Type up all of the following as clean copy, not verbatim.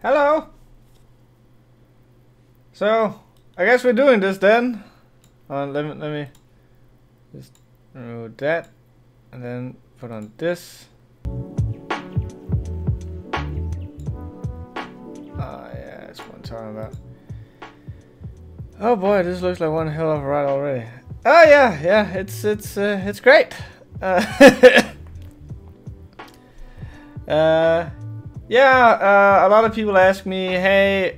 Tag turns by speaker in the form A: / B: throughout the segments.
A: Hello. So, I guess we're doing this then. Let me just remove that, and then put on this. Yeah, that's what I'm talking about. Oh boy, this looks like one hell of a ride already. Oh yeah, it's great. A lot of people ask me, hey,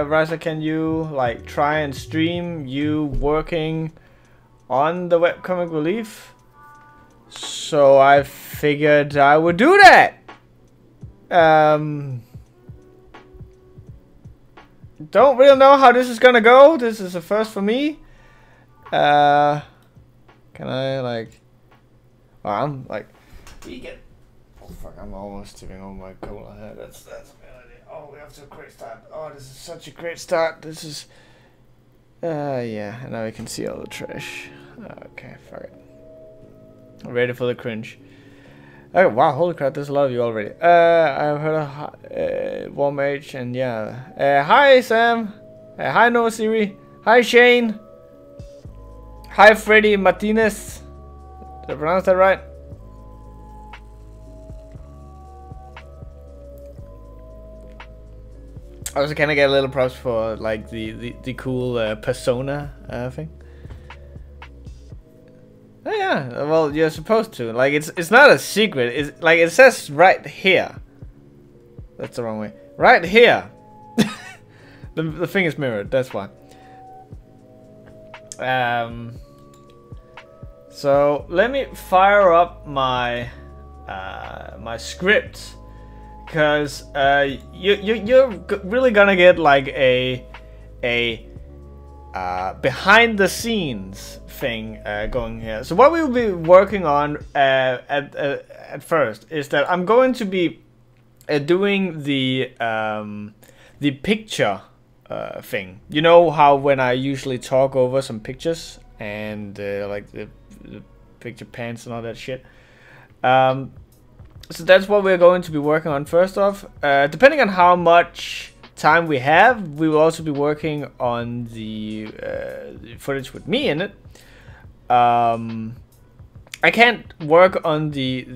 A: Riser, can you like try and stream you working on the webcomic relief? So I figured I would do that. Don't really know how this is gonna go. This is a first for me. Can I like? Oh, I'm like vegan. Oh fuck! I'm almost tipping over my cola here. That's a bad idea. Oh, we have to a great start. Oh, this is such a great start. This is. Yeah. And now we can see all the trash. Okay, fuck it. I'm ready for the cringe. Oh wow! Holy crap! There's a lot of you already. I've heard of Warmage, and yeah. Hi Sam. Hi No Siri. Hi Shane. Hi Freddy Martinez. Did I pronounce that right? Also, can I get a little props for like the cool persona thing? Oh yeah, well you're supposed to. Like it's not a secret. It's like it says right here. That's the wrong way. Right here. the thing is mirrored. That's why. So let me fire up my my script, because you're really gonna get like a behind the scenes thing going here. So what we'll be working on at first is that I'm going to be doing the picture thing. You know how when I usually talk over some pictures and like the picture pans and all that shit. So that's what we're going to be working on first off. Depending on how much time we have, we will also be working on the footage with me in it. I can't work on the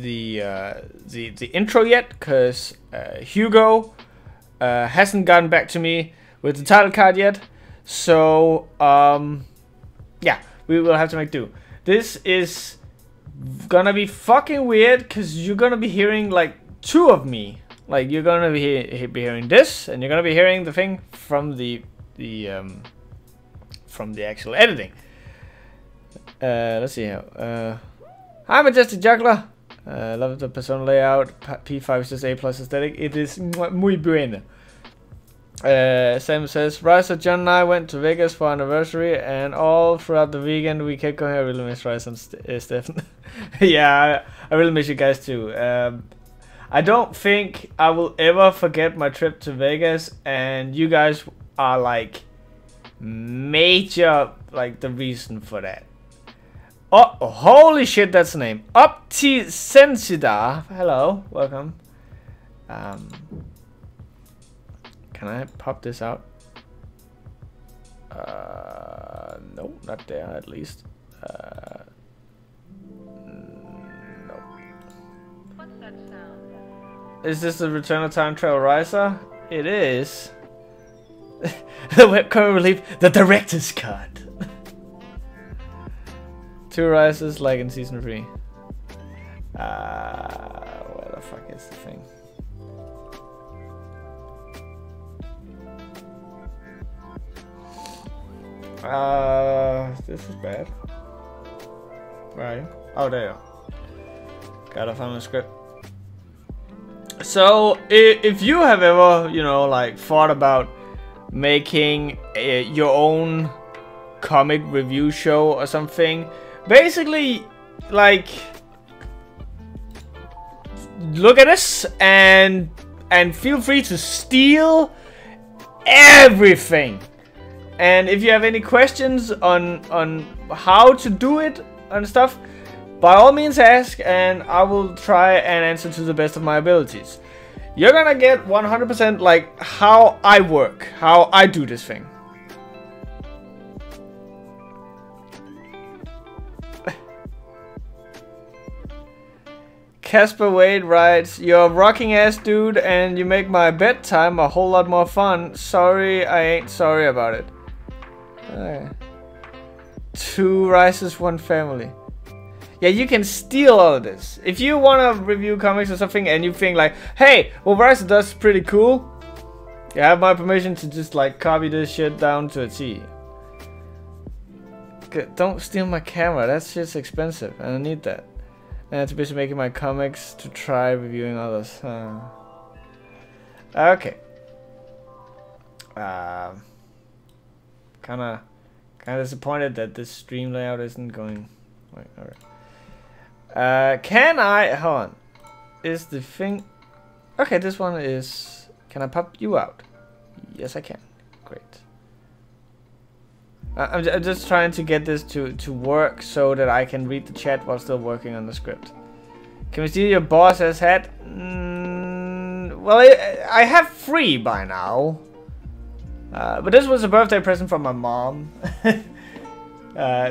A: intro yet because Hugo hasn't gotten back to me with the title card yet. So yeah, we will have to make do. This is gonna be fucking weird because you're gonna be hearing like two of me. Like you're gonna be hearing this, and you're gonna be hearing the thing from the actual editing. Let's see here. Hi, Majestic Juggler. Love the persona layout. P5 is just A+ aesthetic. It is muy bueno. Sam says, Riser, John and I went to Vegas for our anniversary, and all throughout the weekend we kept going. I really miss Riser and Stefan. Yeah, I really miss you guys too. I don't think I will ever forget my trip to Vegas, and you guys are like major, like the reason for that. Oh, holy shit, that's the name. Opti Sensida. Hello, welcome. Can I pop this out? No, not there at least. No. What's that sound? Is this the Return of Time Travel Riser? It is. The webcomic relief, the director's cut. 2 Risers like in season 3. Where the fuck is the thing? This is bad. Where are you? Oh, there you are. Gotta find the script. So, if you have ever, you know, like thought about making your own comic review show or something, basically, like, look at this and feel free to steal everything. And if you have any questions on how to do it and stuff, by all means ask, and I will try and answer to the best of my abilities. You're gonna get 100% like how I work, how I do this thing. Casper Wade writes, "You're a rocking ass dude and you make my bedtime a whole lot more fun. Sorry, I ain't sorry about it." 2 rices, 1 family. Yeah, you can steal all of this. If you want to review comics or something and you think like, hey, what Rice does is pretty cool, you have my permission to just like copy this shit down to a T. Don't steal my camera, that's just expensive and I need that. And to busy making my comics to try reviewing others. Okay. Kinda disappointed that this stream layout isn't going. Wait, alright. Can I hold on? Is the thing? Okay, this one is. Can I pop you out? Yes, I can. Great. I'm just trying to get this to work so that I can read the chat while still working on the script. Can we steal your boss's hat? Well, I have 3 by now. But this was a birthday present from my mom.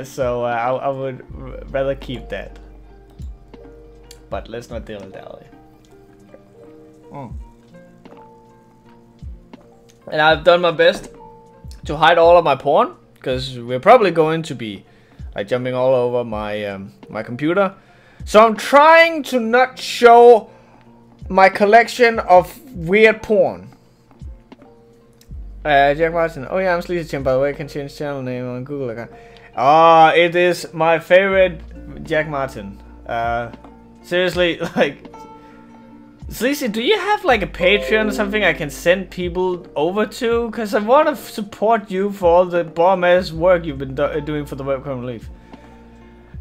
A: So I would rather keep that. But let's not dilly-dally. And I've done my best to hide all of my porn. Because we're probably going to be like jumping all over my my computer, so I'm trying to not show my collection of weird porn. Jack Martin. Oh yeah, I'm Sleazy Tim, by the way. I can change channel name on Google account. Ah, it is my favorite Jack Martin. Seriously, like. Sleazy, do you have like a Patreon or something I can send people over to? Because I want to support you for all the bomb-ass work you've been doing for the webcomic relief.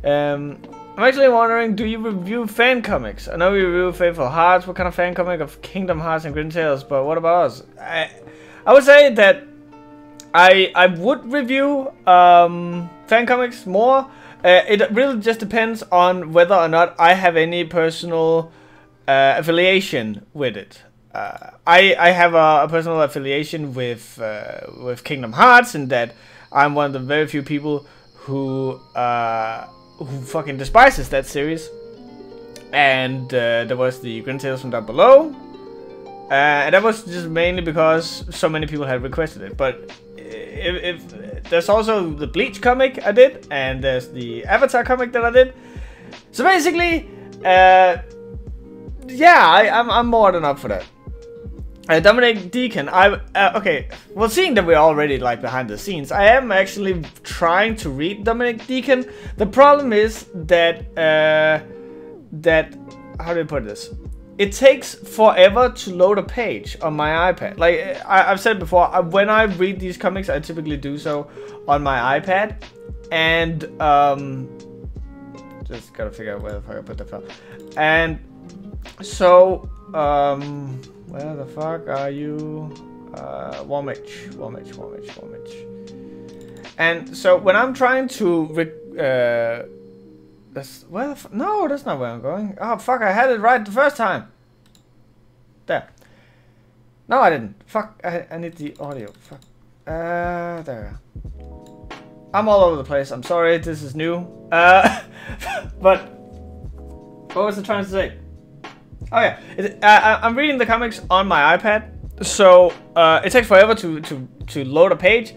A: I'm actually wondering, do you review fan comics? I know you review Faithful Hearts. What kind of fan comic of Kingdom Hearts and Grin Tales? But what about us? I would say that I would review fan comics more. It really just depends on whether or not I have any personal affiliation with it. I have a personal affiliation with Kingdom Hearts, in that I'm one of the very few people who fucking despises that series. And there was the Grin Tales from down below, and that was just mainly because so many people had requested it. But if there's also the Bleach comic I did, and there's the Avatar comic that I did. So basically, yeah, I'm more than up for that. Dominic Deacon, okay, well, seeing that we're already like behind the scenes, I am actually trying to read Dominic Deacon. The problem is that how do I put this? It takes forever to load a page on my iPad. Like I've said before, when I read these comics, I typically do so on my iPad, and just gotta figure out where the fuck I put the file. And so, where the fuck are you? Warmage. And so when I'm trying to that's where the no, that's not where I'm going. Oh fuck, I had it right the first time. There. No, I didn't. Fuck, I need the audio. Fuck. There. I'm all over the place. I'm sorry, this is new. But what was I trying to say? Oh yeah, I'm reading the comics on my iPad, so it takes forever to load a page,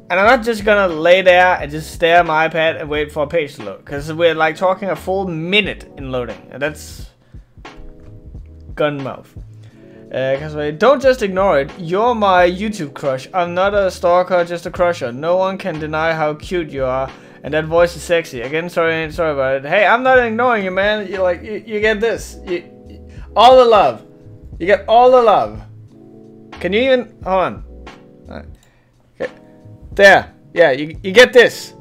A: and I'm not just gonna lay there and just stare at my iPad and wait for a page to load, because we're like talking a full minute in loading, and that's gun mouth. Don't just ignore it. You're my YouTube crush. I'm not a stalker, just a crusher. No one can deny how cute you are, and that voice is sexy. Again, sorry about it. Hey, I'm not ignoring you, man. You like you get this. All the love. You get all the love. Can you even hold on? Right. Okay. There. Yeah, you get this.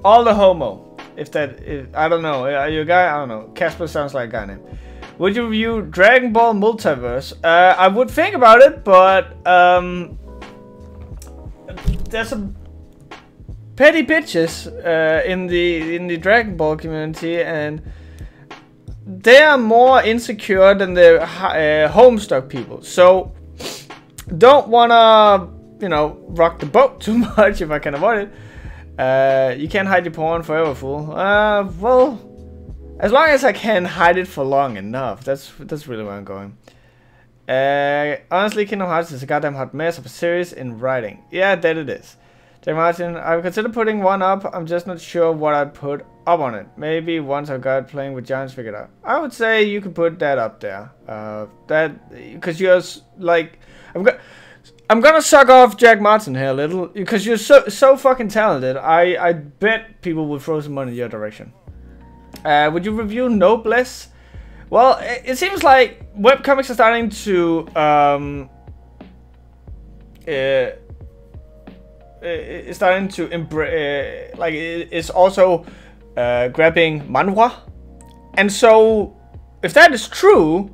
A: All the homo. If I don't know. Are you a guy? I don't know. Casper sounds like a guy name. Would you review Dragon Ball Multiverse? I would think about it, but there's some petty bitches in the Dragon Ball community, and they are more insecure than the Homestuck people. So don't wanna, you know, rock the boat too much if I can avoid it. You can't hide your porn forever, fool. Well, as long as I can hide it for long enough. That's really where I'm going. Honestly, Kingdom Hearts is a goddamn hot mess of a series in writing. Yeah, that it is. Jack Martin, I would consider putting one up. I'm just not sure what I'd put up on it. Maybe once I got playing with giants figured out. I would say you could put that up there. Because you're like, I'm gonna suck off Jack Martin here a little because you're so fucking talented. I bet people will throw some money in your direction. Would you review Noblesse? Well, it seems like webcomics are starting to it's starting to embrace, like it's also grabbing manhwa, and so if that is true,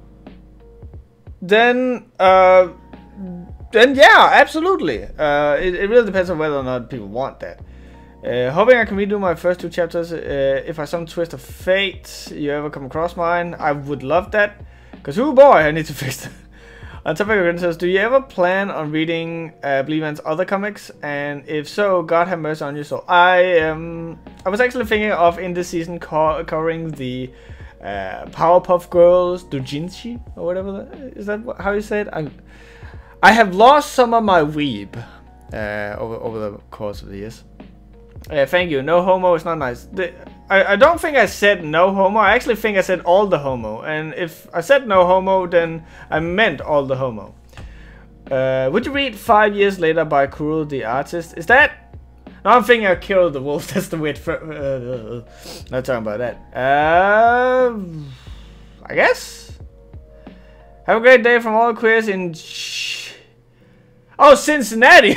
A: then yeah, absolutely. It really depends on whether or not people want that. Hoping I can redo my first 2 chapters. If by some twist of fate you ever come across mine, I would love that. Cause oh boy, I need to fix that. On topic of says, do you ever plan on reading Bleeman's other comics? And if so, God have mercy on your soul. I was actually thinking of in this season covering the Powerpuff Girls doujinshi or whatever. Is that how you say it? I have lost some of my weeb over the course of the years. Thank you. No homo is not nice. I don't think I said no homo. I actually think I said all the homo. And if I said no homo, then I meant all the homo. Would you read 5 Years Later by Kuro the Artist? Is that? No, I'm thinking of Kill the Wolf. That's the weird. Not talking about that. I guess. Have a great day from all queers in. Oh, Cincinnati.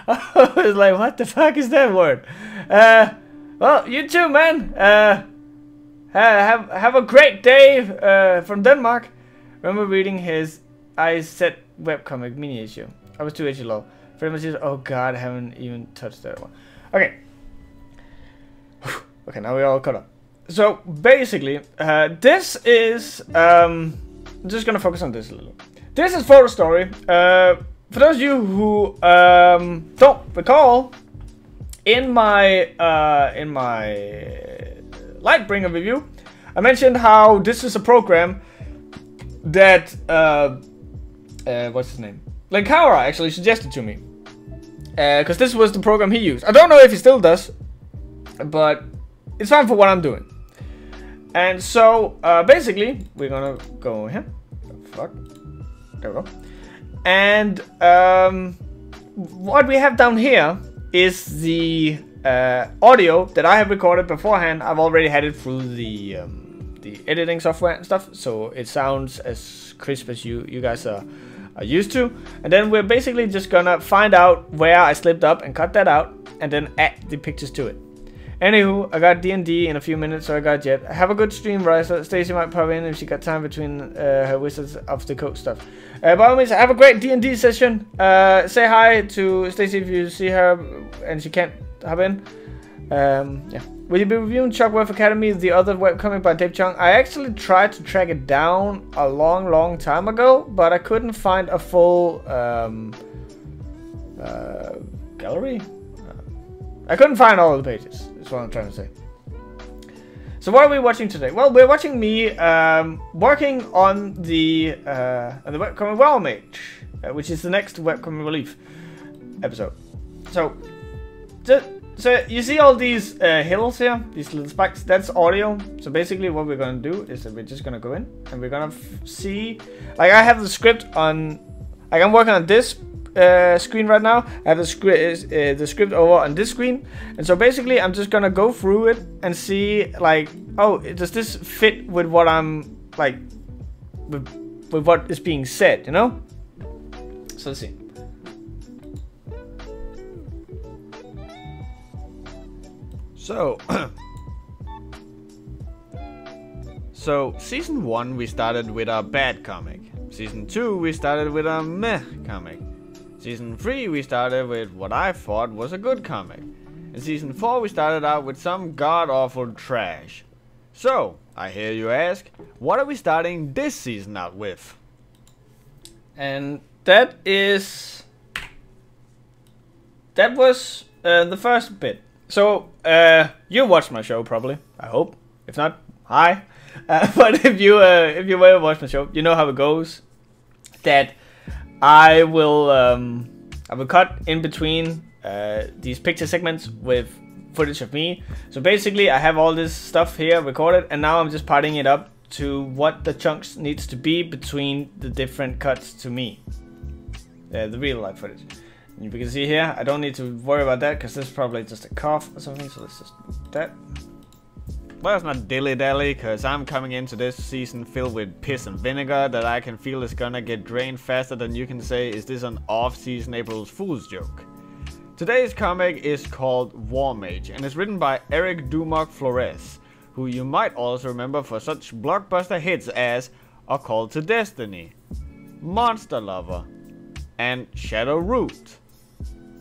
A: I was like, what the fuck is that word? Well, you too, man. Have a great day from Denmark. Remember reading his I Set webcomic mini issue. I was too edgy low. Oh god, I haven't even touched that one. Okay. Okay, now we're all caught up. So basically, this is I'm just gonna focus on this a little. This is Photo Story. For those of you who don't recall, in my Lightbringer review, I mentioned how this is a program that what's his name? Lenkara actually suggested to me, because this was the program he used. I don't know if he still does, but it's fine for what I'm doing. And so basically, we're gonna go here. Fuck. There we go. And what we have down here is the audio that I have recorded beforehand. I've already had it through the editing software and stuff, so it sounds as crisp as you guys are used to. And then we're basically just gonna find out where I slipped up and cut that out, and then add the pictures to it. Anywho, I got D&D in a few minutes, so I got Jet. Have a good stream, Riser. Stacy might pop in if she got time between her Wizards of the Coast stuff. By all means, have a great D&D session. Say hi to Stacy if you see her and she can't hop in. Yeah. Will you be reviewing Chalkworth Academy, the other webcomic by Dave Chung? I actually tried to track it down a long time ago, but I couldn't find a full gallery. I couldn't find all of the pages. That's what I'm trying to say. So what are we watching today? Well, we're watching me working on the webcomic Warmage, which is the next webcomic relief episode. So you see all these hills here, these little spikes. That's audio. So basically, what we're gonna do is that we're just gonna go in and we're gonna see. Like I have the script on. Like I'm working on this screen right now. I have the script over on this screen, and so basically I'm just gonna go through it and see like, oh, does this fit with what I'm like with what is being said, you know? So let's see. So so season 1 we started with a bad comic. Season 2 we started with a meh comic. Season 3 we started with what I thought was a good comic. In Season 4 we started out with some god-awful trash. So,
B: I hear you ask, what are we starting this season out with?
A: And that was the first bit. So you watched my show probably, I hope. If not, hi. But if you ever watch my show, you know how it goes. That I will cut in between these picture segments with footage of me. So basically I have all this stuff here recorded, and now I'm just parting it up to what the chunks needs to be between the different cuts to me. The real life footage. And you can see here, I don't need to worry about that because this is probably just a cough or something, so let's just do that.
B: Well, it's not dilly-dally, because I'm coming into this season filled with piss and vinegar that I can feel is gonna get drained faster than you can say, is this an off-season April Fool's joke? Today's comic is called Warmage, and it's written by Eric Dumoc Flores, who you might also remember for such blockbuster hits as A Call to Destiny, Monster Lover, and Shadow Root.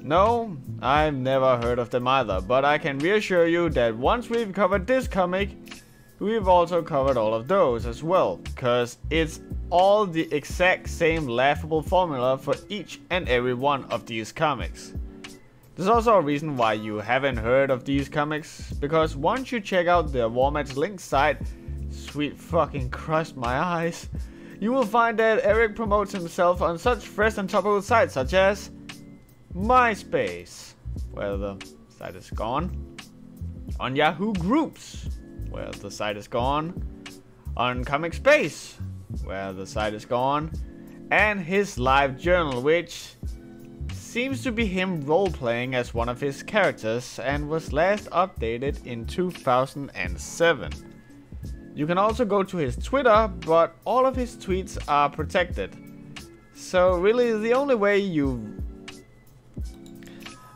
B: No, I've never heard of them either, but I can reassure you that once we've covered this comic, we've also covered all of those as well, cause it's all the exact same laughable formula for each and every one of these comics. There's also a reason why you haven't heard of these comics, because once you check out the Warmage link site, sweet fucking Christ my eyes, you will find that Eric promotes himself on such fresh and topical sites such as MySpace, where the site is gone, on Yahoo Groups, where the site is gone, on Comic Space, where the site is gone, and his live journal, which seems to be him role-playing as one of his characters and was last updated in 2007. You can also go to his Twitter, but all of his tweets are protected. So really the only way you...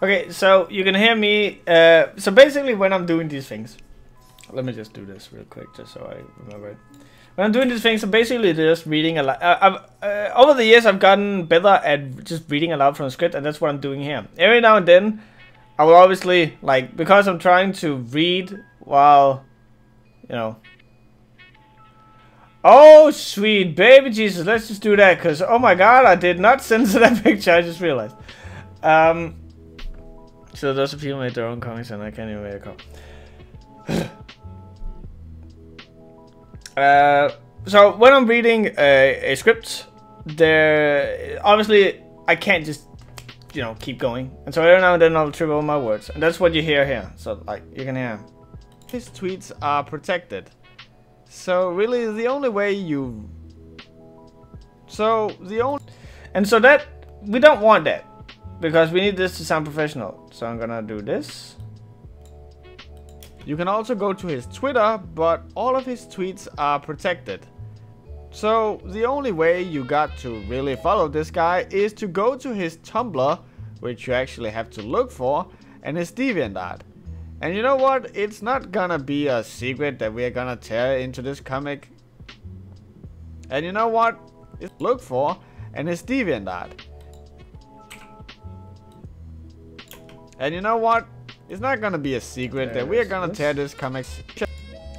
A: Okay, so you can hear me. So basically when I'm doing these things, let me just do this real quick just so I remember it. When I'm doing these things, I'm basically just reading aloud. Over the years I've gotten better at just reading aloud from the script, and that's what I'm doing here. Every now and then I will obviously, like, because I'm trying to read while, you know. Oh sweet baby Jesus, let's just do that, because oh my god, I did not censor that picture, I just realized. So those of you who made their own comics, and I can't even make a call. So when I'm reading a script, there obviously I can't just, you know, keep going, and so every now and then I'll trip over my words, and that's what you hear here. So like you can hear
B: his tweets are protected. So really the only way you...
A: And so that, we don't want that, because we need this to sound professional. So I'm gonna do this.
B: You can also go to his Twitter, but all of his tweets are protected. So the only way you got to really follow this guy is to go to his Tumblr, which you actually have to look for, and his DeviantArt. And you know what? It's not gonna be a secret that we're gonna tear into this comic. And you know what? Look for, and his DeviantArt. And you know what? It's not gonna be a secret that we are gonna tear this comic.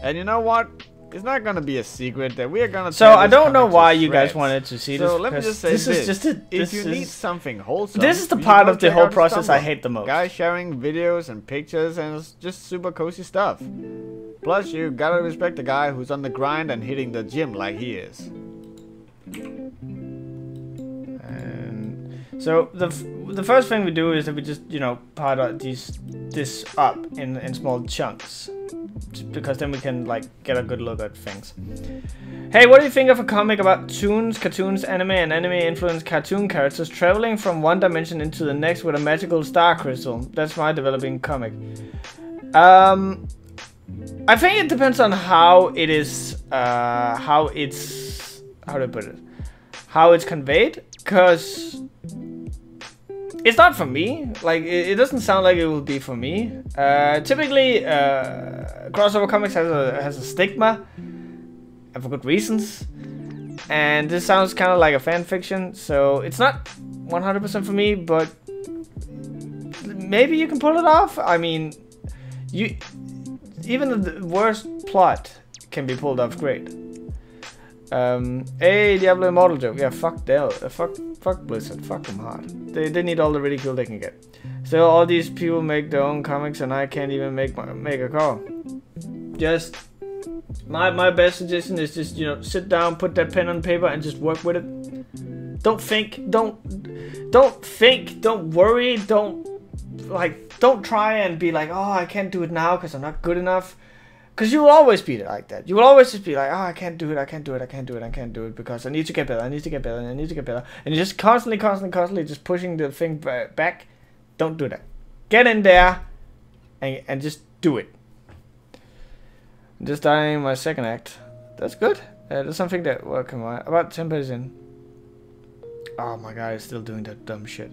B: And you know what? It's not gonna be a secret that we are gonna.
A: So I don't know why you guys wanted to see this.
B: So let me just say this:
A: is just
B: if you need something wholesome,
A: this is the part of the whole process I hate the most.
B: Guys sharing videos and pictures, and it's just super cozy stuff. Plus, you gotta respect the guy who's on the grind and hitting the gym like he is.
A: And so the first thing we do is that we just, you know, part out this up in small chunks, because then we can like get a good look at things. Hey, what do you think of a comic about cartoons, anime, and anime-influenced cartoon characters traveling from one dimension into the next with a magical star crystal? That's my developing comic. I think it depends on how it is, how do I put it? How it's conveyed, because it's not for me. Like, it doesn't sound like it will be for me. Typically, crossover comics has a stigma, and for good reasons. And this sounds kind of like a fan fiction, so it's not 100% for me. But maybe you can pull it off. I mean, even the worst plot can be pulled off great. A Diablo Immortal joke. Yeah, fuck Dell. Fuck Blizzard. Fuck them hard. They need all the ridicule they can get. Still, all these people make their own comics, and I can't even make a call. Just my best suggestion is just, you know, sit down, put that pen on paper, and just work with it. Don't think. Don't think. Don't worry. Don't try and be like, oh, I can't do it now because I'm not good enough. Because you will always be like that. You will always just be like, oh, I can't do it because I need to get better, I need to get better. And you're just constantly just pushing the thing back. Don't do that. Get in there and just do it. I'm just starting my second act. That's good. There's something that, well, come on. About 10 pages in. Oh my god, he's still doing that dumb shit.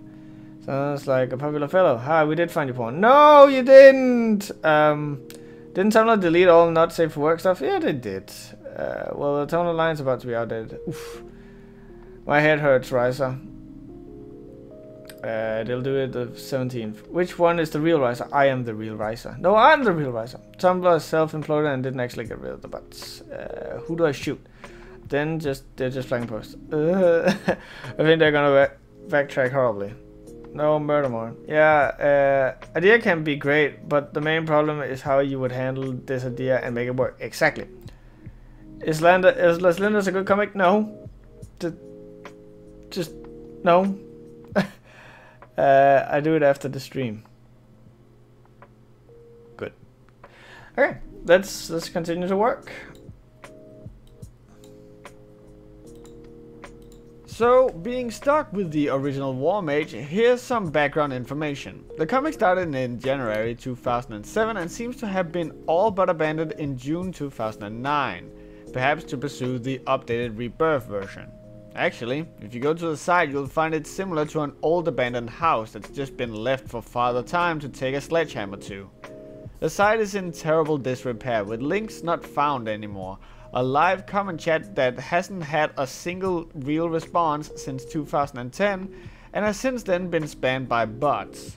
A: Sounds like a popular fellow. Hi, we did find your porn. No, you didn't! Didn't Tumblr delete all not safe for work stuff? Yeah, they did. Well, the Tumblr line's about to be outdated. Oof. My head hurts, Riser. They'll do it the 17th. Which one is the real Riser? I am the real Riser. No, I'm the real Riser. Tumblr is self-imploded and didn't actually get rid of the bots. Who do I shoot? Then they're just playing post. I think they're gonna backtrack horribly. No, murder more. Yeah, idea can be great, but the main problem is how you would handle this idea and make it work. Exactly. Is Linda's a good comic? No. Just no. I do it after the stream. Good. Okay, let's continue to work.
B: So, being stuck with the original Warmage, here's some background information. The comic started in January 2007 and seems to have been all but abandoned in June 2009, perhaps to pursue the updated Rebirth version. Actually, if you go to the site, you'll find it similar to an old abandoned house that's just been left for Father Time to take a sledgehammer to. The site is in terrible disrepair, with links not found anymore, a live comment chat that hasn't had a single real response since 2010 and has since then been spammed by bots.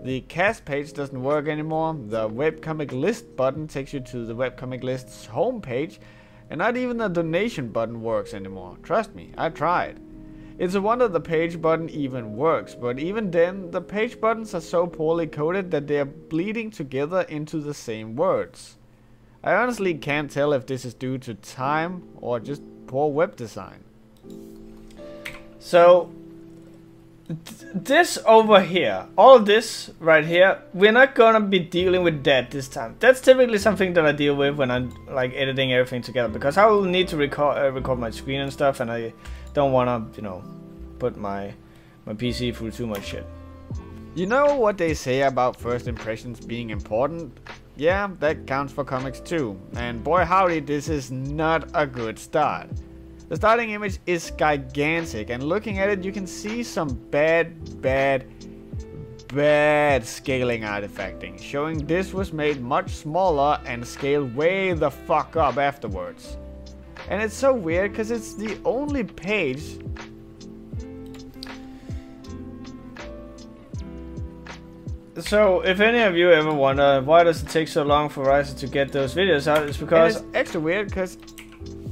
B: The cast page doesn't work anymore, the webcomic list button takes you to the webcomic list's homepage, and not even the donation button works anymore. Trust me, I tried. It's a wonder the page button even works, but even then, the page buttons are so poorly coded that they are bleeding together into the same words. I honestly can't tell if this is due to time or just poor web design.
A: So, this over here, all this right here, we're not gonna be dealing with that this time. That's typically something that I deal with when I'm like editing everything together, because I will need to record my screen and stuff, and I don't wanna, you know, put my PC through too much shit.
B: You know what they say about first impressions being important? Yeah, that counts for comics too, and boy howdy, this is not a good start. The starting image is gigantic, and looking at it you can see some bad scaling artifacting, showing this was made much smaller and scaled way the fuck up afterwards. And it's so weird because it's the only page
A: So, if any of you ever wonder why does it take so long for Riser to get those videos out, it's because
B: it's extra weird because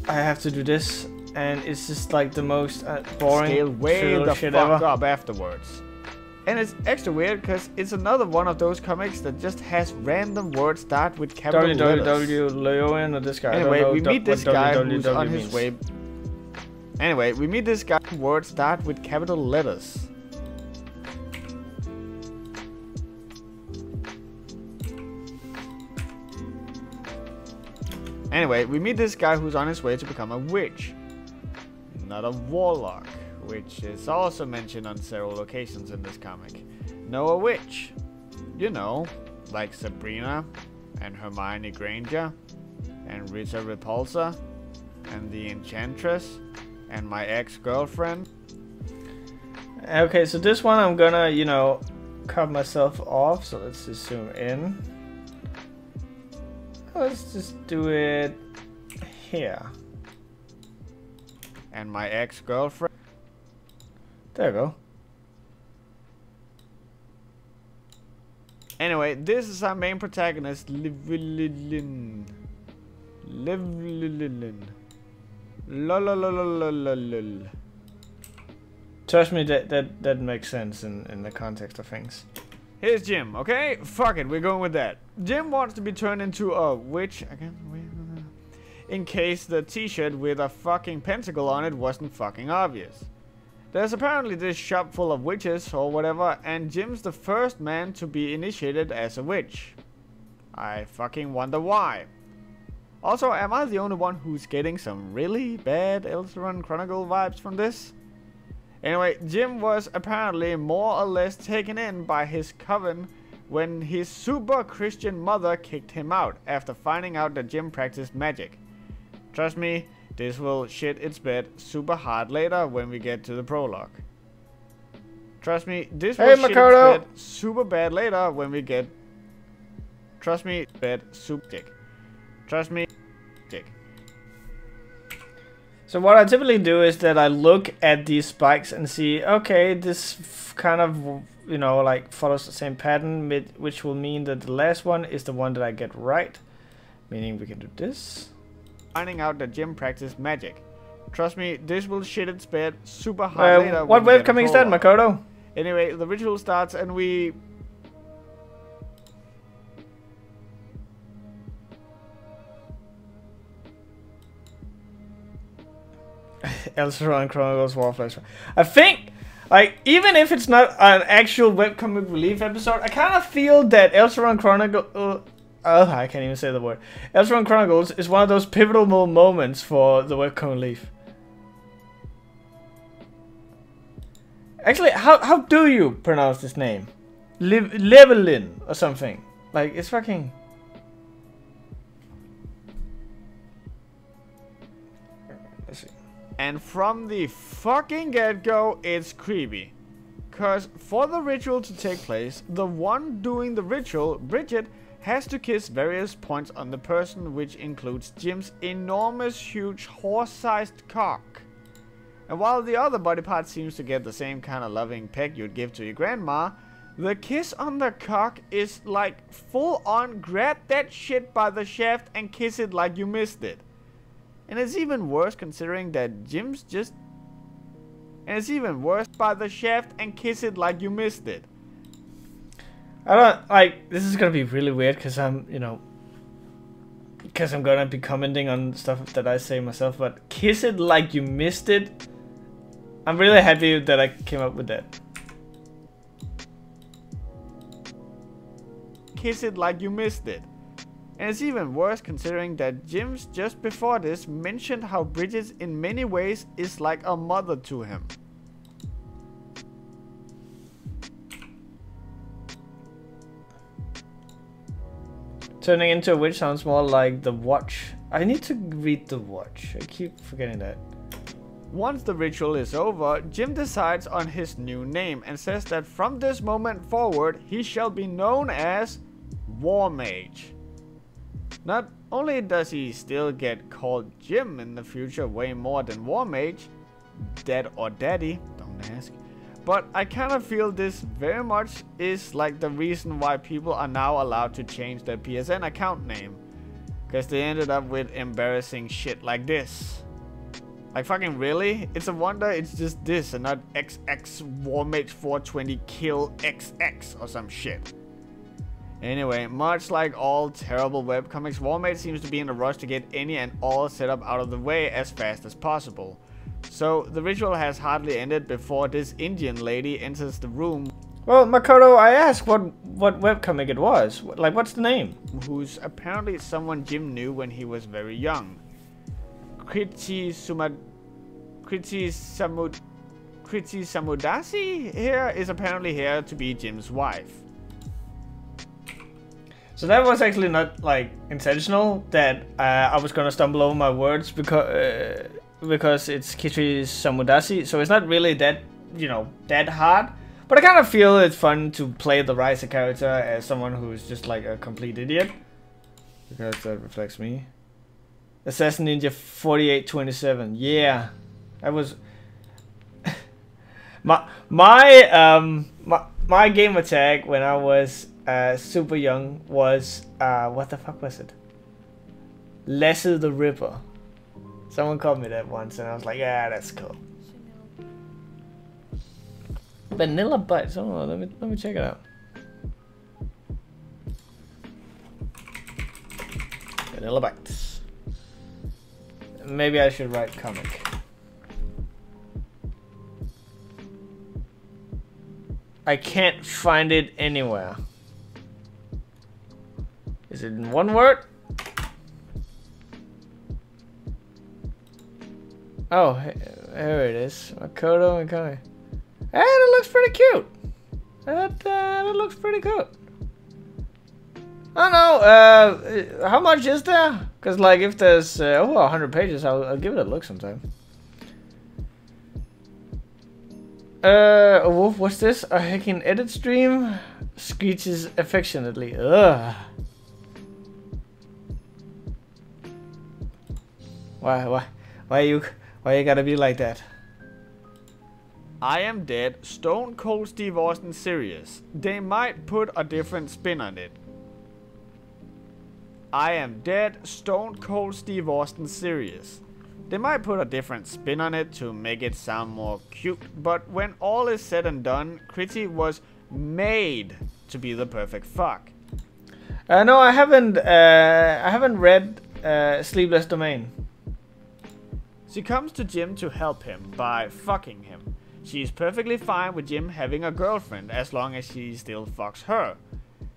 A: I have to do this, and it's just like the most boring
B: scaled way the
A: shit
B: fuck
A: ever.
B: up afterwards. And it's extra weird because it's another one of those comics that just has random words start with capital letters.
A: Leoin or this guy.
B: Anyway, we meet this guy who's on his way. Anyway, we meet this guy whose words start with capital letters. Anyway, we meet this guy who's on his way to become a witch, not a warlock, which is also mentioned on several occasions in this comic. No, a witch. You know, like Sabrina, and Hermione Granger, and Rita Repulsa, and the Enchantress, and my ex-girlfriend.
A: Okay, so this one I'm gonna, you know, cut myself off, so let's just zoom in. Let's just do it here.
B: And my ex-girlfriend.
A: There you go.
B: Anyway, this is our main protagonist, Lol.
A: Trust me, that makes sense in the context of things.
B: Here's Jim, okay? Fuck it, we're going with that. Jim wants to be turned into a witch again. In case the t-shirt with a fucking pentacle on it wasn't fucking obvious. There's apparently this shop full of witches or whatever, and Jim's the first man to be initiated as a witch. I fucking wonder why. Also, am I the only one who's getting some really bad Elseron Chronicle vibes from this? Anyway, Jim was apparently more or less taken in by his coven when his super Christian mother kicked him out after finding out that Jim practiced magic. Trust me, this will shit its bed super hard later when we get to the prologue. Trust me, this will shit its bed super bad later when we get... Trust me, bed soup dick. Trust me, dick.
A: So what I typically do is that I look at these spikes and see, okay, this kind of, you know, like follows the same pattern, which will mean that the last one is the one that I get right. Meaning we can do this.
B: Finding out that Jim practiced magic. Trust me, this will shit its bed super hard later.
A: What webcomic is that, Makoto?
B: Anyway, the ritual starts and we...
A: Elseron Chronicles Warflash. I think, like, even if it's not an actual webcomic relief episode, I kind of feel that Elseron Chronicle... I can't even say the word. Elseron Chronicles is one of those pivotal moments for the webcomic relief. Actually, how do you pronounce this name? Levelin or something. Like, it's fucking... Let's see.
B: And from the fucking get-go, it's creepy. Cause for the ritual to take place, the one doing the ritual, Bridget, has to kiss various points on the person, which includes Jim's enormous, huge, horse-sized cock. And while the other body part seems to get the same kind of loving peck you'd give to your grandma, the kiss on the cock is like full-on grab that shit by the shaft and kiss it like you missed it. And it's even worse considering that Jim's just... And it's even worse by the shaft and kiss it like you missed it.
A: I don't, like, this is gonna be really weird because I'm, you know, because I'm gonna be commenting on stuff that I say myself, but kiss it like you missed it. I'm really happy that I came up with that.
B: Kiss it like you missed it. And it's even worse considering that Jim's just before this mentioned how Bridget in many ways is like a mother to him.
A: Turning into a witch sounds more like The Watch. I need to read The Watch. I keep forgetting that.
B: Once the ritual is over, Jim decides on his new name and says that from this moment forward, he shall be known as Warmage. Not only does he still get called Jim in the future way more than Warmage, Dad or Daddy, don't ask, but I kind of feel this very much is like the reason why people are now allowed to change their PSN account name. Because they ended up with embarrassing shit like this. Like fucking really? It's a wonder it's just this and not XX Warmage 420 kill XX or some shit. Anyway, much like all terrible webcomics, Warmage seems to be in a rush to get any and all setup out of the way as fast as possible. So the ritual has hardly ended before this Indian lady enters the room.
A: Well, Makoto, I asked what webcomic it was. Like, what's the name?
B: Who's apparently someone Jim knew when he was very young. Kriti Samudasi here is apparently here to be Jim's wife.
A: So that was actually not like intentional that I was gonna stumble over my words because it's Kitri Samudasi, so it's not really that, you know, that hard. But I kind of feel it's fun to play the Ryza character as someone who's just like a complete idiot. Because that reflects me. Assassin Ninja 4827. Yeah. That was... my gamer tag when I was super young was... what the fuck was it? Leslie the Ripper. Someone called me that once, and I was like, yeah, that's cool. Vanilla Bites. Oh, let me check it out. Vanilla Bites. Maybe I should write comic. I can't find it anywhere. Is it in one word? Oh, here it is. Makoto and Kai. Hey, that looks pretty cute. That looks pretty good. I don't know. How much is there? Because like, if there's over 100 pages, I'll give it a look sometime. Wolf, what's this? A hacking edit stream? Screeches affectionately. Ugh. Why you gotta be like that?
B: I am dead. Stone Cold Steve Austin serious. They might put a different spin on it. I am dead. Stone Cold Steve Austin serious. They might put a different spin on it to make it sound more cute, but when all is said and done, Critty was made to be the perfect fuck.
A: No, I haven't read Sleepless Domain.
B: She comes to Jim to help him by fucking him. She's perfectly fine with Jim having a girlfriend as long as she still fucks her.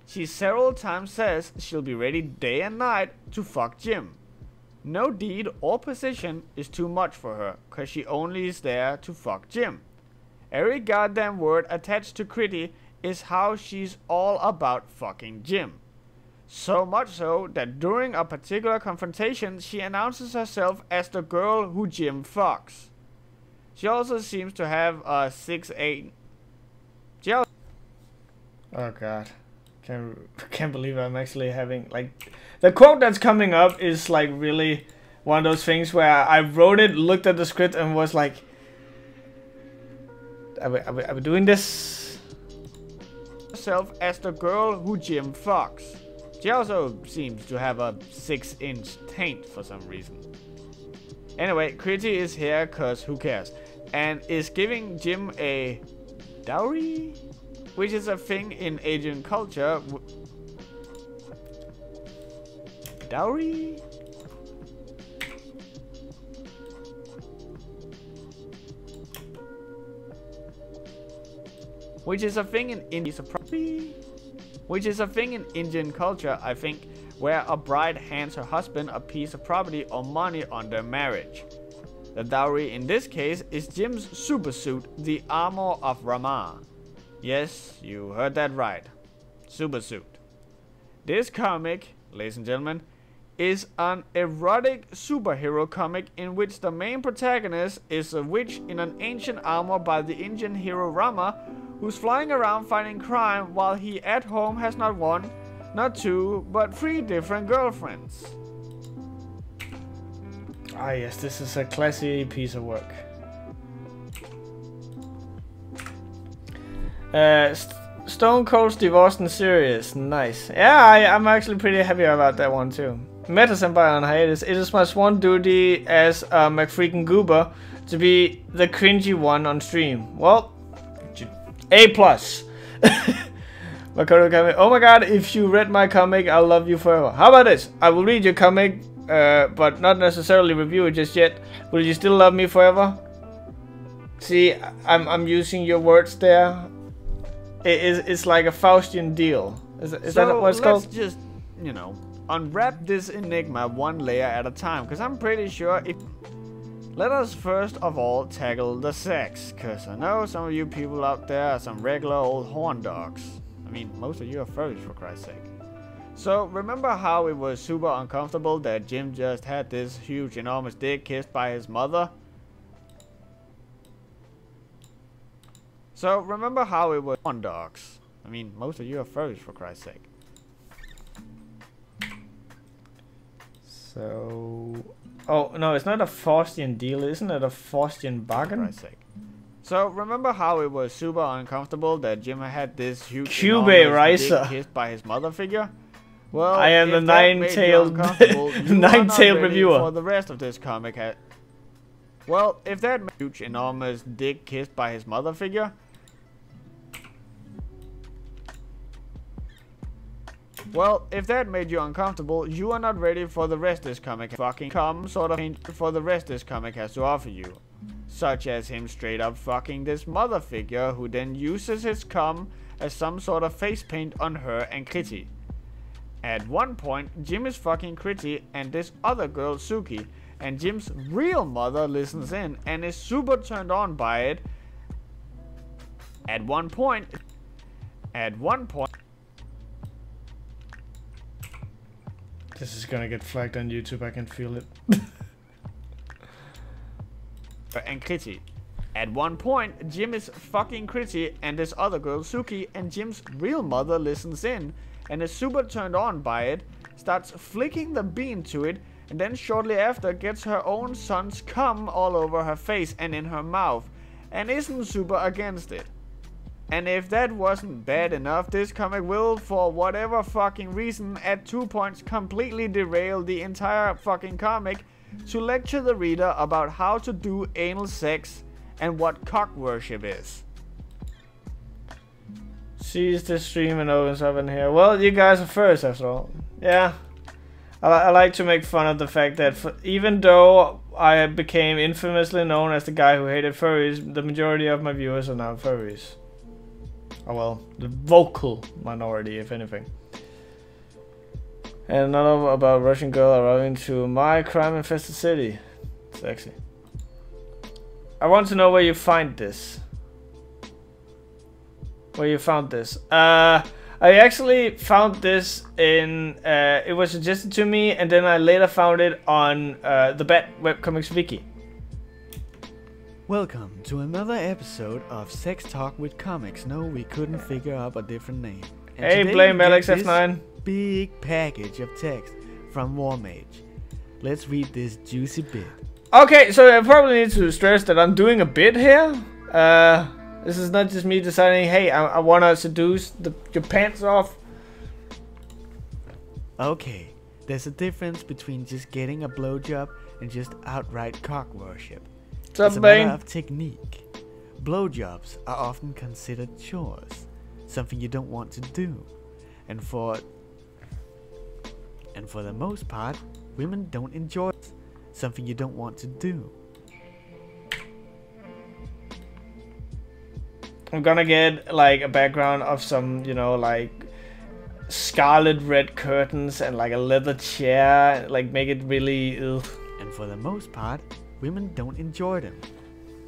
B: She several times says she'll be ready day and night to fuck Jim. No deed or position is too much for her, cause she only is there to fuck Jim. Every goddamn word attached to Critty is how she's all about fucking Jim. So much so that during a particular confrontation she announces herself as the girl who Jim fucks. She also seems to have a 6'8".
A: Oh god. Can't believe I'm actually having, like, the quote that's coming up is like really one of those things where I wrote it, looked at the script, and was like, are we doing this?
B: Herself as the girl who Jim fucks. She also seems to have a 6-inch taint for some reason. Anyway, Critty is here cause who cares, and is giving Jim a dowry, which is a thing in Asian culture. Dowry? Which is a thing in Indian Which is a thing in Indian culture, I think, where a bride hands her husband a piece of property or money on their marriage. The dowry in this case is Jim's supersuit, the armor of Rama. Yes, you heard that right. Supersuit. This comic, ladies and gentlemen, is an erotic superhero comic in which the main protagonist is a witch in an ancient armor by the Indian hero Rama, who's flying around fighting crime while he at home has not one, not two, but 3 different girlfriends.
A: Ah yes, this is a classy piece of work. Stone Cold Steve Austin series, nice. Yeah, I'm actually pretty happy about that one too. Meta Senpai on hiatus. It is my sworn duty as a McFreaking Goober to be the cringy one on stream. Well, A+. Makoto comic. Oh my god, if you read my comic, I'll love you forever. How about this? I will read your comic, but not necessarily review it just yet. Will you still love me forever? See, I'm using your words there. It's like a Faustian deal. Is that what it's called?
B: Let's just, you know, unwrap this enigma one layer at a time, because I'm pretty sure if... Let us first of all tackle the sex, because I know some of you people out there are some regular old horn dogs. I mean, most of you are furries, for Christ's sake. So, remember how it was super uncomfortable that Jim just had this huge, enormous dick kissed by his mother? So, remember how it was horn dogs. I mean, most of you are furries, for Christ's sake.
A: So... Oh, no, it's not a Faustian deal, isn't it a Faustian bargain?
B: For Christ's sake. So, remember how it was super uncomfortable that Jim had this huge
A: Cube
B: enormous
A: Riser
B: dick kissed by his mother figure? Well,
A: I am the
B: if that made you uncomfortable, you are not
A: nine-tailed
B: ready
A: reviewer.
B: For the rest of this comic, well, if that made huge enormous dick kissed by his mother figure. Well, if that made you uncomfortable, you are not ready for the rest this comic fucking come sort of hint for the rest this comic has to offer you. Such as him straight up fucking this mother figure who then uses his cum as some sort of face paint on her and Kitty. At one point, Jim is fucking Kitty and this other girl Suki, and Jim's real mother listens in and is super turned on by it. At one point,
A: This is gonna get flagged on YouTube, I can feel it.
B: and Kitty. At one point, Jim is fucking Kitty and this other girl Suki, and Jim's real mother listens in and is super turned on by it, starts flicking the bean to it, and then shortly after gets her own son's cum all over her face and in her mouth, and isn't super against it. And if that wasn't bad enough, this comic will, for whatever fucking reason, at 2 points completely derail the entire fucking comic to lecture the reader about how to do anal sex and what cock worship is.
A: Sees the stream and opens up in here. Well, you guys are first after all. Yeah. I like to make fun of the fact that even though I became infamously known as the guy who hated furries, the majority of my viewers are now furries. Oh well, the vocal minority, if anything. And another about Russian girl arriving to my crime-infested city. Sexy. I want to know where you find this. Where you found this. I actually found this in... it was suggested to me, and then I later found it on the Bat Webcomics Wiki.
B: Welcome to another episode of Sex Talk with Comics. No, we couldn't figure out a different name. And
A: hey, blame Alex F9.
B: Big package of text from Warmage. Let's read this juicy bit.
A: Okay, so I probably need to stress that I'm doing a bit here. This is not just me deciding, hey, I want to seduce your pants off.
B: Okay, there's a difference between just getting a blowjob and just outright cock worship. It's a matter of technique. Blowjobs are often considered chores, something you don't want to do. And for the most part, women don't enjoy it, something you don't want to do.
A: I'm gonna get like a background of some, you know, like scarlet red curtains and like a leather chair, like make it really ugh.
B: And for the most part, women don't enjoy them.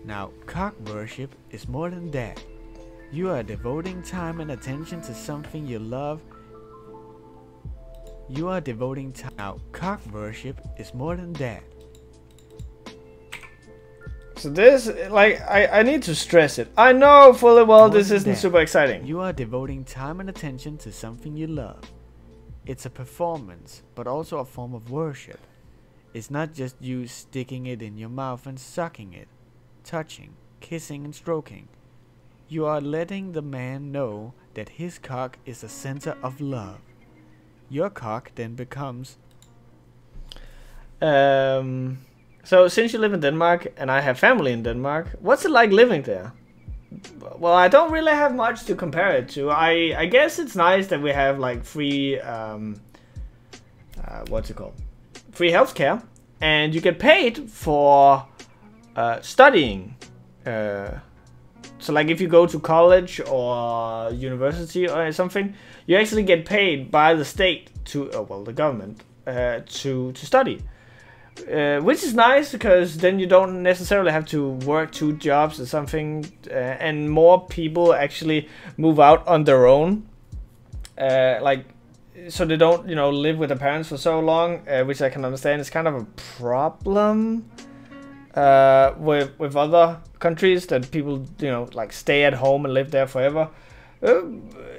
B: Now, cock worship is more than that. You are devoting time and attention to something you love. You are devoting time. Now, cock worship is more than that.
A: So this, like, I need to stress it. I know fully well this isn't super exciting.
B: You are devoting time and attention to something you love. It's a performance, but also a form of worship. It's not just you sticking it in your mouth and sucking it, touching, kissing and stroking. You are letting the man know that his cock is a center of love. Your cock then becomes...
A: So since you live in Denmark and I have family in Denmark, what's it like living there? Well, I don't really have much to compare it to. I guess it's nice that we have like free, what's it called? Free healthcare, and you get paid for studying. So like if you go to college or university or something, you actually get paid by the state to, well, the government to study. Which is nice because then you don't necessarily have to work 2 jobs or something, and more people actually move out on their own. Like, so they don't, you know, live with their parents for so long, which I can understand is kind of a problem with other countries, that people, you know, like stay at home and live there forever,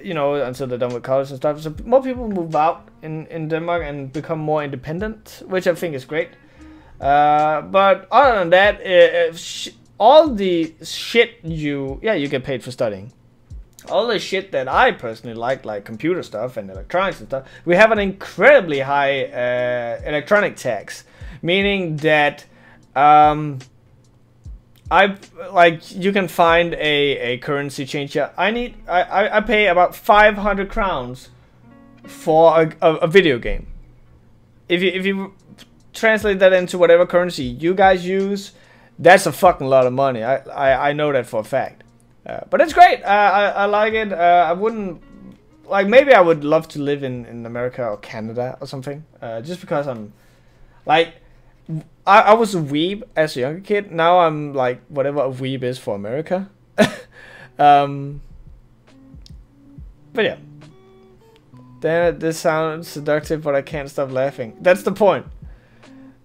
A: you know, until they're done with college and stuff. So more people move out in Denmark and become more independent, which I think is great. But other than that, all the shit you get paid for studying. all the shit that I personally like computer stuff and electronics and stuff, we have an incredibly high electronic tax, meaning that you can find a currency change here. I pay about 500 crowns for a video game. If you translate that into whatever currency you guys use, that's a fucking lot of money. I know that for a fact. But it's great. I like it. I wouldn't like. Maybe I would love to live in America or Canada or something. Just because I'm like, I was a weeb as a younger kid. Now I'm like whatever a weeb is for America. But yeah. Damn it, this sounds seductive, but I can't stop laughing. That's the point.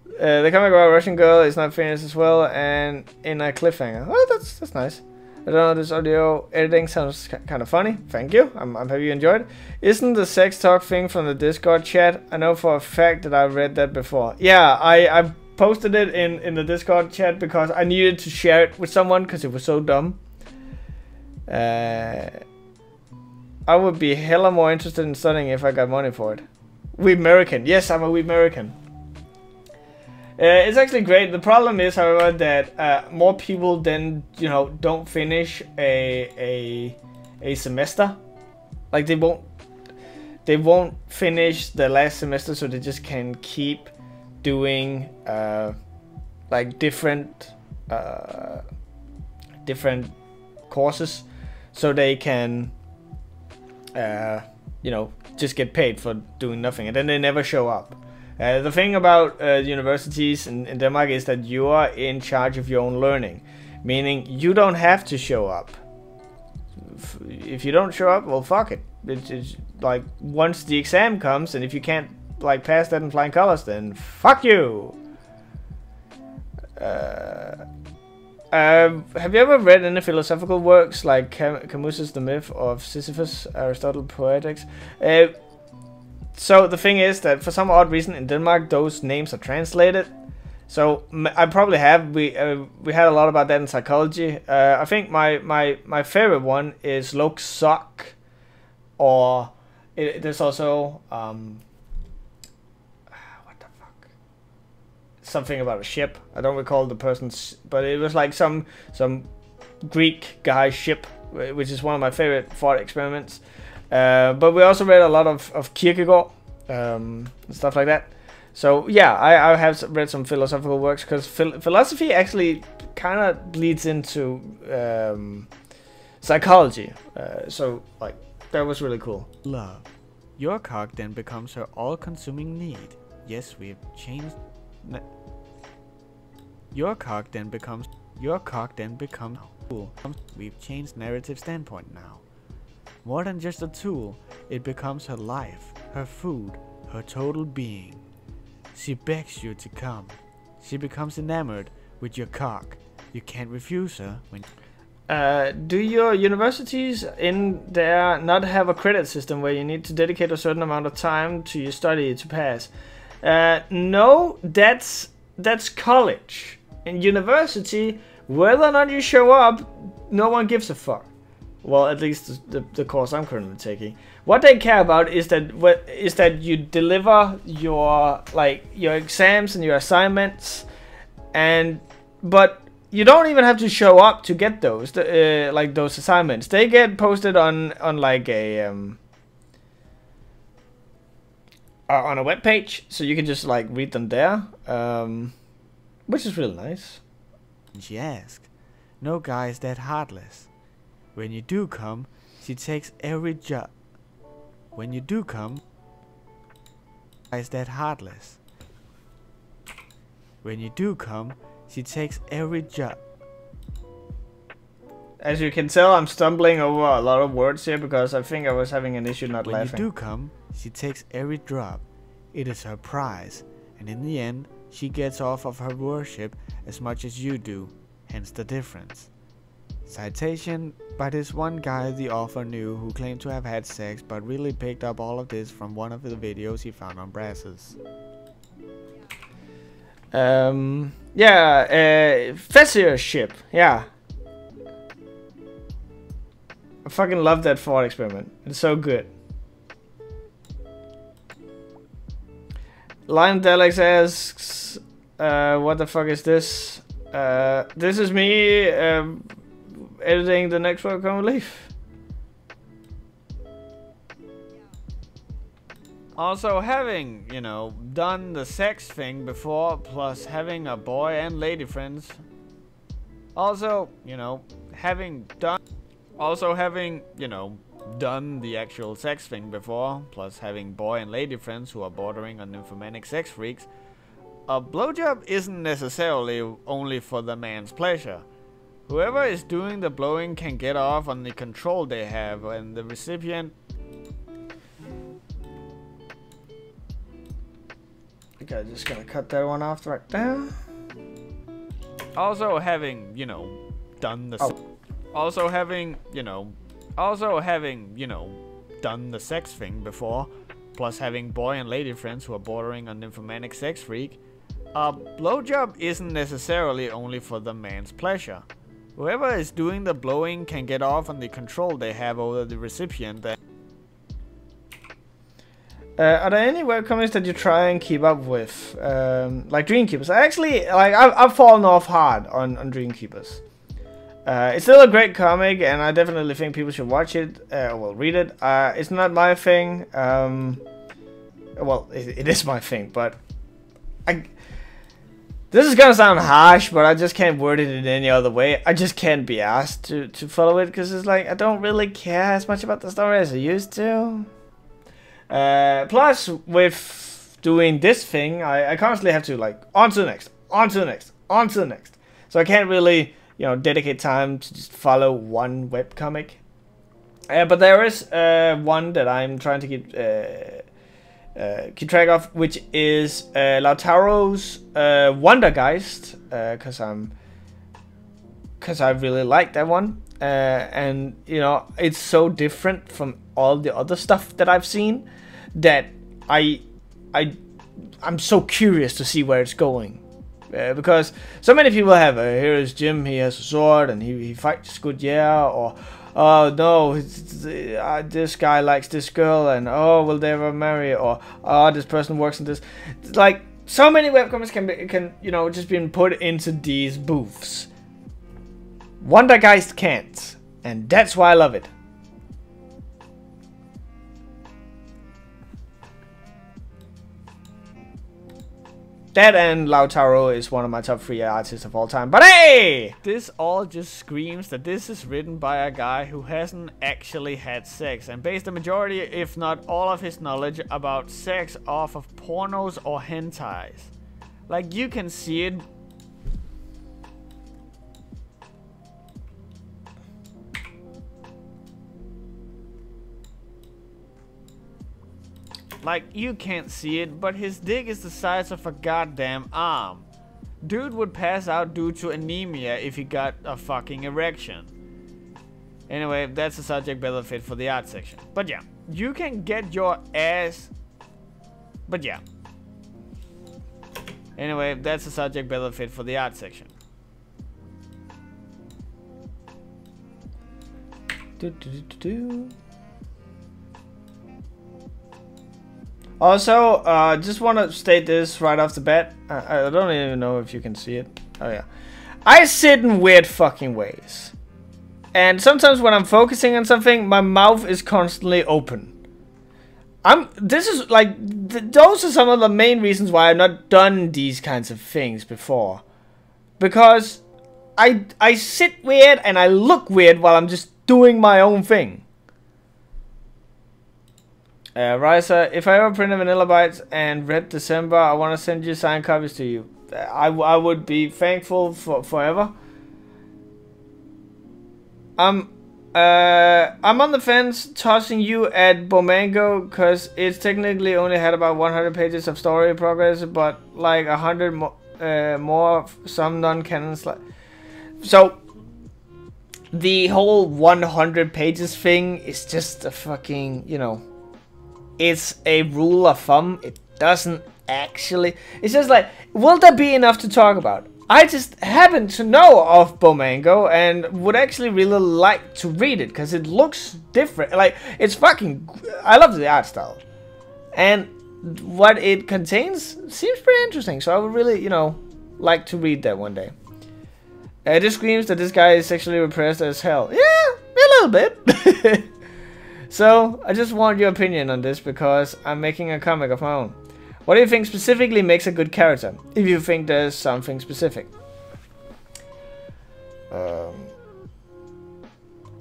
A: The comic about Russian girl is not finished as well, and in a cliffhanger. Oh, that's nice. I don't know, this audio editing sounds kind of funny. Thank you. I'm happy you enjoyed. Isn't the sex talk thing from the Discord chat? I know for a fact that I read that before. Yeah, I posted it in the Discord chat because I needed to share it with someone because it was so dumb. I would be hella more interested in studying if I got money for it. Weeb American. Yes, I'm a Weeb American. It's actually great. The problem is, however, that more people then, you know, don't finish a semester. Like they won't finish the last semester, so they just can keep doing like different courses, so they can you know, just get paid for doing nothing, and then they never show up. The thing about universities in Denmark is that you are in charge of your own learning, meaning you don't have to show up. If you don't show up, well, fuck it. It's like once the exam comes, and if you can't like pass that in flying colors, then fuck you. Have you ever read any philosophical works like Camus's The Myth of Sisyphus, Aristotle Poetics? So the thing is that for some odd reason in Denmark those names are translated. So I probably have. We had a lot about that in psychology. I think my favorite one is Lok Sok, or there's also what the fuck? Something about a ship. I don't recall the person's, but it was like some Greek guy's ship, which is one of my favorite thought experiments. But we also read a lot of Kierkegaard, stuff like that. So yeah, I have read some philosophical works, because philosophy actually kind of bleeds into psychology. So like that was really cool.
B: Love. Your cock then becomes her all-consuming need. Yes, we've changed. Your cock then becomes. We've changed narrative standpoint now. More than just a tool, it becomes her life, her food, her total being. She begs you to come. She becomes enamored with your cock. You can't refuse her when...
A: Do your universities in there not have a credit system where you need to dedicate a certain amount of time to your study to pass? No, that's college. In university, whether or not you show up, no one gives a fuck. Well, at least the course I'm currently taking. What they care about is that you deliver your exams and your assignments, but you don't even have to show up to get those those assignments. They get posted on like on a web page, so you can just like read them there, which is really nice.
B: She asked, "No guy is that heartless. When you do come, she takes every job. When you do come, is that heartless? When you do come, she takes every job."
A: As you can tell, I'm stumbling over a lot of words here because I think I was having an issue not laughing.
B: When you do come, she takes every drop. It is her prize, and in the end, she gets off of her worship as much as you do, hence the difference. Citation by this one guy the author knew, who claimed to have had sex but really picked up all of this from one of the videos he found on Brasses.
A: Yeah, Fessiership, yeah. I fucking love that thought experiment. It's so good. Lion Delex asks, what the fuck is this? This is me editing the next Welcome Leaf.
B: Also, having, you know, done the sex thing before, plus having a boy and lady friends. Also, you know, having done the actual sex thing before, plus having boy and lady friends who are bordering on nymphomaniac sex freaks, a blowjob isn't necessarily only for the man's pleasure. Whoever is doing the blowing can get off on the control they have, and the recipient...
A: Okay, just gonna cut that one off right there.
B: Also having, you know, done the... Also having, you know, done the sex thing before, plus having boy and lady friends who are bordering on nymphomaniac sex freak, a blowjob isn't necessarily only for the man's pleasure. Whoever is doing the blowing can get off on the control they have over the recipient.
A: Are there any webcomics that you try and keep up with, like Dreamkeepers? I've fallen off hard on Dreamkeepers. It's still a great comic, and I definitely think people should watch it, well, read it. It's not my thing. Well, it is my thing, but this is gonna sound harsh, but I just can't word it in any other way. I just can't be asked to follow it, because it's like, I don't really care as much about the story as I used to. Plus, with doing this thing, I constantly have to, like, on to the next, on to the next, on to the next. So I can't really, you know, dedicate time to just follow one webcomic. But there is one that I'm trying to keep track of, which is Lautaro's Wondergeist, because I really like that one. And, you know, it's so different from all the other stuff that I've seen that I'm so curious to see where it's going. Because so many people have, here is Jim, he has a sword and he fights good, yeah, or oh no, this guy likes this girl, and oh, will they ever marry, or oh, this person works in this. Like, so many webcomics can you know, just been put into these booths. Wondergeist can't, and that's why I love it. That and Lautaro is one of my top 3 artists of all time. But hey!
B: This all just screams that this is written by a guy who hasn't actually had sex and based the majority, if not all of his knowledge about sex off of pornos or hentais. Like, you can see it. Like, you can't see it, but his dick is the size of a goddamn arm. Dude would pass out due to anemia if he got a fucking erection. Anyway, that's a subject better fit for the art section. But yeah, you can get your ass... But yeah. Anyway, that's a subject better fit for the art section.
A: Also, just want to state this right off the bat. I don't even know if you can see it. Oh yeah. I sit in weird fucking ways. And sometimes when I'm focusing on something, my mouth is constantly open. This is like, those are some of the main reasons why I've not done these kinds of things before. Because I sit weird and I look weird while I'm just doing my own thing. Risa, if I ever print a Vanilla Bytes and read December, I want to send you signed copies to you. I would be thankful forever. I'm on the fence tossing you at Bomango because it's technically only had about 100 pages of story progress, but like 100 more some non-canons. So the whole 100 pages thing is just a fucking, you know, it's a rule of thumb. It doesn't actually... It's just like, will there be enough to talk about? I just happen to know of Bomango and would actually really like to read it because it looks different. Like, it's fucking... I love the art style. And what it contains seems pretty interesting. So I would really, you know, like to read that one day. It just screams that this guy is sexually repressed as hell. Yeah, a little bit. So, I just want your opinion on this because I'm making a comic of my own. What do you think specifically makes a good character? If you think there's something specific.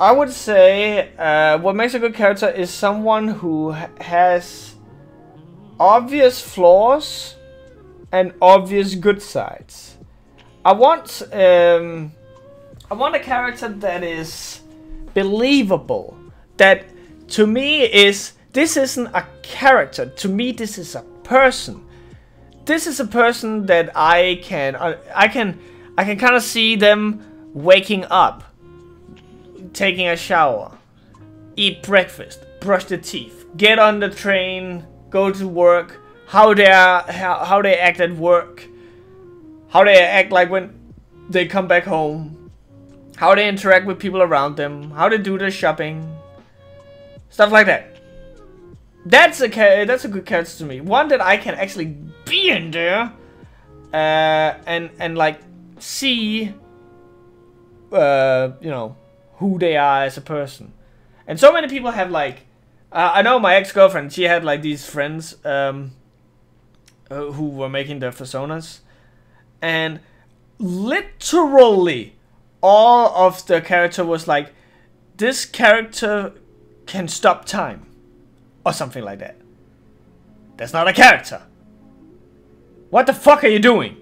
A: I would say what makes a good character is someone who has obvious flaws and obvious good sides. I want a character that is believable. That to me this isn't a character. To me this is a person. This is a person that I can kind of see them waking up, taking a shower, eat breakfast, brush their teeth, get on the train, go to work, how they act at work, how they act like when they come back home, how they interact with people around them, how they do their shopping, stuff like that. That's a good character to me. One that I can actually be in there, and like see, you know, who they are as a person. And so many people have like, I know my ex-girlfriend. She had like these friends who were making their personas, and literally all of the character was like, this character can stop time. Or something like that. That's not a character. What the fuck are you doing?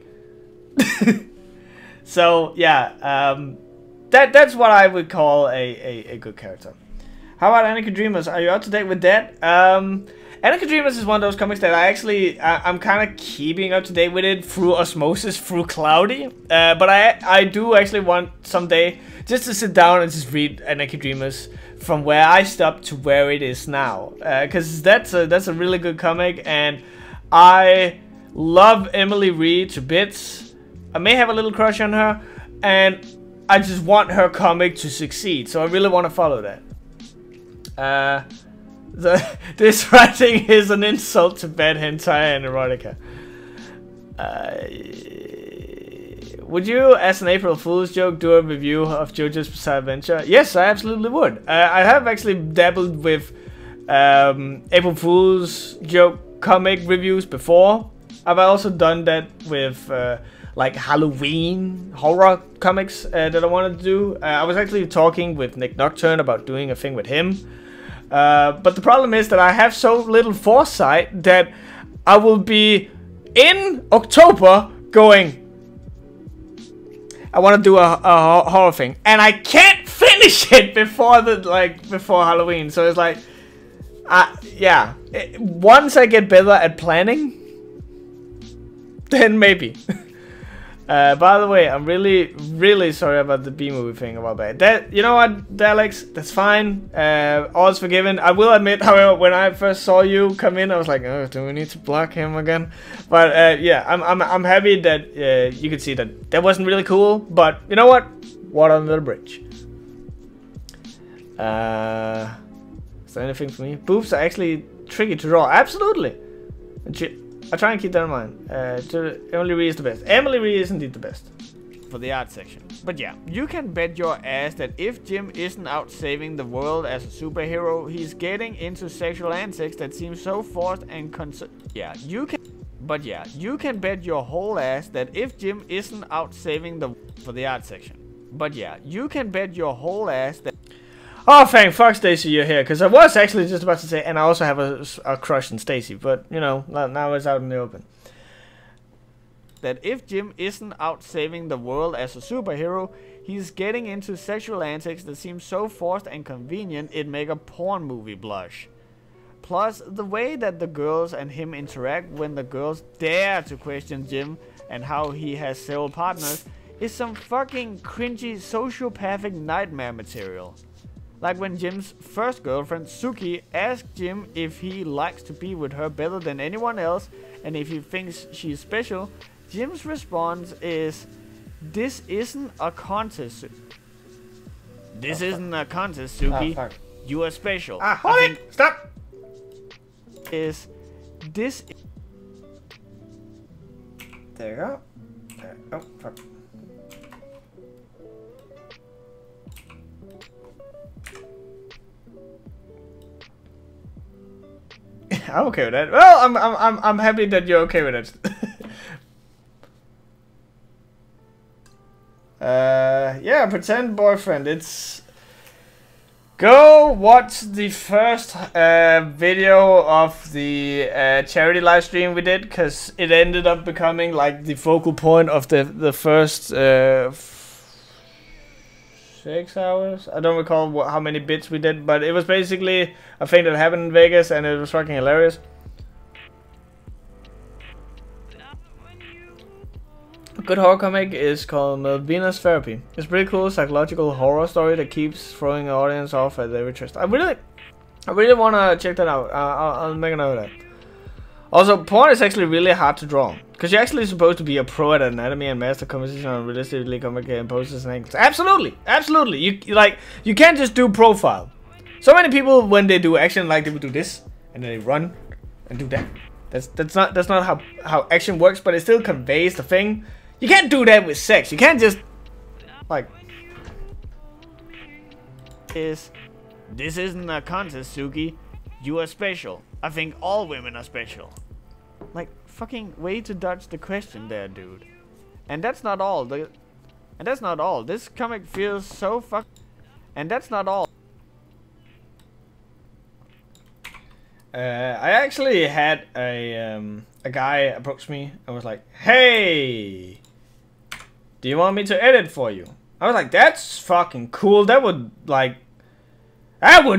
A: So yeah, that's what I would call a good character. How about Anarchy Dreamers? Are you up to date with that? Anarchy Dreamers is one of those comics that I'm kind of keeping up to date with it through osmosis, through Cloudy. But I do actually want someday just to sit down and just read Anarchy Dreamers from where I stopped to where it is now, because that's a really good comic, and I love Emily Reed to bits. I may have a little crush on her, and I just want her comic to succeed, so I really want to follow that. This writing is an insult to bad hentai and erotica. Would you, as an April Fool's joke, do a review of JoJo's Bizarre Adventure? Yes, I absolutely would. I have actually dabbled with April Fool's joke comic reviews before. I've also done that with like Halloween horror comics that I wanted to do. I was actually talking with Nick Nocturne about doing a thing with him. But the problem is that I have so little foresight that I will be in October going, I want to do a horror thing, and I can't finish it before Halloween. So it's like, yeah. Once I get better at planning, then maybe. By the way, I'm really sorry about the B-movie thing about that. You know what, Alex? That's fine. All's forgiven. I will admit, however, when I first saw you come in, I was like, oh, do we need to block him again? But yeah, I'm happy that you could see that wasn't really cool. But you know what? Water under the bridge. Is there anything for me? Boobs are actually tricky to draw. Absolutely. I try and keep that in mind. Emily Reed is the best. Emily Reed is indeed the best.
B: For the art section. But yeah, you can bet your ass that if Jim isn't out saving the world as a superhero, he's getting into sexual antics that seem so forced and you can bet your whole ass that if Jim isn't out saving the for the art section. But yeah, you can bet your whole ass that.
A: Oh, thank fuck, Stacy, you're here. Because I was actually just about to say, and I also have a crush on Stacy. But, you know, now it's out in the open.
B: That if Jim isn't out saving the world as a superhero, he's getting into sexual antics that seem so forced and convenient it'd make a porn movie blush. Plus, the way that the girls and him interact when the girls dare to question Jim and how he has several partners is some fucking cringy sociopathic nightmare material. Like when Jim's first girlfriend, Suki, asked Jim if he likes to be with her better than anyone else and if he thinks she's special, Jim's response is, This isn't a contest. This isn't a contest, Suki.
A: Fuck.
B: You are special.
A: Hold it! Stop!
B: Is this?
A: There you go. There. Oh, fuck. I'm okay with that. Well, I'm happy that you're okay with it. Yeah, pretend boyfriend. It's go watch the first video of the charity live stream we did, because it ended up becoming like the focal point of the first 6 hours. I don't recall how many bits we did, but it was basically a thing that happened in Vegas, and it was fucking hilarious. A good horror comic is called Venus Therapy. It's a pretty cool psychological horror story that keeps throwing the audience off at every twist. I really want to check that out. I'll make a note of that. Also, porn is actually really hard to draw, because you're actually supposed to be a pro at anatomy and master composition on realistically complicated poses and angles. Absolutely, absolutely. You can't just do profile. So many people, when they do action, like they would do this and then they run and do that. That's not how action works, but it still conveys the thing. You can't do that with sex. You can't just like.
B: This isn't a contest, Suki. You are special. I think all women are special. Like, fucking way to dodge the question there, dude. And that's not all. This comic feels so fuck. And that's not all.
A: I actually had a guy approach me and was like, "Hey, do you want me to edit for you?" I was like, "That's fucking cool. That would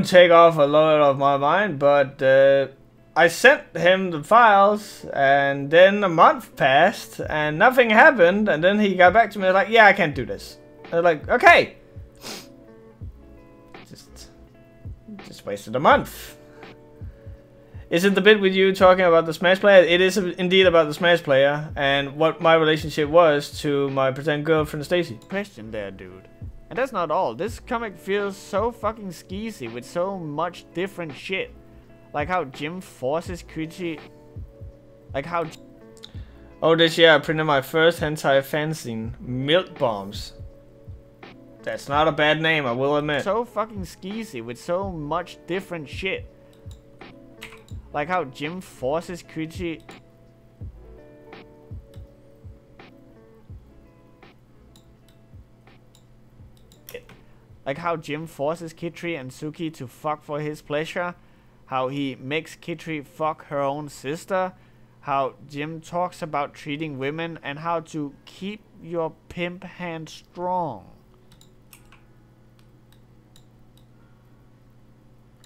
A: take off a lot of my mind." But I sent him the files, and then a month passed, and nothing happened. And then he got back to me like, "Yeah, I can't do this." I was like, "Okay." Just wasted a month. Is it the bit with you talking about the Smash player? It is indeed about the Smash player and what my relationship was to my pretend girlfriend Stacy.
B: Question there, dude. And that's not all. This comic feels so fucking skeezy with so much different shit. Like how Jim forces Kuchi. Like how.
A: Oh, this year I printed my first hentai fanzine, Milk Bombs. That's not a bad name, I will admit.
B: So fucking skeezy with so much different shit. Like how Jim forces Kuchi. Like how Jim forces Kitri and Suki to fuck for his pleasure. How he makes Kitri fuck her own sister. How Jim talks about treating women and how to keep your pimp hand strong.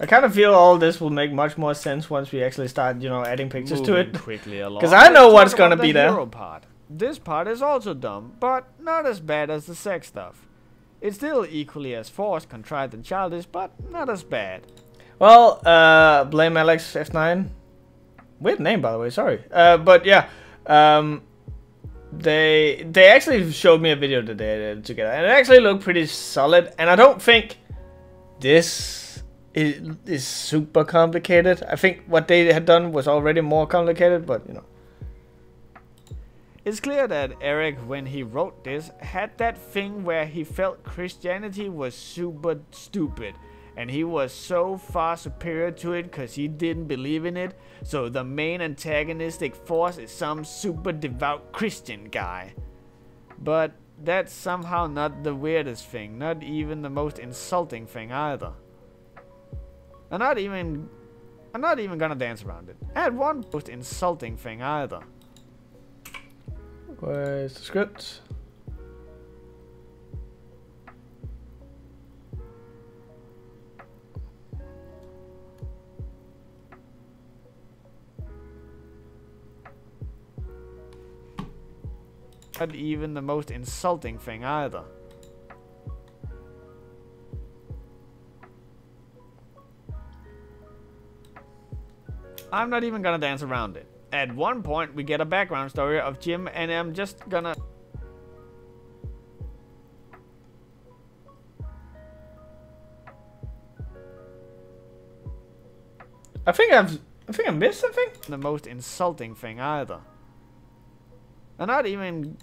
A: I kind of feel all this will make much more sense once we actually start, you know, adding pictures to it.
B: Quickly along.
A: Because I know what's gonna be there.
B: Part. This part is also dumb, but not as bad as the sex stuff. It's still equally as forced, contrived, and childish, but not as bad.
A: Well, blame Alex F9. Weird name, by the way. Sorry. But yeah, they actually showed me a video that they edited together, and it actually looked pretty solid. And I don't think this is super complicated. I think what they had done was already more complicated, but you know.
B: It's clear that Eric, when he wrote this, had that thing where he felt Christianity was super stupid. And he was so far superior to it because he didn't believe in it. So the main antagonistic force is some super devout Christian guy. But that's somehow not the weirdest thing. Not even the most insulting thing either. I'm not even gonna dance around it. And one most insulting thing either.
A: Where's the script?
B: Not even the most insulting thing either. I'm not even gonna dance around it. At one point, we get a background story of Jim, and I'm just gonna...
A: I think I missed something.
B: The most insulting thing either. And not even...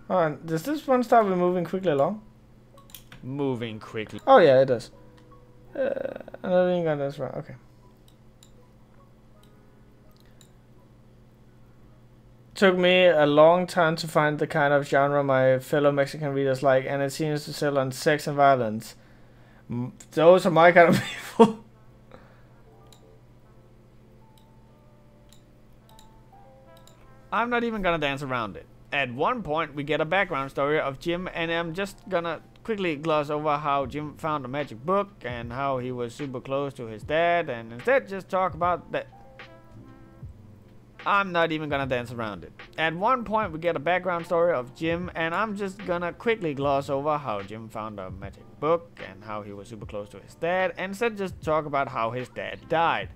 A: Does this one start with moving quickly along?
B: Moving quickly.
A: Oh yeah, it does. I don't think I got this right. Okay. Took me a long time to find the kind of genre my fellow Mexican readers like, and it seems to settle on sex and violence. Those are my kind of people.
B: I'm not even gonna dance around it. At one point, we get a background story of Jim, and I'm just gonna quickly gloss over how Jim found a magic book and how he was super close to his dad, and instead just talk about that. I'm not even gonna dance around it. At one point, we get a background story of Jim, and I'm just gonna quickly gloss over how Jim found a magic book and how he was super close to his dad, and instead just talk about how his dad died.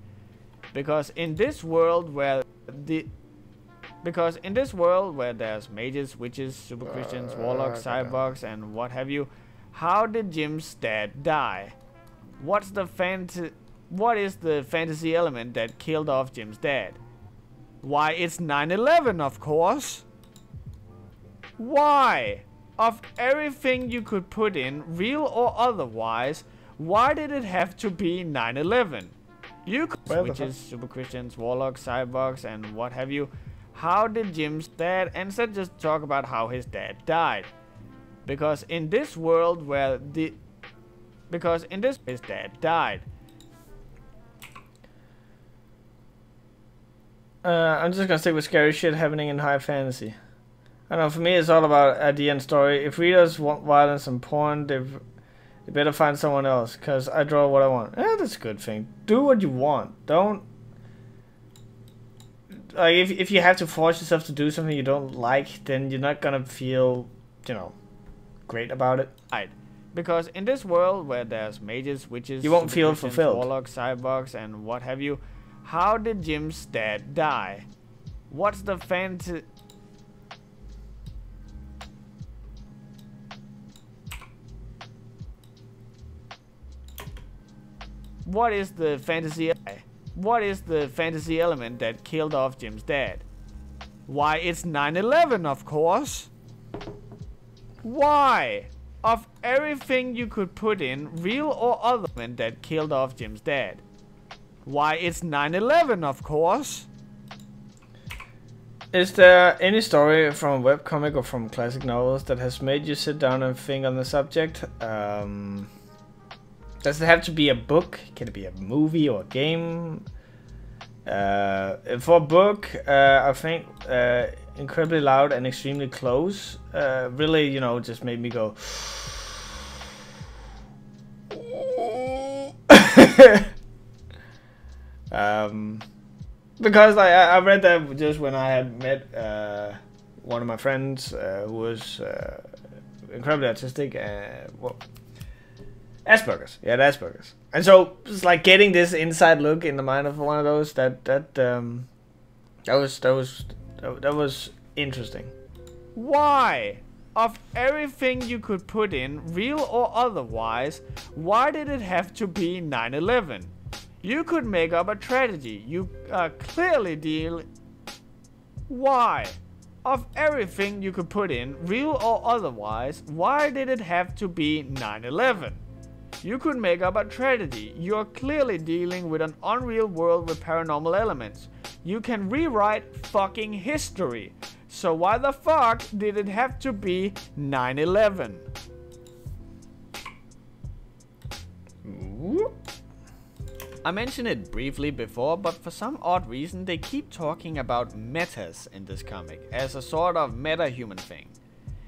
B: Because in this world where there's mages, witches, super Christians, warlocks, cyborgs, and what have you, how did Jim's dad die? What is the fantasy element that killed off Jim's dad? Why, it's 9/11, of course. Why? Of everything you could put in, real or otherwise, why did it have to be 9/11? You could, witches, super Christians, warlocks, cyborgs, and what have you. How did Jim's dad, and instead just talk about how his dad died? Because in this world where his dad died.
A: I'm just gonna stick with scary shit happening in high fantasy. I don't know, for me it's all about idea and story. If readers want violence and porn, they better find someone else, cause I draw what I want. That's a good thing. Do what you want. Don't... Like, if you have to force yourself to do something you don't like, then you're not gonna feel, you know, great about it.
B: Right. Because in this world where there's mages, witches,
A: you won't feel fulfilled.
B: Warlocks, cyborgs, and what have you, how did Jim's dad die? What's the fantasy... What is the fantasy element that killed off Jim's dad? Why, it's 9/11, of course. Why? Of everything you could put in, real or other, that killed off Jim's dad. Why, it's 9/11, of course.
A: Is there any story from a webcomic or from classic novels that has made you sit down and think on the subject? Does it have to be a book? Can it be a movie or a game? For a book, I think Incredibly Loud and Extremely Close really, you know, just made me go... because I read that just when I had met one of my friends who was incredibly autistic and well, Asperger's. Yeah, Asperger's. And so it's like getting this inside look in the mind of one of those that was interesting.
B: Why? Of everything you could put in, real or otherwise, why did it have to be 9/11? You could make up a tragedy. You clearly deal... Why? Of everything you could put in, real or otherwise, why did it have to be 9/11? You could make up a tragedy. You're clearly dealing with an unreal world with paranormal elements. You can rewrite fucking history. So why the fuck did it have to be 9/11? I mentioned it briefly before, but for some odd reason they keep talking about metas in this comic as a sort of meta-human thing.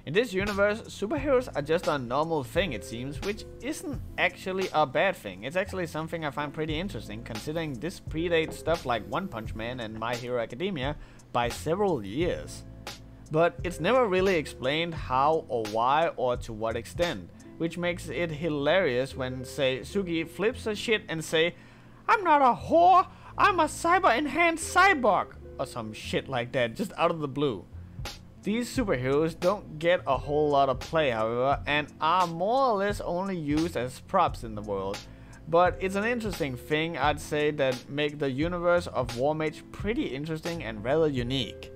B: In this universe, superheroes are just a normal thing, it seems, which isn't actually a bad thing. It's actually something I find pretty interesting, considering this predates stuff like One Punch Man and My Hero Academia by several years. But it's never really explained how or why or to what extent, which makes it hilarious when, say, Sugi flips her shit and say, "I'm not a whore, I'm a cyber-enhanced cyborg," or some shit like that, just out of the blue. These superheroes don't get a whole lot of play, however, and are more or less only used as props in the world. But it's an interesting thing, I'd say, that make the universe of Warmage pretty interesting and rather unique.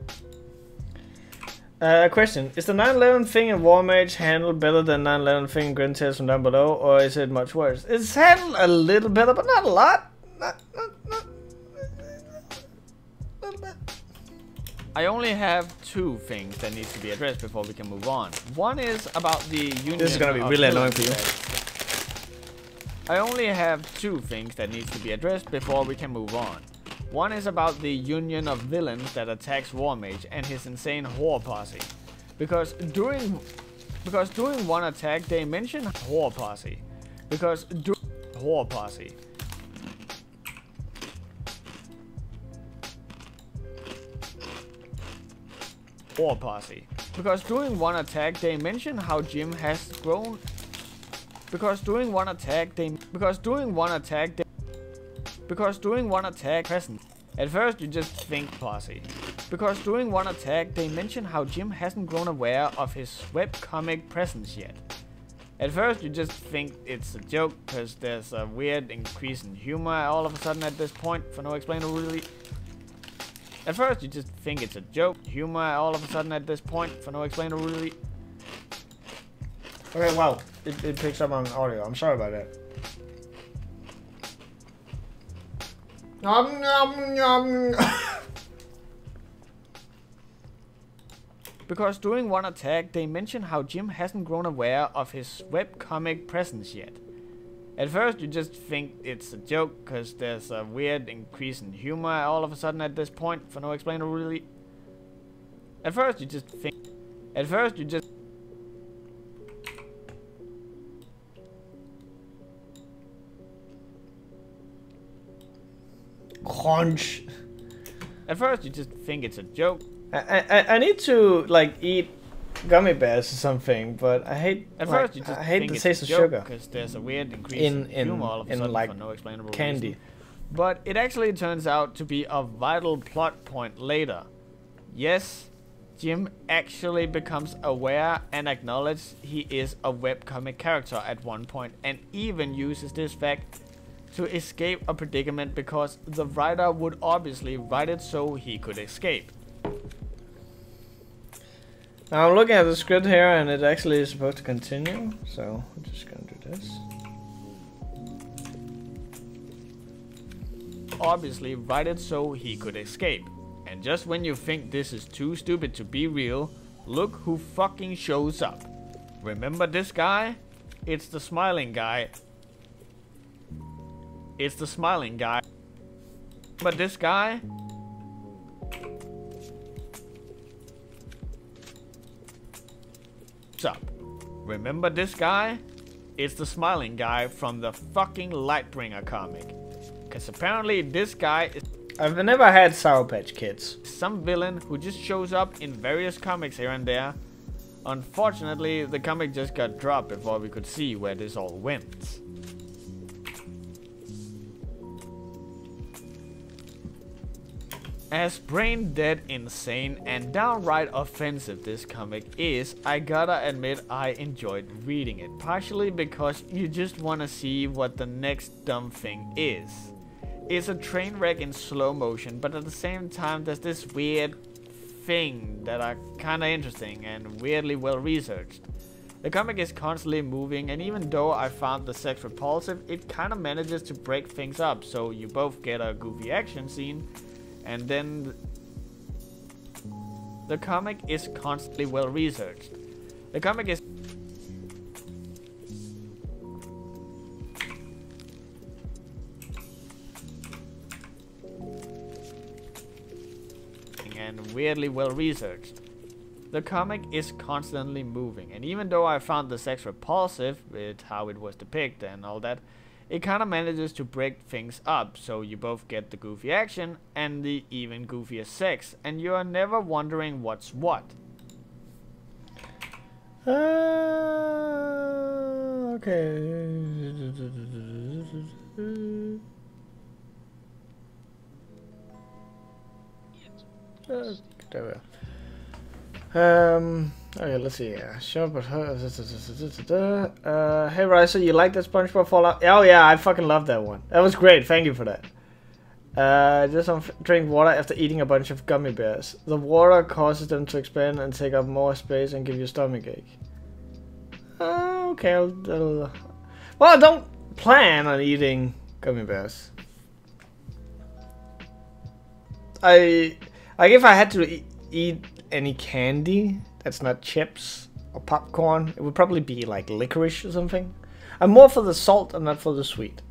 A: Question: is the 9/11 thing in Warmage handled better than 9/11 thing in Grin Tales from down below, or is it much worse? It's handled a little better, but not a lot. Not a little bit.
B: I only have two things that need to be addressed before we can move on. One is about the union.
A: This is gonna be really annoying for you.
B: I only have two things that need to be addressed before we can move on. One is about the union of villains that attacks Warmage and his insane whore posse. Because during one attack they mention whore posse. Whore posse. Whore posse. Because during one attack they mention how Jim has grown. Because during one attack present. At first you just think posse. Because during one attack they mention how Jim hasn't grown aware of his webcomic presence yet. At first you just think it's a joke because there's a weird increase in humor all of a sudden at this point for no explainable reason. At first you just think it's a joke, humor all of a sudden at this point for no explainable reason.
A: Okay, wow. It picks up on audio. I'm sorry about that. Nom nom nom.
B: Because during one attack they mention how Jim hasn't grown aware of his webcomic presence yet. At first you just think it's a joke because there's a weird increase in humor all of a sudden at this point for no explainable reason. At first you just
A: Crunch.
B: At first you just think it's a joke.
A: I need to like eat gummy bears or something, but I hate.
B: At first you just
A: I hate
B: think
A: the
B: it's
A: taste
B: a
A: of
B: joke
A: sugar
B: because there's a weird increase in humor all of a sudden
A: like
B: for no explainable
A: candy.
B: reason. But it actually turns out to be a vital plot point later. Yes, Jim actually becomes aware and acknowledges he is a webcomic character at one point, and even uses this fact to escape a predicament because the writer would obviously write it so he could escape.
A: Now I'm looking at the script here and it actually is supposed to continue, so I'm just gonna do this.
B: Obviously write it so he could escape. And just when you think this is too stupid to be real, look who fucking shows up. Remember this guy? It's the smiling guy. It's the smiling guy. But this guy? What's up? Remember this guy? It's the smiling guy from the fucking Lightbringer comic. Cause apparently this guy is
A: I've never had Sour Patch Kids.
B: some villain who just shows up in various comics here and there. Unfortunately, the comic just got dropped before we could see where this all went. As brain dead, insane, and downright offensive this comic is, I gotta admit I enjoyed reading it. Partially because you just wanna see what the next dumb thing is. It's a train wreck in slow motion, but at the same time there's this weird thing that are kinda interesting and weirdly well researched. The comic is constantly moving, and even though I found the sex repulsive, it kinda manages to break things up, so you both get a goofy action scene, and then the comic is constantly well researched. The comic is and weirdly well researched. The comic is constantly moving, and even though I found the sex repulsive with how it was depicted and all that, it kinda manages to break things up, so you both get the goofy action and the even goofier sex, and you are never wondering what's what.
A: Okay. There we are. Okay, let's see. Sure, but hey, Riser, you like that SpongeBob Fallout? Oh yeah, I fucking love that one. That was great. Thank you for that. Just drink water after eating a bunch of gummy bears. The water causes them to expand and take up more space and give you stomachache. Okay, well, I don't plan on eating gummy bears. Like if I had to eat any candy that's not chips or popcorn, it would probably be like licorice or something. I'm more for the salt and not for the sweet.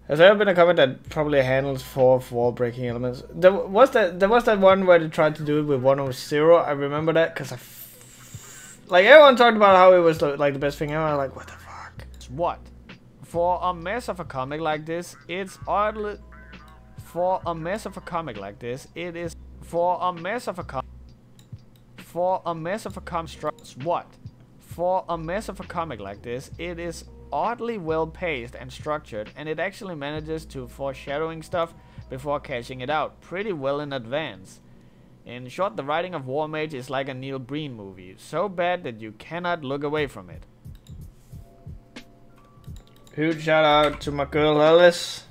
A: Has there ever been a comic that probably handles 4 wall-breaking elements? There was that one where they tried to do it with 100. I remember that because like everyone talked about how it was like the best thing ever. I'm like, what the fuck?
B: What? For a mess of a comic like this, it's oddly. For a mess of a comic like this, it is. For a mess of a comic. For a mess of a comic. What? For a mess of a comic like this, it is oddly well paced and structured, and it actually manages to foreshadowing stuff before cashing it out pretty well in advance. In short, the writing of Warmage is like a Neil Breen movie, so bad that you cannot look away from it.
A: Huge shout out to my girl Alice.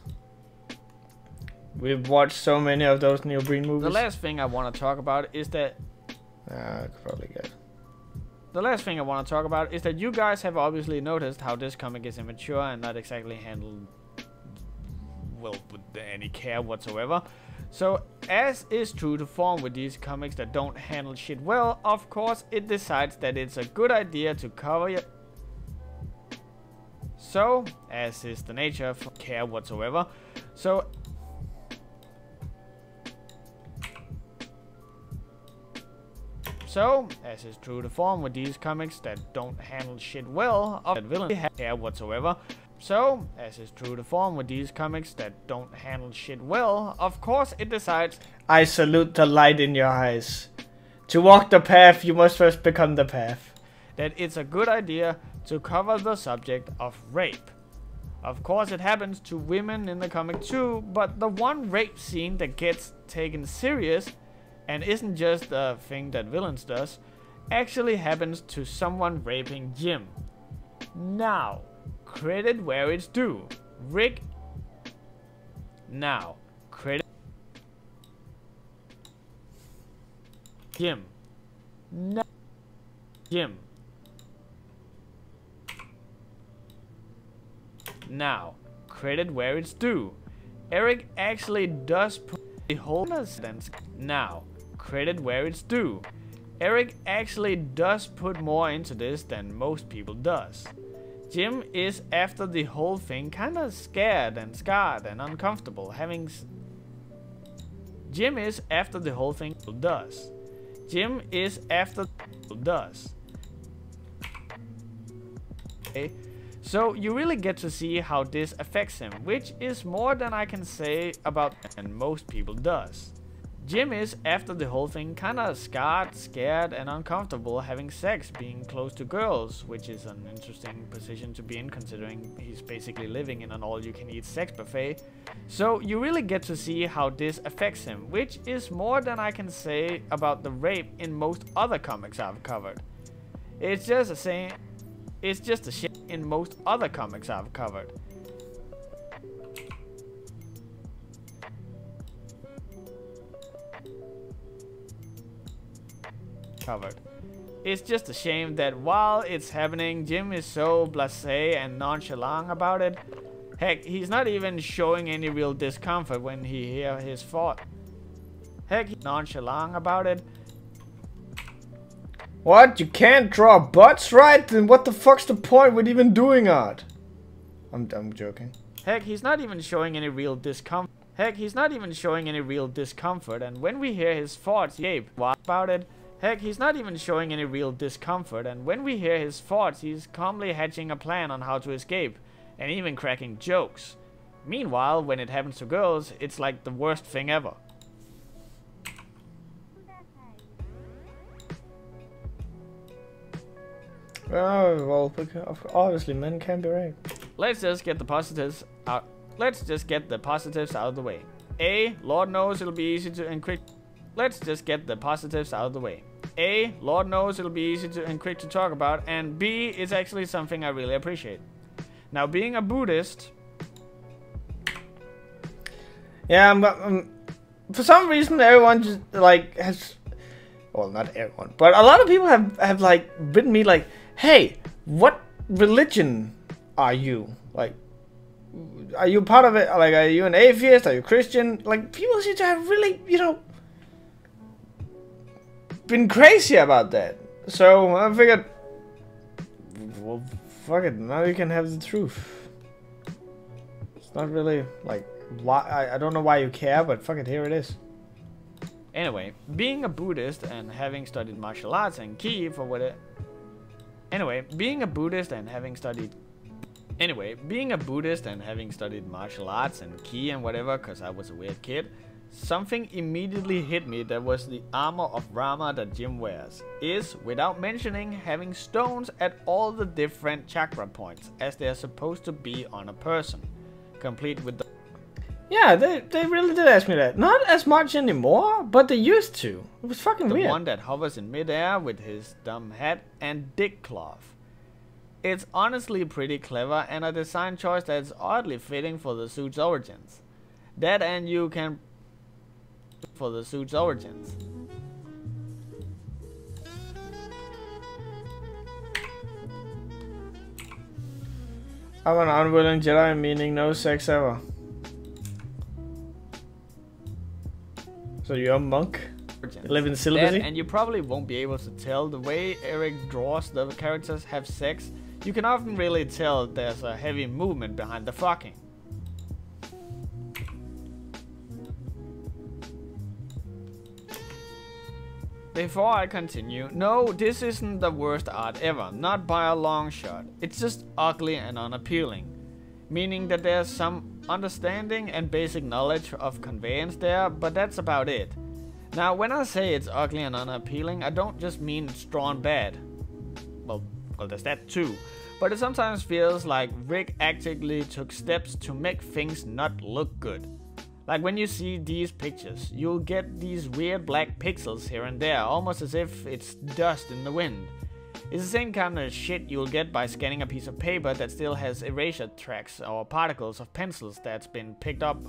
A: We've watched so many of those Neil Breen movies.
B: The last thing I want to talk about is that
A: I could probably get.
B: The last thing I want to talk about is that you guys have obviously noticed how this comic is immature and not exactly handled well with any care whatsoever. So, as is true to form with these comics that don't handle shit well, of course it decides that it's a good idea to cover it. So, as is the nature of care whatsoever. So, as is true to form with these comics that don't handle shit well, of that villain care whatsoever. So, as is true to form with these comics that don't handle shit well, of course it decides.
A: I salute the light in your eyes. To walk the path, you must first become the path.
B: That it's a good idea to cover the subject of rape. Of course it happens to women in the comic too, but the one rape scene that gets taken serious and isn't just a thing that villains does, actually happens to someone raping Jim. Now, credit where it's due. Rick. Now, credit. Jim. No. Jim. Now, credit where it's due. Eric actually does put the whole sentence. Now, credit where it's due. Eric actually does put more into this than most people does. Jim is after the whole thing kinda scared and scarred and uncomfortable having Jim is after the whole thing does. Jim is after does. Okay. So you really get to see how this affects him, which is more than I can say about and most people does. Jim is, after the whole thing, kinda scarred, scared, and uncomfortable having sex, being close to girls, which is an interesting position to be in considering he's basically living in an all-you-can-eat sex buffet. So you really get to see how this affects him, which is more than I can say about the rape in most other comics I've covered. It's just a shame in most other comics I've covered. It's just a shame that while it's happening, Jim is so blasé and nonchalant about it. Heck, he's not even showing any real discomfort when he hears his thought. Heck, he's nonchalant about it.
A: What? You can't draw butts, right? Then what the fuck's the point with even doing art? I'm joking.
B: Heck, he's not even showing any real discomfort. Heck, he's not even showing any real discomfort, and when we hear his thoughts, Gabe, what about it? Heck, he's not even showing any real discomfort, and when we hear his thoughts, he's calmly hatching a plan on how to escape, and even cracking jokes. Meanwhile, when it happens to girls, it's like the worst thing ever.
A: Oh, well, obviously men can be raped.
B: Let's just get the positives out. Let's just get the positives out of the way. A, Lord knows it'll be easy to and quick. let's just get the positives out of the way. A, Lord knows it'll be easy and quick to talk about, and B, it's actually something I really appreciate. Now, being a Buddhist...
A: Yeah, for some reason everyone just, like, has... Well, not everyone, but a lot of people have like, written me like, hey, what religion are you? Like, are you part of it? Like, are you an atheist? Are you Christian? Like, people seem to have really, you know, been crazy about that. So I figured, well, fuck it, now you can have the truth. It's not really, like, why, I don't know why you care, but fuck it, here it is.
B: Anyway, being a Buddhist and having studied martial arts and ki for what it... Anyway, being a Buddhist and having studied martial arts and ki and whatever, cause I was a weird kid, something immediately hit me that was the armor of Rama that Jim wears, is, without mentioning, having stones at all the different chakra points, as they are supposed to be on a person, complete with the...
A: Yeah, they really did ask me that. Not as much anymore, but they used to. It was fucking weird.
B: The one that hovers in midair with his dumb hat and dick cloth. It's honestly pretty clever and a design choice that's oddly fitting for the suit's origins. That and you can... for the suit's origins.
A: I'm an unwilling Jedi, meaning no sex ever. So you're a monk? You live in celibacy?
B: And you probably won't be able to tell. The way Eric draws the characters have sex, you can often really tell there's a heavy movement behind the fucking. Before I continue, no, this isn't the worst art ever, not by a long shot. It's just ugly and unappealing. Meaning that there's some understanding and basic knowledge of conveyance there, but that's about it. Now, when I say it's ugly and unappealing, I don't just mean it's drawn bad. Well, there's that too. But it sometimes feels like Rick actively took steps to make things not look good. Like when you see these pictures, you'll get these weird black pixels here and there, almost as if it's dust in the wind. It's the same kind of shit you'll get by scanning a piece of paper that still has erasure tracks or particles of pencils that's been picked up.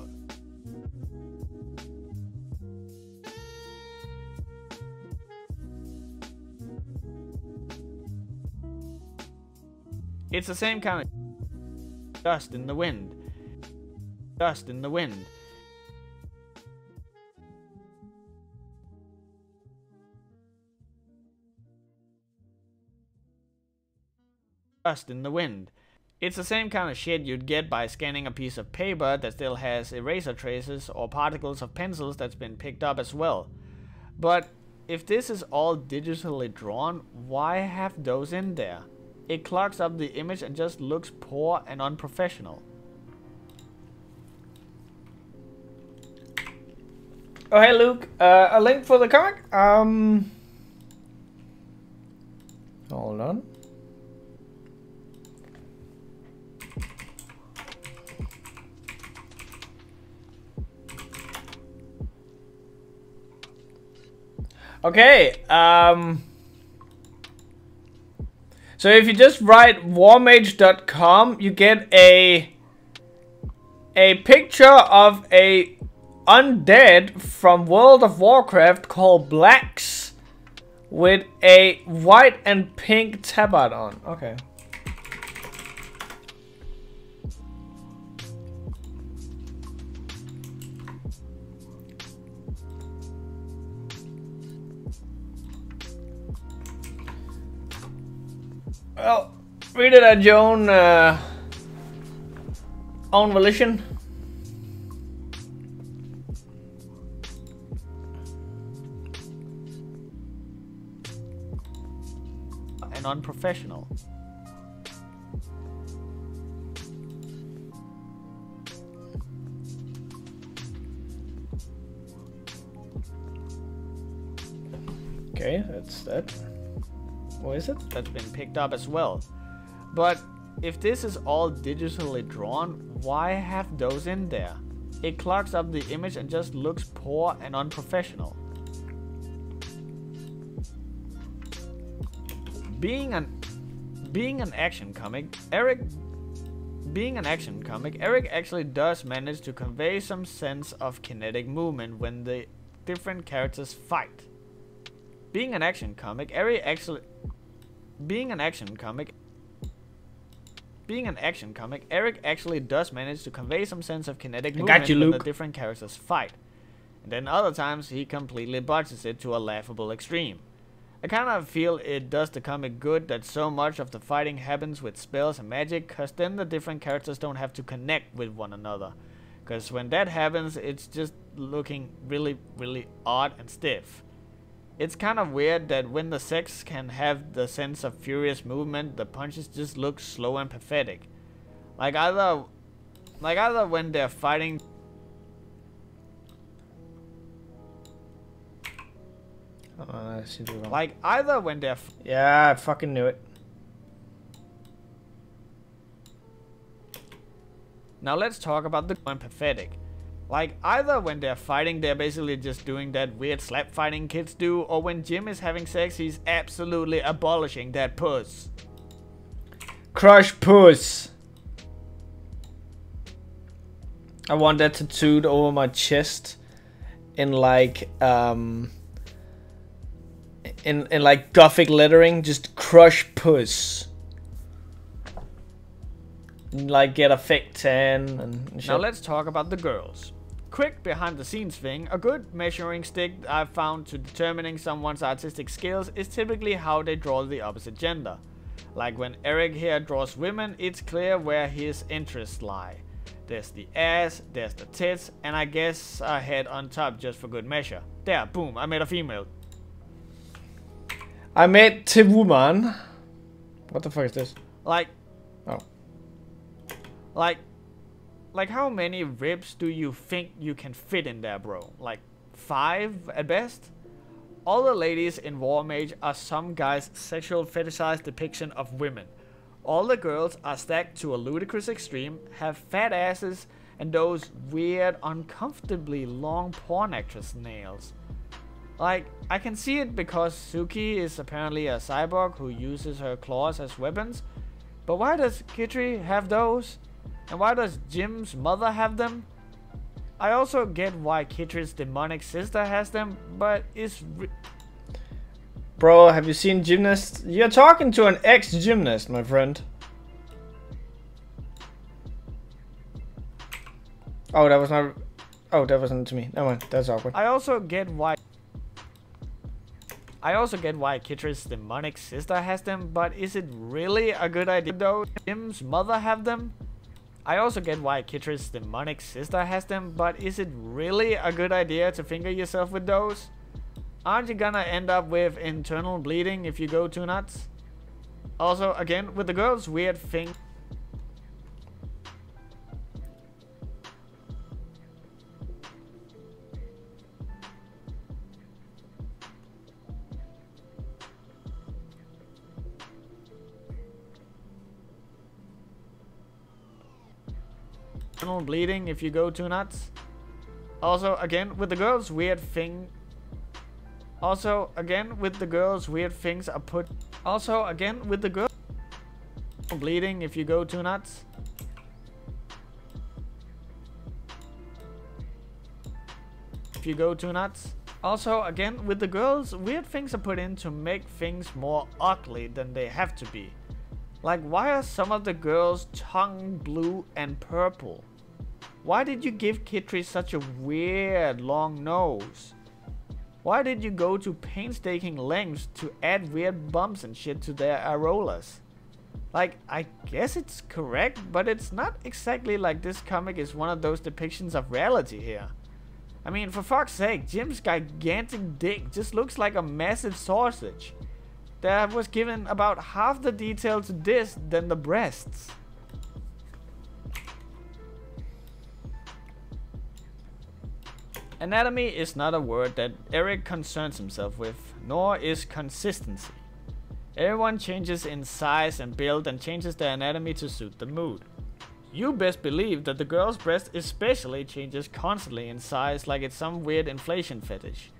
B: It's the same kind of dust in the wind. Dust in the wind. Dust in the wind. It's the same kind of shit you'd get by scanning a piece of paper that still has eraser traces or particles of pencils that's been picked up as well. But if this is all digitally drawn, why have those in there? It clogs up the image and just looks poor and unprofessional.
A: Oh, hey Luke, a link for the comic. Hold on. Okay, so if you just write warmage.com, you get a picture of a undead from World of Warcraft called Blacks with a white and pink tabard on. Okay. Well, read it at your own volition.
B: And unprofessional.
A: Okay, that's that. What is it?
B: That's been picked up as well. But if this is all digitally drawn, why have those in there? It clogs up the image and just looks poor and unprofessional. Being an action comic, Eric actually does manage to convey some sense of kinetic movement when the different characters fight. Being an action comic, Eric actually does manage to convey some sense of kinetic movement when the different characters fight. And then other times he completely botches it to a laughable extreme. I kind of feel it does the comic good that so much of the fighting happens with spells and magic, cause then the different characters don't have to connect with one another. Cause when that happens, it's just looking really, really odd and stiff. It's kind of weird that when the sex can have the sense of furious movement, the punches just look slow and pathetic. Like either when they're fighting. Like either when they're.
A: Yeah, I fucking knew it.
B: Now let's talk about the one pathetic. Like either when they're fighting, they're basically just doing that weird slap fighting kids do, or when Jim is having sex, he's absolutely abolishing that puss.
A: Crush puss. I want that tattooed over my chest in like in like gothic lettering, just crush puss. Like get a fake tan and shit.
B: Now let's talk about the girls. Quick behind the scenes thing, a good measuring stick I've found to determining someone's artistic skills is typically how they draw the opposite gender. Like when Eric here draws women, it's clear where his interests lie. There's the ass, there's the tits, and I guess a head on top just for good measure. There, boom, I made a female.
A: I made a woman. What the fuck is this?
B: Like,
A: oh.
B: Like how many ribs do you think you can fit in there, bro? Like 5 at best? All the ladies in Warmage are some guy's sexual fetishized depiction of women. All the girls are stacked to a ludicrous extreme, have fat asses, and those weird, uncomfortably long porn actress nails. Like, I can see it because Suki is apparently a cyborg who uses her claws as weapons, but why does Kitri have those? And why does Jim's mother have them? I also get why Kitri's demonic sister has them, but it's...
A: Bro, have you seen Gymnast? You're talking to an ex-gymnast, my friend. Oh, that was not... Oh, that wasn't to me. Never mind, that's awkward.
B: I also get why Kitri's demonic sister has them, but is it really a good idea though? Jim's mother have them? I also get why Kitri's demonic sister has them, but is it really a good idea to finger yourself with those? Aren't you gonna end up with internal bleeding if you go too nuts? Also, again, with the girl's weird thing. Bleeding if you go too nuts. Also, again, with the girl's weird thing. Also, again, with the girl's weird things are put. Also, again, with the girl bleeding if you go too nuts. If you go too nuts. Also, again, with the girls, weird things are put in to make things more ugly than they have to be. Like, why are some of the girls' tongue blue and purple? Why did you give Kitri such a weird long nose? Why did you go to painstaking lengths to add weird bumps and shit to their areolas? Like, I guess it's correct, but it's not exactly like this comic is one of those depictions of reality here. I mean, for fuck's sake, Jim's gigantic dick just looks like a massive sausage. That was given about half the detail to this than the breasts. Anatomy is not a word that Eric concerns himself with, nor is consistency. Everyone changes in size and build and changes their anatomy to suit the mood. You best believe that the girl's breast especially changes constantly in size like it's some weird inflation fetish.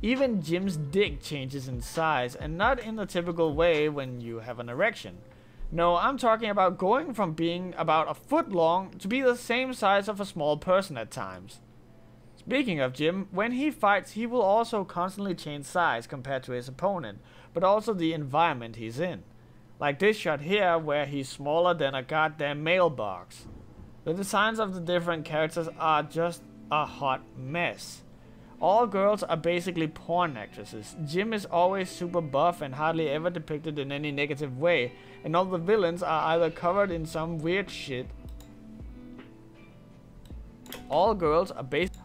B: Even Jim's dick changes in size, and not in the typical way when you have an erection. No, I'm talking about going from being about a foot long to be the same size of a small person at times. Speaking of Jim, when he fights, he will also constantly change size compared to his opponent, but also the environment he's in. Like this shot here, where he's smaller than a goddamn mailbox. The designs of the different characters are just a hot mess. All girls are basically porn actresses. Jim is always super buff and hardly ever depicted in any negative way, and all the villains are either covered in some weird shit. All girls are basically.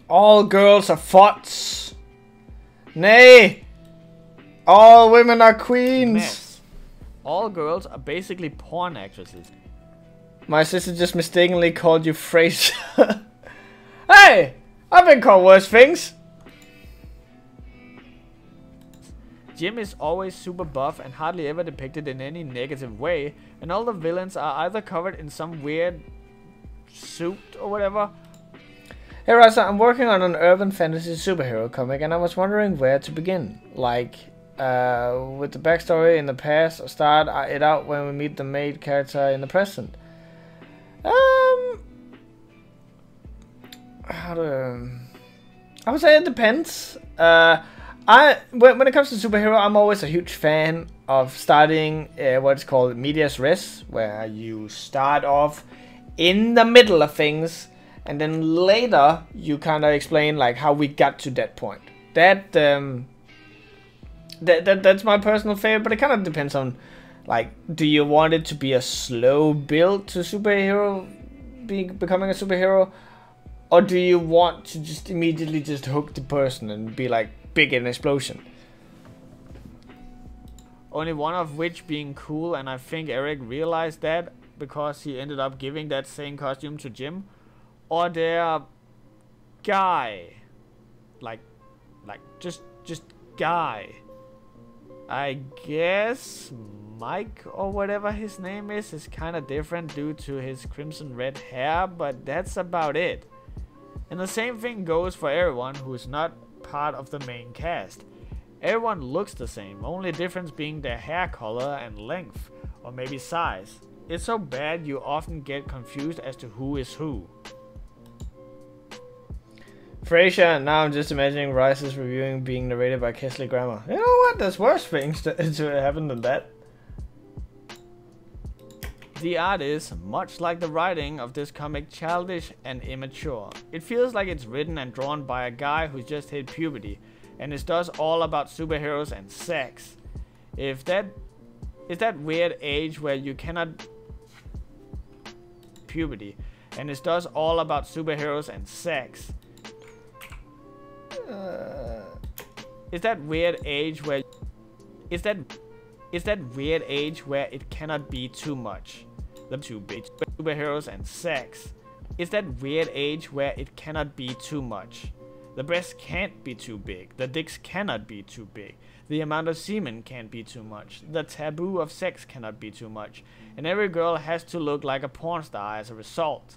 B: All girls are
A: futs. Nay, all women are queens.
B: Mess. All girls are basically porn actresses.
A: My sister just mistakenly called you Fraser. Hey, I've been called worse things.
B: Jim is always super buff and hardly ever depicted in any negative way, and all the villains are either covered in some weird suit or whatever.
A: Hey Rasa, I'm working on an urban fantasy superhero comic and I was wondering where to begin. Like, with the backstory in the past, or start it out when we meet the main character in the present. I would say it depends. When it comes to superhero, I'm always a huge fan of starting what's called medias res, where you start off in the middle of things, and then later you kind of explain like how we got to that point. That's my personal favorite, but it kind of depends on, like, do you want it to be a slow build to superhero, becoming a superhero, or do you want to just immediately just hook the person and be like big in explosion?
B: Only one of which being cool, and I think Eric realized that because he ended up giving that same costume to Jim. Or their guy, like just guy. I guess Mike or whatever his name is kind of different due to his crimson red hair, but that's about it. And the same thing goes for everyone who is not part of the main cast. Everyone looks the same, only difference being their hair color and length, or maybe size. It's so bad you often get confused as to who is who.
A: Frasier, now I'm just imagining Rice's reviewing being narrated by Kesley Grammer. You know what? There's worse things to happen than that.
B: The art is, much like the writing of this comic, childish and immature. It feels like it's written and drawn by a guy who's just hit puberty, and it does all about superheroes and sex. If that is that weird age where you cannot puberty, and it does all about superheroes and sex. Is that weird age where weird age where it cannot be too much. The too big superheroes and sex. Is that weird age where it cannot be too much. The breasts can't be too big. The dicks cannot be too big. The amount of semen can't be too much. The taboo of sex cannot be too much. And every girl has to look like a porn star as a result.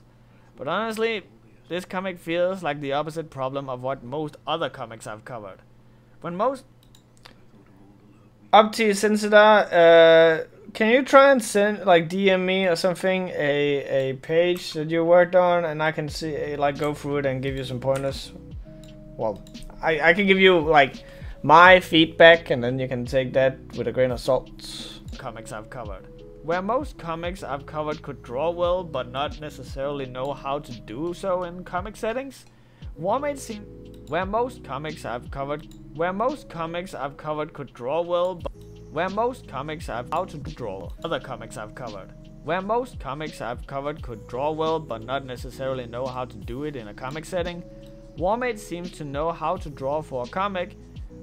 B: But honestly, this comic feels like the opposite problem of what most other comics I've covered. When most...
A: Up to you, Sensida, can you try and send, like, DM me or something, a page that you worked on, and I can see, like, go through it and give you some pointers? Well, I can give you, like, my feedback, and then you can take that with a grain of salt.
B: Comics I've covered. Where most comics I've covered could draw well, but not necessarily know how to do so in comic settings, Warmage seems... Where most comics I've covered could draw well, but where most comics I've how to draw other comics I've covered. Where most comics I've covered could draw well, but not necessarily know how to do it in a comic setting, Warmage seems to know how to draw for a comic,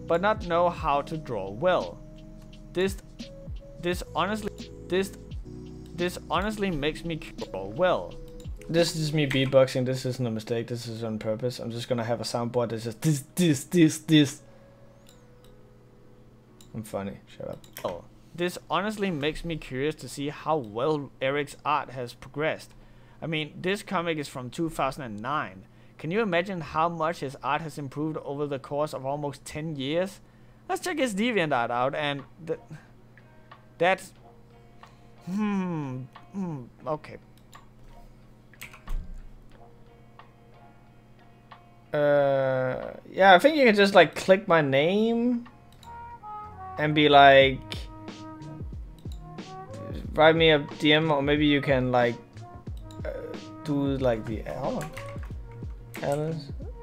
B: but not know how to draw well. This honestly makes me draw well.
A: This is me beatboxing. This isn't a mistake. This is on purpose. I'm just gonna have a soundboard that says this. I'm funny. Shut up.
B: Oh, this honestly makes me curious to see how well Eric's art has progressed. I mean, this comic is from 2009. Can you imagine how much his art has improved over the course of almost 10 years? Let's check his DeviantArt out, and that's... okay.
A: Yeah, I think you can just like click my name and be like, write me a DM, or maybe you can like do like the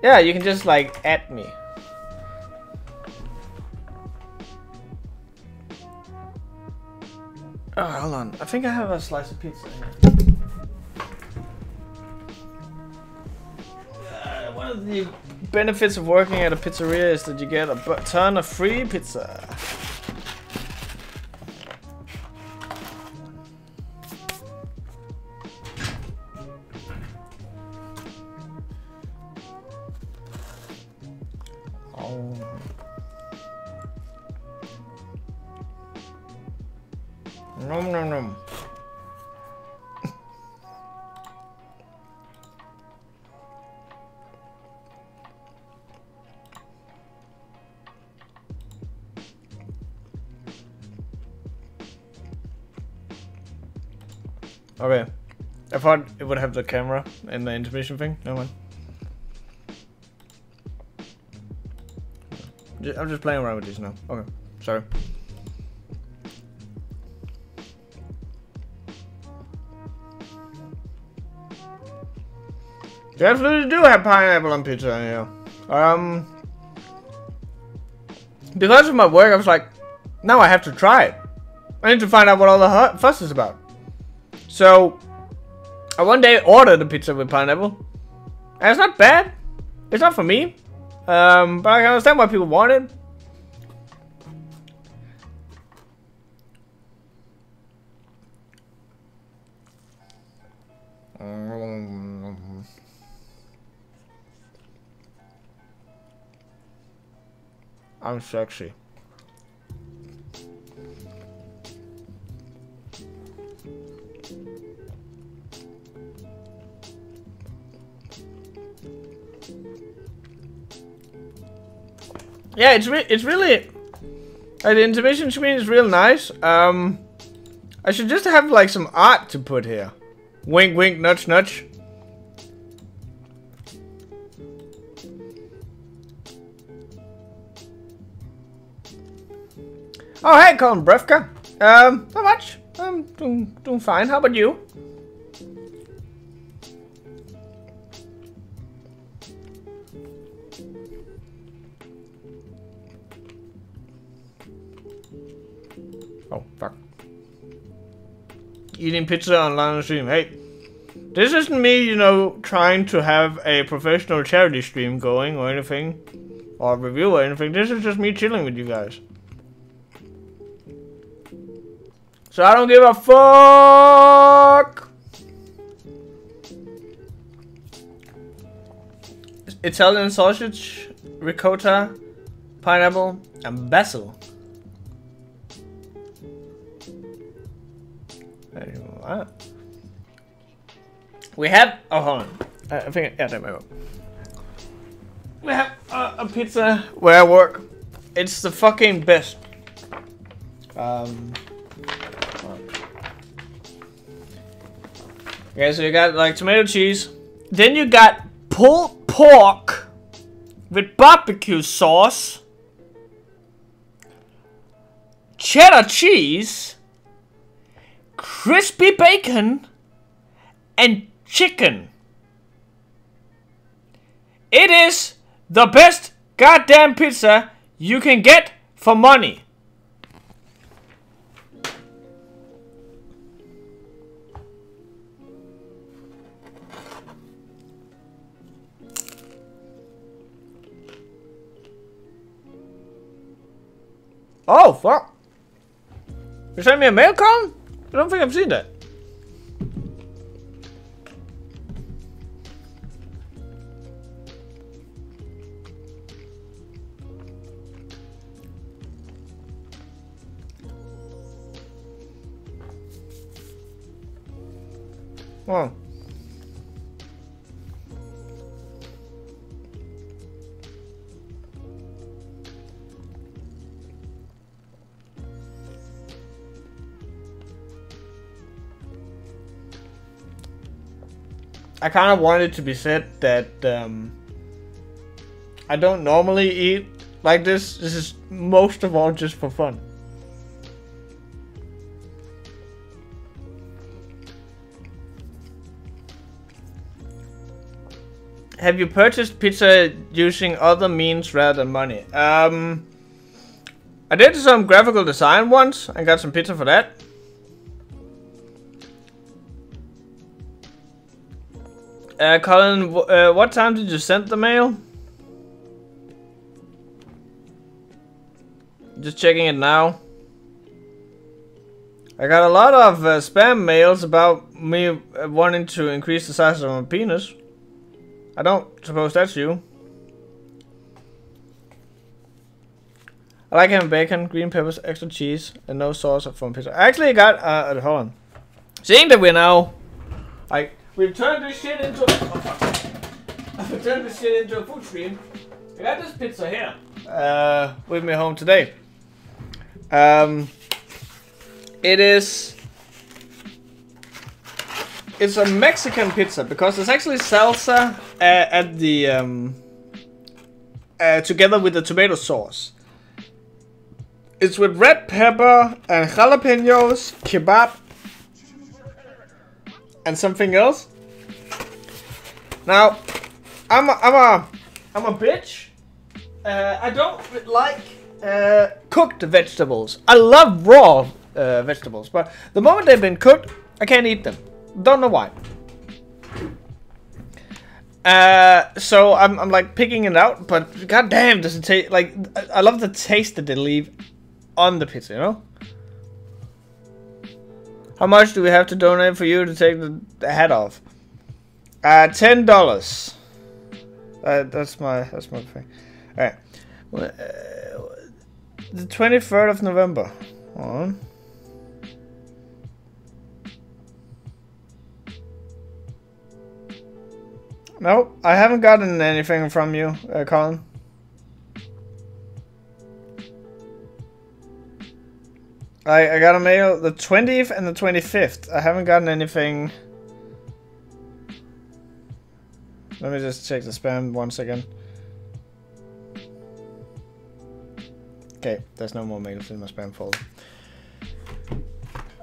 A: yeah, you can just like add me. Oh, hold on. I think I have a slice of pizza here. One of the benefits of working at a pizzeria is that you get a ton of free pizza. Nom nom nom. Okay. I thought it would have the camera and the intermission thing. Never mind. I'm just playing around with these now. Okay. Sorry. You absolutely do have pineapple on pizza here. Because of my work, I was like, now I have to try it. I need to find out what all the fuss is about. So, I one day ordered a pizza with pineapple. And it's not bad. It's not for me. But I can understand why people want it. I'm sexy. Yeah, it's really the intermission screen is real nice. I should just have like some art to put here. Wink, wink, nudge, nudge. Oh, hey, Colin Brefka. Not much. I'm doing fine. How about you? Oh, fuck. Eating pizza online on stream. Hey, this isn't me, you know, trying to have a professional charity stream going or anything. Or review or anything. This is just me chilling with you guys. So I don't give a fuck. Italian sausage, ricotta, pineapple, and basil. We have. Oh, hold on. I think. Yeah, there we go. We have a pizza where I work. It's the fucking best. Okay, so you got like tomato cheese. Then you got pulled pork with barbecue sauce, cheddar cheese, crispy bacon, and chicken. It is the best goddamn pizza you can get for money. Oh, fuck. You sent me a mail, Colin? I don't think I've seen that. Oh. I kind of wanted to be said that I don't normally eat like this. This is most of all just for fun. Have you purchased pizza using other means rather than money? I did some graphical design once and got some pizza for that. Colin, what time did you send the mail? Just checking it now. I got a lot of spam mails about me wanting to increase the size of my penis. I don't suppose that's you. I like having bacon, green peppers, extra cheese, and no sauce from pizza. I actually got, hold on. Seeing that we're now, like, we've turned this shit into, I've turned this shit into a food stream. I got this pizza here, with me home today. It's a Mexican pizza because there's actually salsa at the together with the tomato sauce. It's with red pepper and jalapenos, kebab, and something else. Now, I'm a bitch. I don't like cooked vegetables. I love raw vegetables, but the moment they've been cooked, I can't eat them. Don't know why. So I'm like picking it out, but goddamn, does it taste like? I love the taste that they leave on the pizza, you know. How much do we have to donate for you to take the head off? $10. That's my thing. All right. The 23rd of November. Hold on. Nope, I haven't gotten anything from you, Colin. I got a mail the 20th and the 25th. I haven't gotten anything. Let me just check the spam once again. Okay, there's no more mails in my spam folder.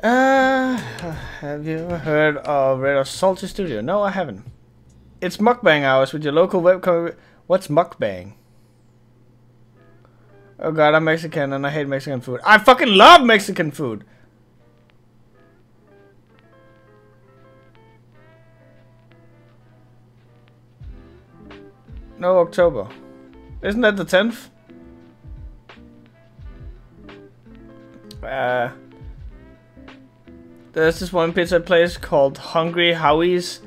A: Have you ever heard of Red or Salty Studio? No, I haven't. It's mukbang hours with your local webcam. What's mukbang? Oh god, I'm Mexican and I hate Mexican food. I fucking love Mexican food! No, October. Isn't that the 10th? There's this one pizza place called Hungry Howie's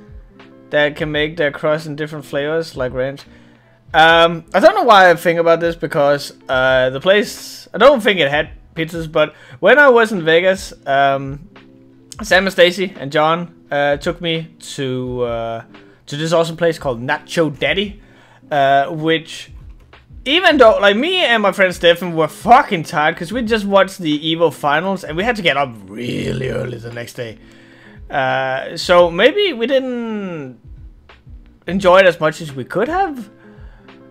A: that can make their crust in different flavors, like ranch. I don't know why I think about this, because the place, I don't think it had pizzas, but when I was in Vegas, Sam and Stacy and John took me to this awesome place called Nacho Daddy, which, even though, like, me and my friend Stefan were fucking tired, because we just watched the Evo finals, and we had to get up really early the next day. So maybe we didn't enjoy it as much as we could have.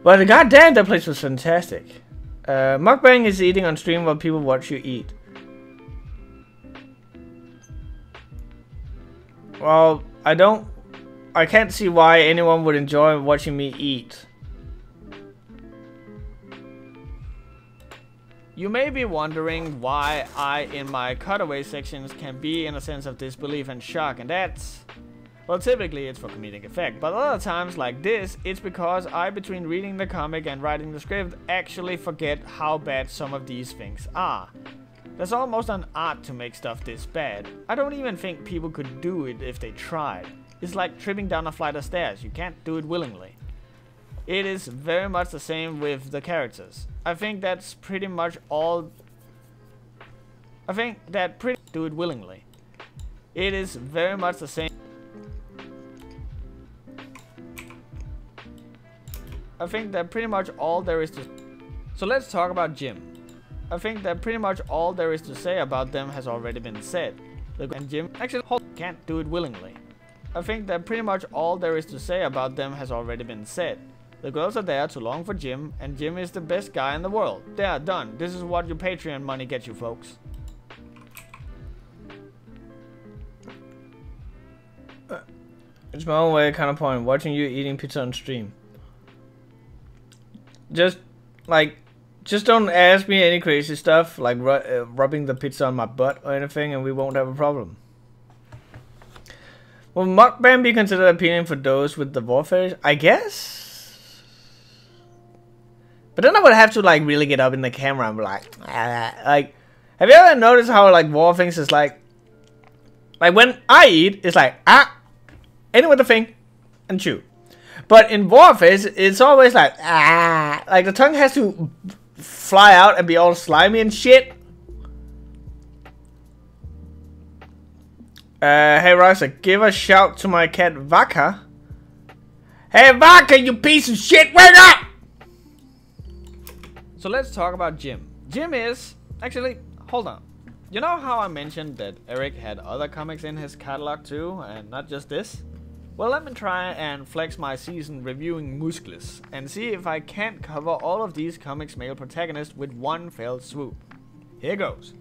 A: But goddamn, that place was fantastic. Mukbang is eating on stream while people watch you eat. Well, I can't see why anyone would enjoy watching me eat. You may be wondering why I, in my cutaway sections, can be in a sense of disbelief and shock, and that's... Well, typically it's for comedic effect, but other times like this, it's because I, between reading the comic and writing the script, actually forget how bad some of these things are. There's almost an art to make stuff this bad. I don't even think people could do it if they tried. It's like tripping down a flight of stairs, you can't do it willingly. It is very much the same with the characters. I think that's pretty much all... do it willingly. It is very much the same... I think that pretty much all there is to... So let's talk about Jim. I think that pretty much all there is to say about them has already been said. And Jim actually can't do it willingly.
B: I think that pretty much all there is to say about them has already been said. The girls are there to long for Jim, and Jim is the best guy in the world. There, done. This is what your Patreon money gets you, folks.
A: It's my own way, kind of point. Watching you eating pizza on stream. Just don't ask me any crazy stuff, like rubbing the pizza on my butt or anything, and we won't have a problem. Will mukbang be considered appealing for those with the warfare? I guess. But then I would have to like really get up in the camera and be like, like, have you ever noticed how like war things is like when I eat, it's like in with the thing and chew. But in Warface, it's always like the tongue has to fly out and be all slimy and shit. Hey Rosa, give a shout to my cat Vaca. Hey Vaca, you piece of shit, wake up!
B: So let's talk about Jim. Jim is... Actually, hold on. You know how I mentioned that Eric had other comics in his catalog too, and not just this? Well, let me try and flex my season reviewing Muscles, and see if I can't cover all of these comics' male protagonists with one fell swoop. Here goes.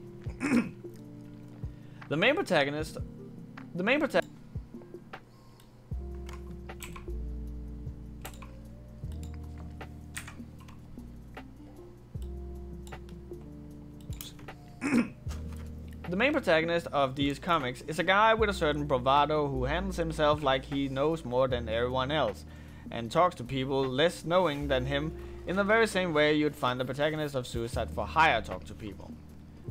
B: The main protagonist... The main protagonist of these comics is a guy with a certain bravado who handles himself like he knows more than everyone else, and talks to people less knowing than him in the very same way you'd find the protagonist of Suicide for Hire talk to people.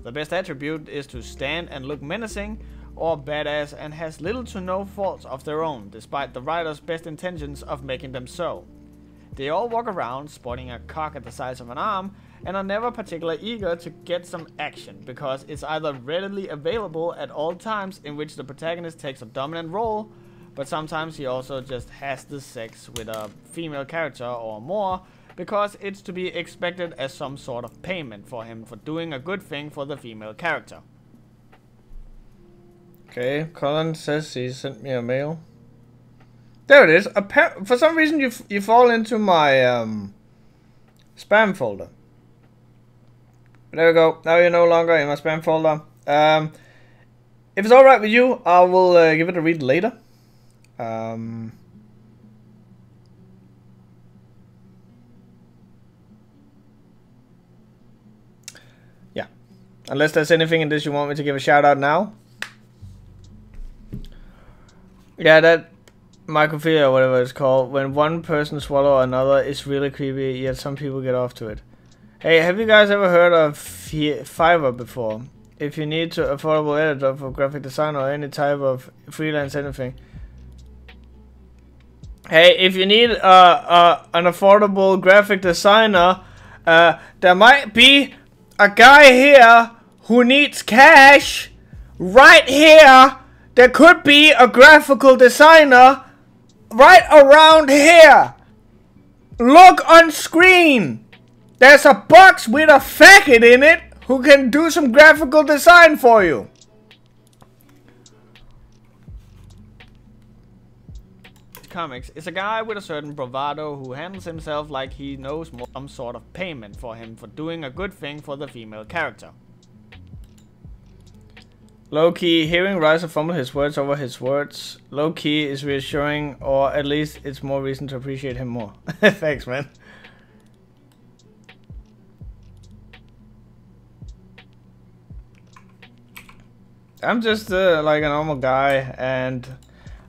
B: The best attribute is to stand and look menacing or badass and has little to no faults of their own, despite the writer's best intentions of making them so. They all walk around sporting a cock at the size of an arm, and are never particularly eager to get some action, because it's either readily available at all times in which the protagonist takes a dominant role, but sometimes he also just has the sex with a female character or more, because it's to be expected as some sort of payment for him for doing a good thing for the female character.
A: Okay, Colin says he sent me a mail. There it is. For some reason you fall into my spam folder. There we go. Now you're no longer in my spam folder. If it's alright with you, I will give it a read later. Yeah. Unless there's anything in this you want me to give a shout out now. Yeah, that microphilia or whatever it's called. When one person swallows another, it's really creepy, yet some people get off to it. Hey, have you guys ever heard of Fiverr before? If you need to affordable editor for graphic design or any type of freelance anything. Hey, if you need an affordable graphic designer, there might be a guy here who needs cash. Right here, there could be a graphical designer right around here. Look on screen. There's a box with a faggot in it who can do some graphical design for you.
B: Comics is a guy with a certain bravado who handles himself like he knows more, some sort of payment for him for doing a good thing for the female character.
A: Low-key, hearing Riser fumble his words over his words, low-key is reassuring, or at least it's more reason to appreciate him more. Thanks, man. I'm just like a normal guy, and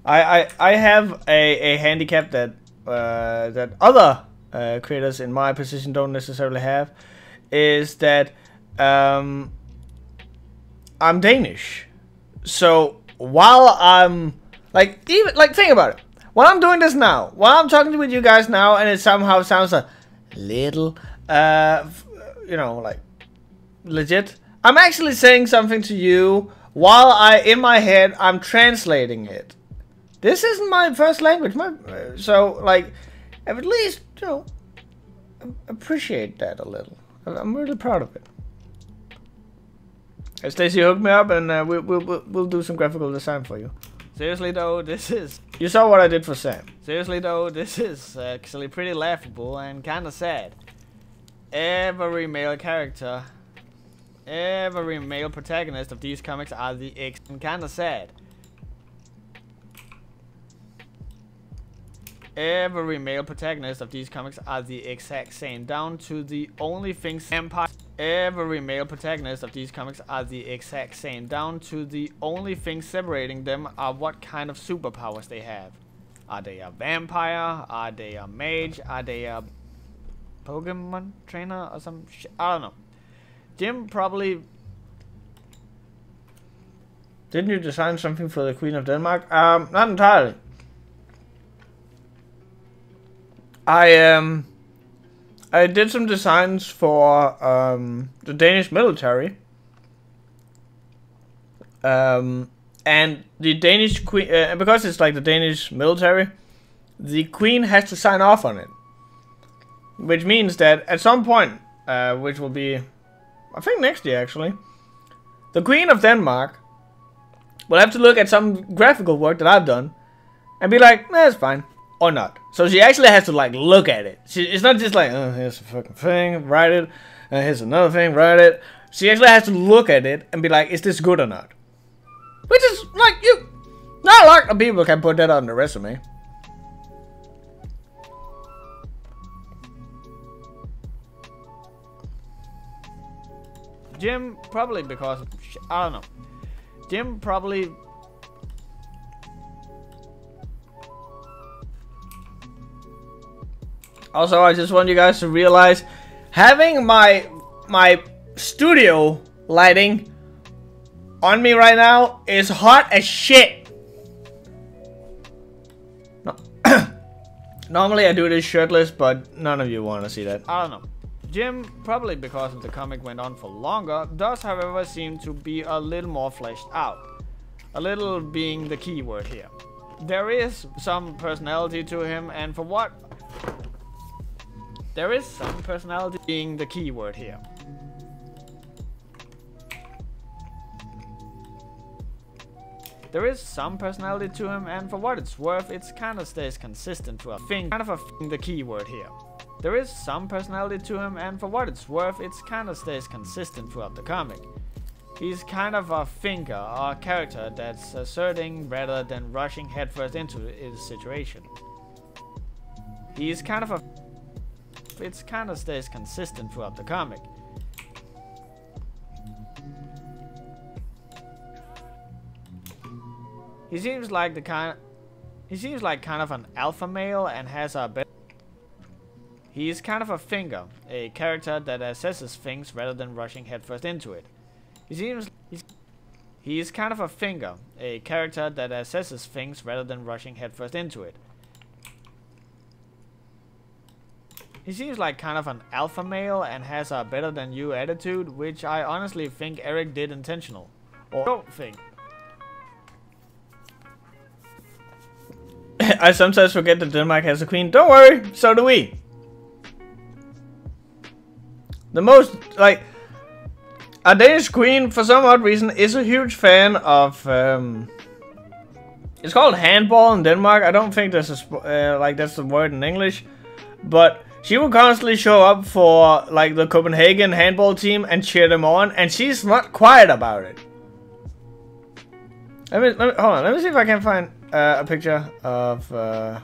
A: I have a handicap that that other creators in my position don't necessarily have, is that I'm Danish. So while I'm think about it. While I'm doing this now, while I'm talking with you guys now, and it somehow sounds a little you know, like legit, I'm actually saying something to you while in my head I'm translating it. This isn't my first language, so like at least, you know, appreciate that a little. I'm really proud of it. Stacey, hook me up and we'll do some graphical design for you.
B: Seriously though, this is...
A: You saw what I did for Sam.
B: Seriously though, this is actually pretty laughable and kinda sad. Every male character, every male protagonist of these comics are the and kinda sad. Every male protagonist of these comics are the exact same, down to the only things vampire. Every male protagonist of these comics are the exact same, down to the only things separating them are what kind of superpowers they have. Are they a vampire? Are they a mage? Are they a Pokemon trainer or some shit? I don't know. Jim probably...
A: Didn't you design something for the Queen of Denmark? Not entirely. I did some designs for the Danish military. And the Danish queen, because it's like the Danish military, the queen has to sign off on it. Which means that at some point, which will be, I think next year actually, the Queen of Denmark will have to look at some graphical work that I've done and be like, that's fine. Or not. So she actually has to like look at it. It's not just like, oh, here's a fucking thing, write it. Here's another thing, write it. She actually has to look at it and be like, is this good or not? Which is like, not a lot of people can put that on the resume.
B: Jim probably because of, I don't know. Jim probably...
A: Also, I just want you guys to realize, having my studio lighting on me right now is hot as shit. No. Normally I do this shirtless, but none of you want to see that.
B: I don't know. Jim, probably because the comic went on for longer, does however seem to be a little more fleshed out. A little being the key word here. There is some personality to him, and for what... There is some personality being the key word here. There is some personality to him, and for what it's worth, it kind of stays consistent throughout. Kind of the key word here. There is some personality to him, and for what it's worth, it kind of stays consistent throughout the comic. He's kind of a thinker, or a character that's asserting rather than rushing headfirst into his situation. He's kind of a... It kind of stays consistent throughout the comic. He seems like kind of an alpha male and has a better... He's kind of a thinker, a character that assesses things rather than rushing headfirst into it. He's kind of a thinker, a character that assesses things rather than rushing headfirst into it. He seems like kind of an alpha male and has a better than you attitude, which I honestly think Eric did intentional. Or don't think.
A: I sometimes forget that Denmark has a queen. Don't worry, so do we. The most, like, a Danish queen, for some odd reason, is a huge fan of, it's called handball in Denmark. I don't think there's a, like, that's the word in English. But she will constantly show up for, like, the Copenhagen handball team and cheer them on. And she's not quiet about it. Hold on, let me see if I can find a picture of,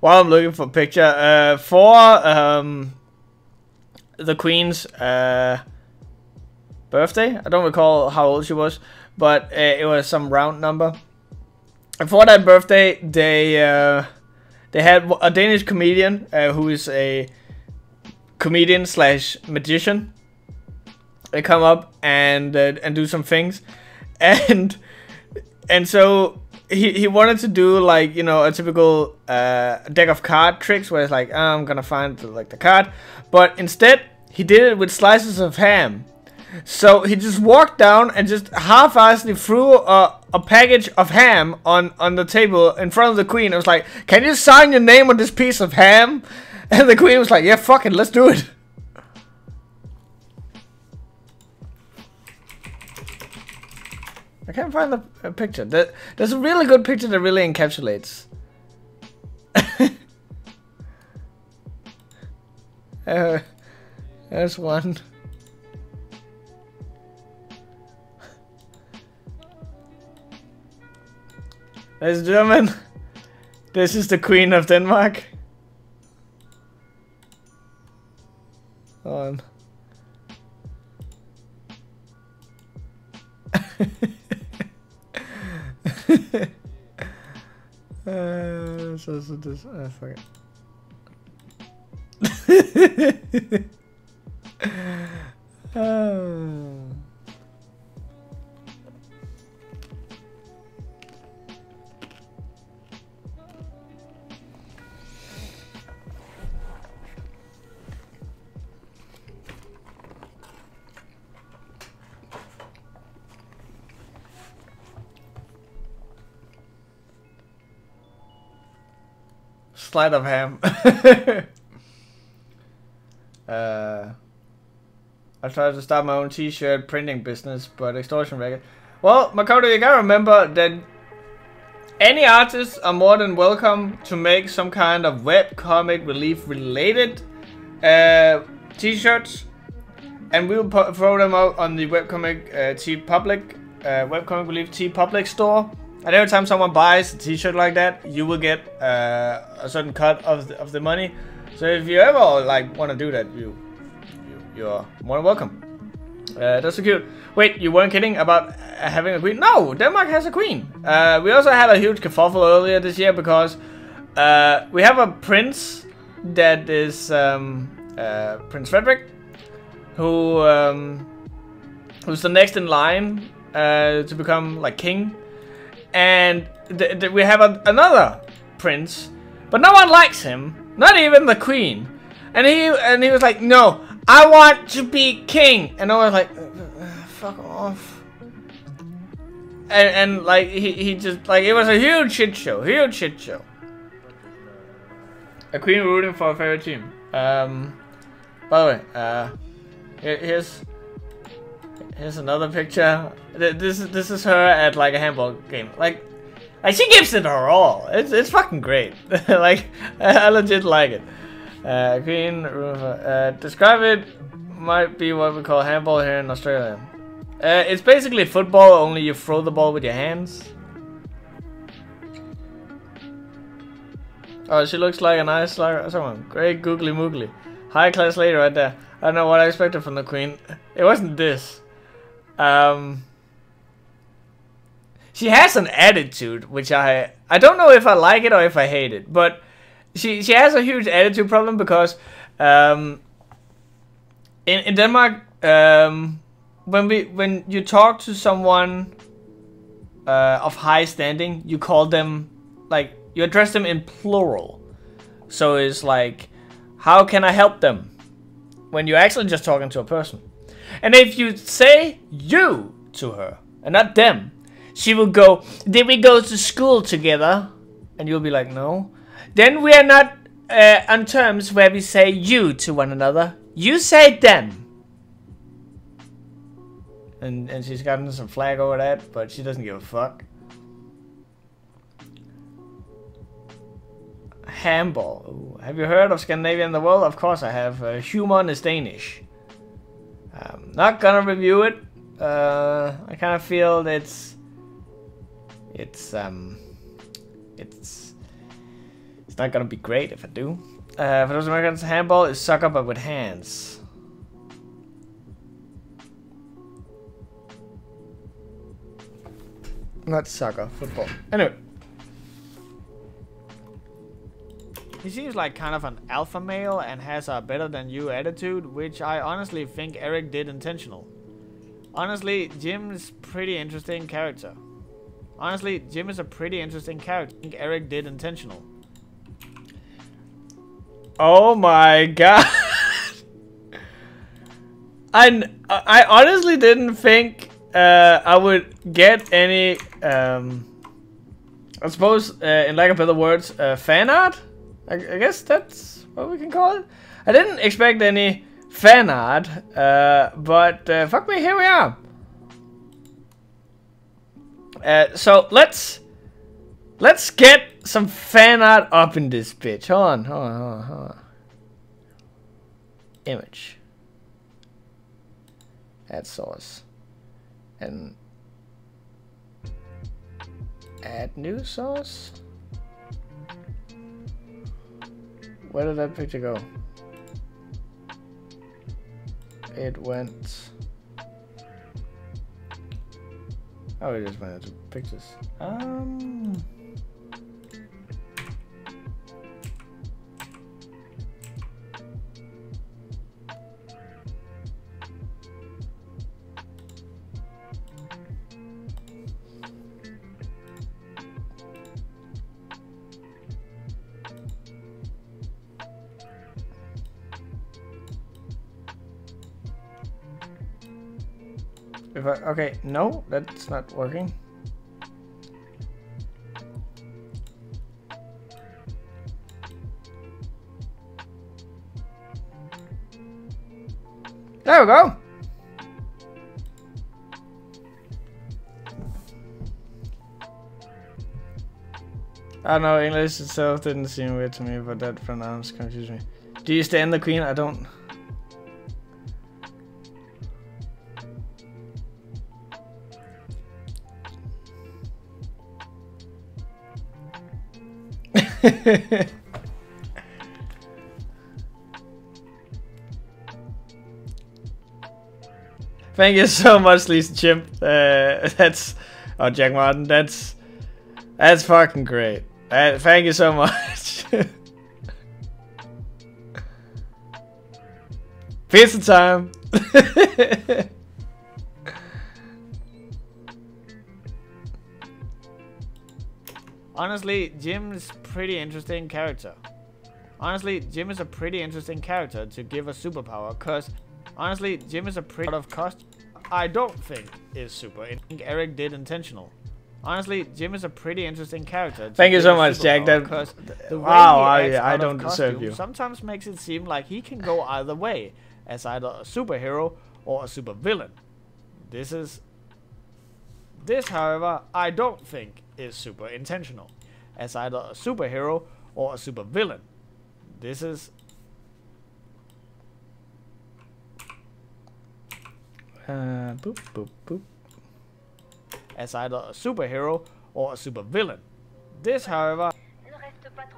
A: while I'm looking for a picture, for the Queen's birthday. I don't recall how old she was, but it was some round number. for that birthday, they had a Danish comedian who is a comedian slash magician. They come up and do some things, and so he wanted to do like, you know, a typical deck of card tricks where it's like, oh, I'm gonna find the card, but instead he did it with slices of ham. So he just walked down and just half-assedly threw a package of ham on the table in front of the queen. It was like, can you sign your name on this piece of ham? And the queen was like, yeah, fuck it, let's do it. I can't find the picture. There's a really good picture that really encapsulates. There's one. Ladies and gentlemen, this is the Queen of Denmark. Hold on. Fuck it. Slide of ham. I tried to start my own t-shirt printing business, but extortion record. Well, Makoto, you gotta remember that any artists are more than welcome to make some kind of webcomic relief related t-shirts, and we'll throw them out on the webcomic T Public webcomic relief T Public store. And every time someone buys a t-shirt like that, you will get a certain cut of the money. So if you ever like want to do that, you're more than welcome. That's so cute. Wait, you weren't kidding about having a queen? No, Denmark has a queen. We also had a huge kerfuffle earlier this year because we have a prince that is Prince Frederick, who's the next in line to become like king. And we have another prince, but no one likes him, not even the queen. And he was like, no, I want to be king. And I was like, fuck off. And like he just like, it was a huge shit show, A queen rooting for a favorite team. By the way, here's another picture. This is her at like a handball game. Like she gives it her all. It's fucking great. Like I legit like it. Queen, describe it. Might be what we call handball here in Australia. It's basically football, only you throw the ball with your hands. Oh, she looks like a nice someone. Great googly moogly. High class lady right there. I don't know what I expected from the queen. It wasn't this. She has an attitude, which I don't know if I like it or if I hate it, but she has a huge attitude problem because in Denmark, when you talk to someone of high standing, you call them, like, you address them in plural. So it's like, how can I help them? When you're actually just talking to a person. And if you say you to her and not them, she will go, did we go to school together? And you'll be like, no. Then we are not on terms where we say you to one another. You say them. And she's gotten some flag over that, but she doesn't give a fuck. Handball. Ooh. Have you heard of Scandinavia in the world? Of course I have. Human is Danish. I'm not gonna review it. I kind of feel it's not gonna be great if I do. For those Americans, handball is soccer but with hands. Not soccer, football. Anyway,
B: He seems like kind of an alpha male and has a better than you attitude, which I honestly think Eric did intentional. Honestly, Jim is pretty interesting character. Honestly, Jim is a pretty interesting character. I think Eric did intentional.
A: Oh my god. I honestly didn't think I would get any, I suppose, in lack of better words, fan art? I guess that's what we can call it. I didn't expect any fan art, but fuck me, here we are. So let's get some fan art up in this bitch. Hold on. Image. Add source. And add new source. Where did that picture go? It went. Oh, it just went into pictures. Okay, no, that's not working. There we go. I don't know, English itself didn't seem weird to me, but that pronounce confused me. Do you stand the queen? I don't. Thank you so much, Lisa Chimp. That's Jack Martin. That's fucking great. Thank you so much. Pizza time.
B: Honestly, Jim is pretty interesting character. Honestly, Jim is a pretty interesting character to give a superpower, cause honestly, Jim is a pretty out of cost. I don't think is super. I think Eric did intentional. Honestly, Jim is a pretty interesting character.
A: Thank you so much, Jack.
B: Because the way
A: wow, I
B: don't
A: deserve you.
B: Sometimes makes it seem like he can go either way, as either a superhero or a supervillain. This, however, I don't think is super intentional, as either a superhero or a supervillain. This is.
A: Boop, boop, boop.
B: As either a superhero or a supervillain. This, however.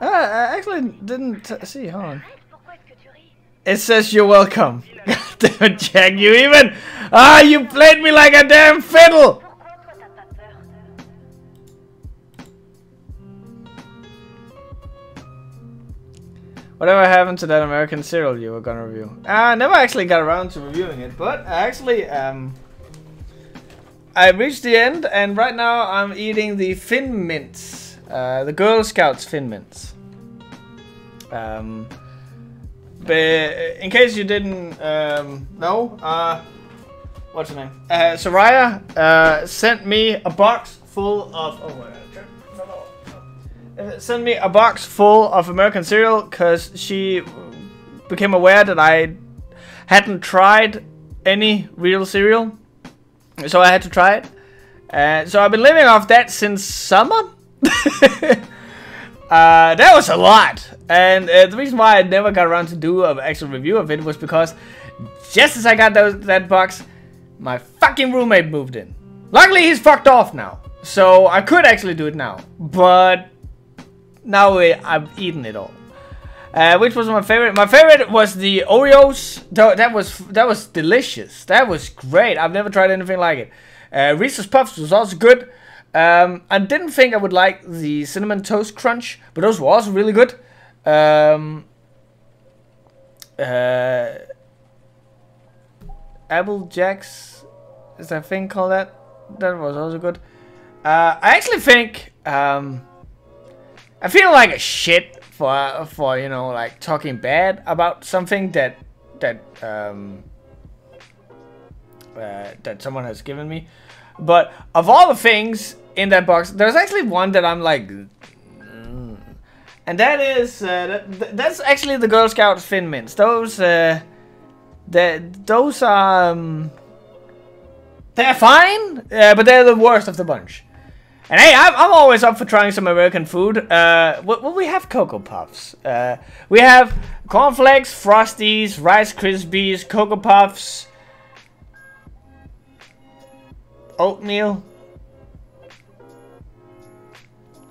A: I actually didn't see. Hold on. It says you're welcome. God damn it, Jack! You even. You played me like a damn fiddle. Whatever happened to that American cereal you were gonna review? I never actually got around to reviewing it, but actually, I reached the end, and right now I'm eating the Thin Mints, the Girl Scouts Thin Mints. But in case you didn't know, what's her name? Soraya sent me a box full of. Oh my God. Sent me a box full of American cereal because she became aware that I hadn't tried any real cereal, so I had to try it. So I've been living off that since summer. That was a lot, and the reason why I never got around to do an actual review of it was because just as I got that box, my fucking roommate moved in. Luckily, he's fucked off now, so I could actually do it now, but now I've eaten it all. Which was my favorite? My favorite was the Oreos. That was delicious. That was great. I've never tried anything like it. Reese's Puffs was also good. I didn't think I would like the Cinnamon Toast Crunch, but those were also really good. Um, Apple Jacks, is there a thing called that? That was also good. I actually think I feel like a shit for you know, like talking bad about something that someone has given me. But of all the things in that box, there's actually one that I'm like, and that is that's actually the Girl Scout Thin Mints. Those are they're fine, but they're the worst of the bunch. And hey, I'm always up for trying some American food. Well, we have Cocoa Puffs. We have cornflakes, Frosties, Rice Krispies, Cocoa Puffs, oatmeal,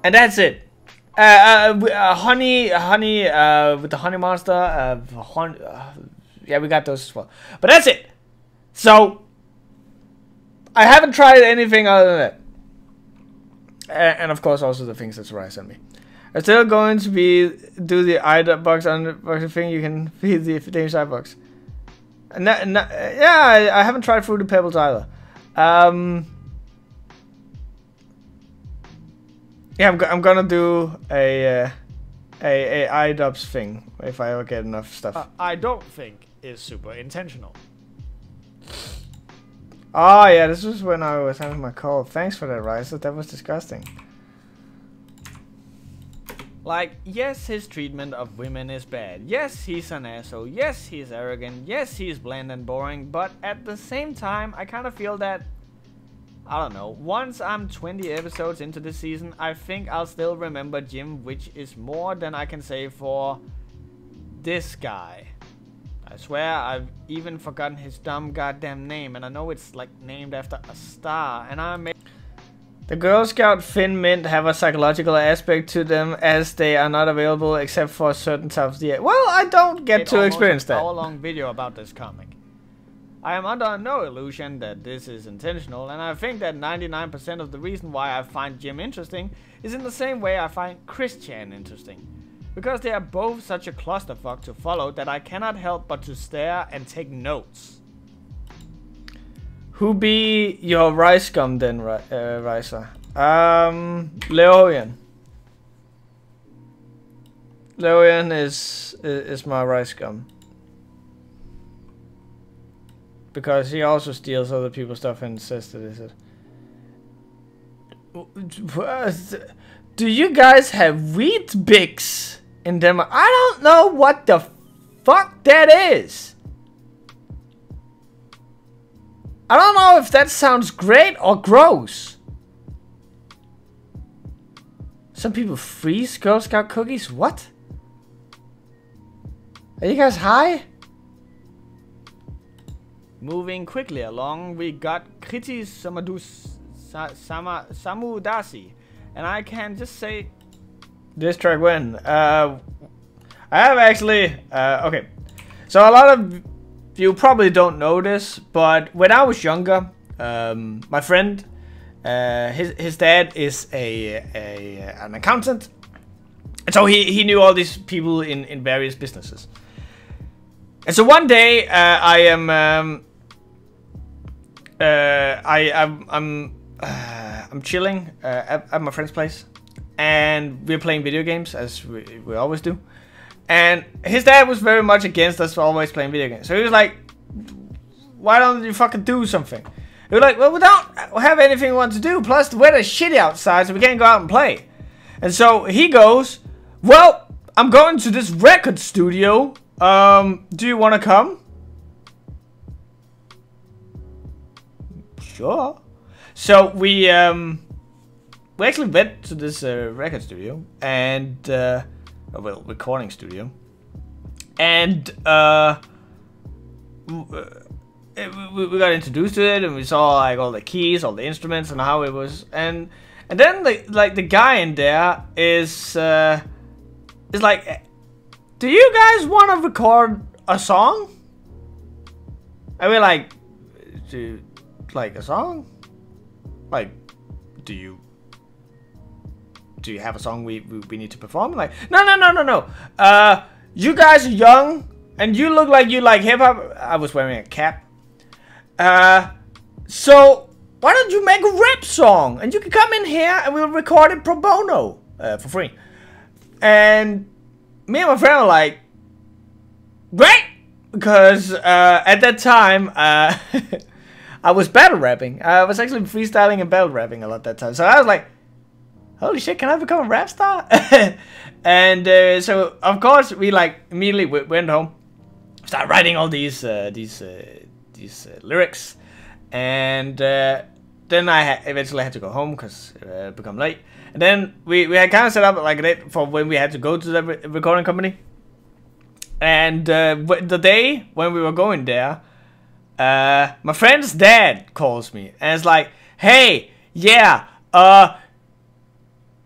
A: and that's it. Honey with the Honey Monster. Yeah, we got those as well. But that's it. So I haven't tried anything other than that. And of course also the things that Sarai sent me. I'm still going to do the iBox unboxing thing. You can feed the Danish iBox. Yeah, I haven't tried Fruity Pebbles either. Yeah, I'm gonna do a iDubbbz thing if I ever get enough stuff.
B: I don't think is super intentional.
A: Oh yeah, this was when I was having my cold. Thanks for that, Riser. That was disgusting.
B: Like, yes, his treatment of women is bad. Yes, he's an asshole. Yes, he's arrogant. Yes, he's bland and boring. But at the same time, I kind of feel that, I don't know, once I'm 20 episodes into the season, I think I'll still remember Jim, which is more than I can say for this guy. I swear I've even forgotten his dumb goddamn name, and I know it's like named after a star, and
A: The Girl Scout Thin Mint have a psychological aspect to them as they are not available except for certain times of the year. Well, I don't get to experience that.
B: An hour-long video about this comic. I am under no illusion that this is intentional, and I think that 99% of the reason why I find Jim interesting is in the same way I find Christian interesting. Because they are both such a clusterfuck to follow that I cannot help but to stare and take notes.
A: Who be your rice gum then, Riser? Leorian. Leorian is my rice gum. Because he also steals other people's stuff and says that is it. Do you guys have wheat Bix in Denmark? I don't know what the fuck that is. I don't know if that sounds great or gross. Some people freeze Girl Scout cookies? What? Are you guys high?
B: Moving quickly along, we got Kriti Samudasi. And I can just say...
A: This track when? I have actually... okay. So a lot of you probably don't know this, but when I was younger, my friend, his dad is an accountant. And so he knew all these people in various businesses. And so one day, I'm chilling at my friend's place, and we're playing video games as we always do. And his dad was very much against us always playing video games. So he was like, "Why don't you fucking do something?" We were like, "Well, we don't have anything we want to do. Plus, the weather's shitty outside, so we can't go out and play." And so he goes, "Well, I'm going to this record studio. Do you want to come?" Sure. So we actually went to this record studio and well, recording studio, and we got introduced to it, and we saw like all the keys, all the instruments, and how it was, and then the guy in there is like, "Do you guys want to record a song?" And we're like, "Like a song? Like, do you do you have a song we need to perform? Like, no. You guys are young, and you look like you like hip hop. I was wearing a cap. So why don't you make a rap song, and you can come in here and we'll record it pro bono for free. And me and my friend were like, great, because at that time I was battle rapping. I was actually freestyling and battle rapping a lot that time. So I was like, holy shit, can I become a rap star? And so of course we like immediately went home, started writing all these lyrics, and then I eventually had to go home because it become late. And then we had kind of set up like a date for when we had to go to the recording company. And the day when we were going there, my friend's dad calls me and it's like, hey, yeah,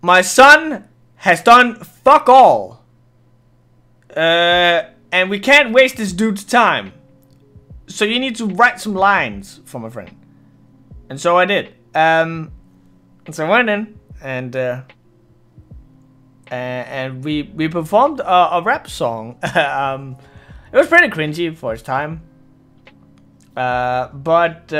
A: my son has done fuck all. And we can't waste this dude's time. So you need to write some lines for my friend. And so I did. And so I went in and we performed a rap song. It was pretty cringy for its time. But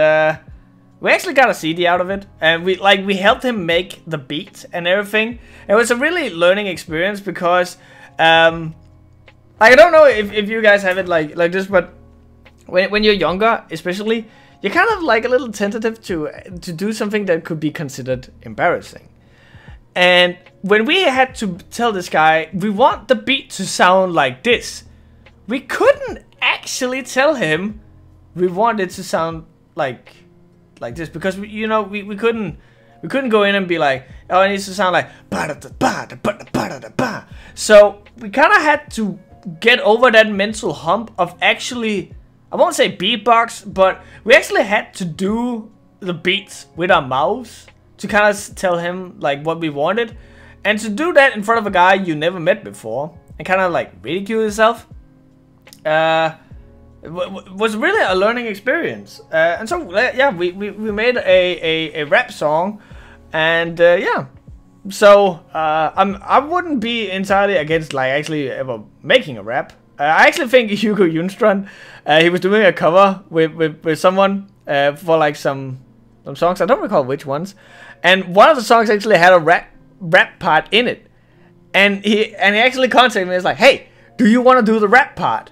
A: we actually got a CD out of it, and we helped him make the beat and everything. It was a really learning experience because I don't know if you guys have it like this, but when you're younger, especially, you're kind of like a little tentative to do something that could be considered embarrassing. And when we had to tell this guy, we want the beat to sound like this, we couldn't actually tell him we wanted it to sound like this, because we couldn't go in and be like, oh, it needs to sound like ba-da-da-ba-da-ba-da-ba-da-ba. So we kind of had to get over that mental hump of actually, I won't say beatbox, but we actually had to do the beats with our mouths to kind of tell him like what we wanted. And to do that in front of a guy you never met before and kind of like ridicule yourself was really a learning experience. And so yeah, we made a rap song, and yeah. So I wouldn't be entirely against like actually ever making a rap. I actually think Hugo Junstrand, he was doing a cover with someone for like some songs. I don't recall which ones. And one of the songs actually had a rap part in it. And he actually contacted me and was like, hey, do you want to do the rap part?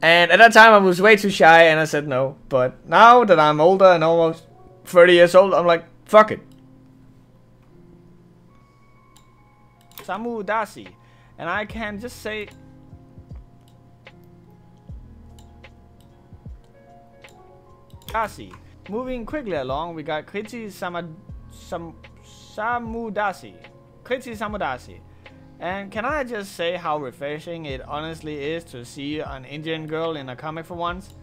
A: And at that time I was way too shy and I said no. But now that I'm older and almost 30 years old, I'm like, fuck it. Samu Dasi. And I can just say, Dasi. Moving quickly along, we got Kriti Samudasi. Kriti Samudasi. And can I just say how refreshing it honestly is to see an Indian girl in a comic for once?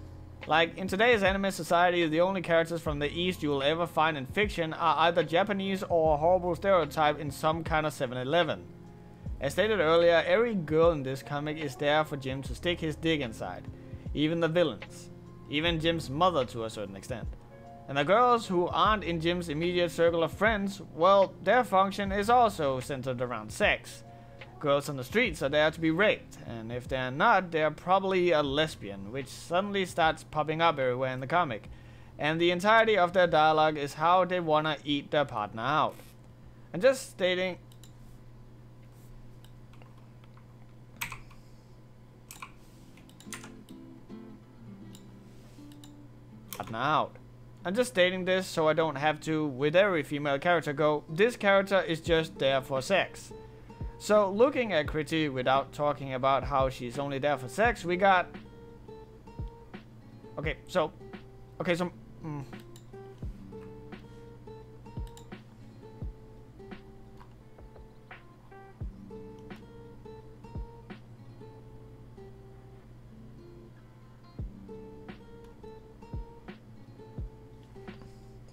A: Like, in today's anime society, the only characters from the East you will ever find in fiction are either Japanese or a horrible stereotype in some kind of 7-Eleven. As stated earlier, every girl in this comic is there for Jim to stick his dick inside. Even the villains. Even Jim's mother to a certain extent. And the girls who aren't in Jim's immediate circle of friends, well, their function is also centered around sex. Girls on the streets are there to be raped, and if they're not, they're probably a lesbian, which suddenly starts popping up everywhere in the comic. And the entirety of their dialogue is how they wanna eat their partner out. And just stating... partner out. I'm just stating this so I don't have to, with every female character, go, this character is just there for sex. So, looking at Kriti without talking about how she's only there for sex, we got... Okay, so...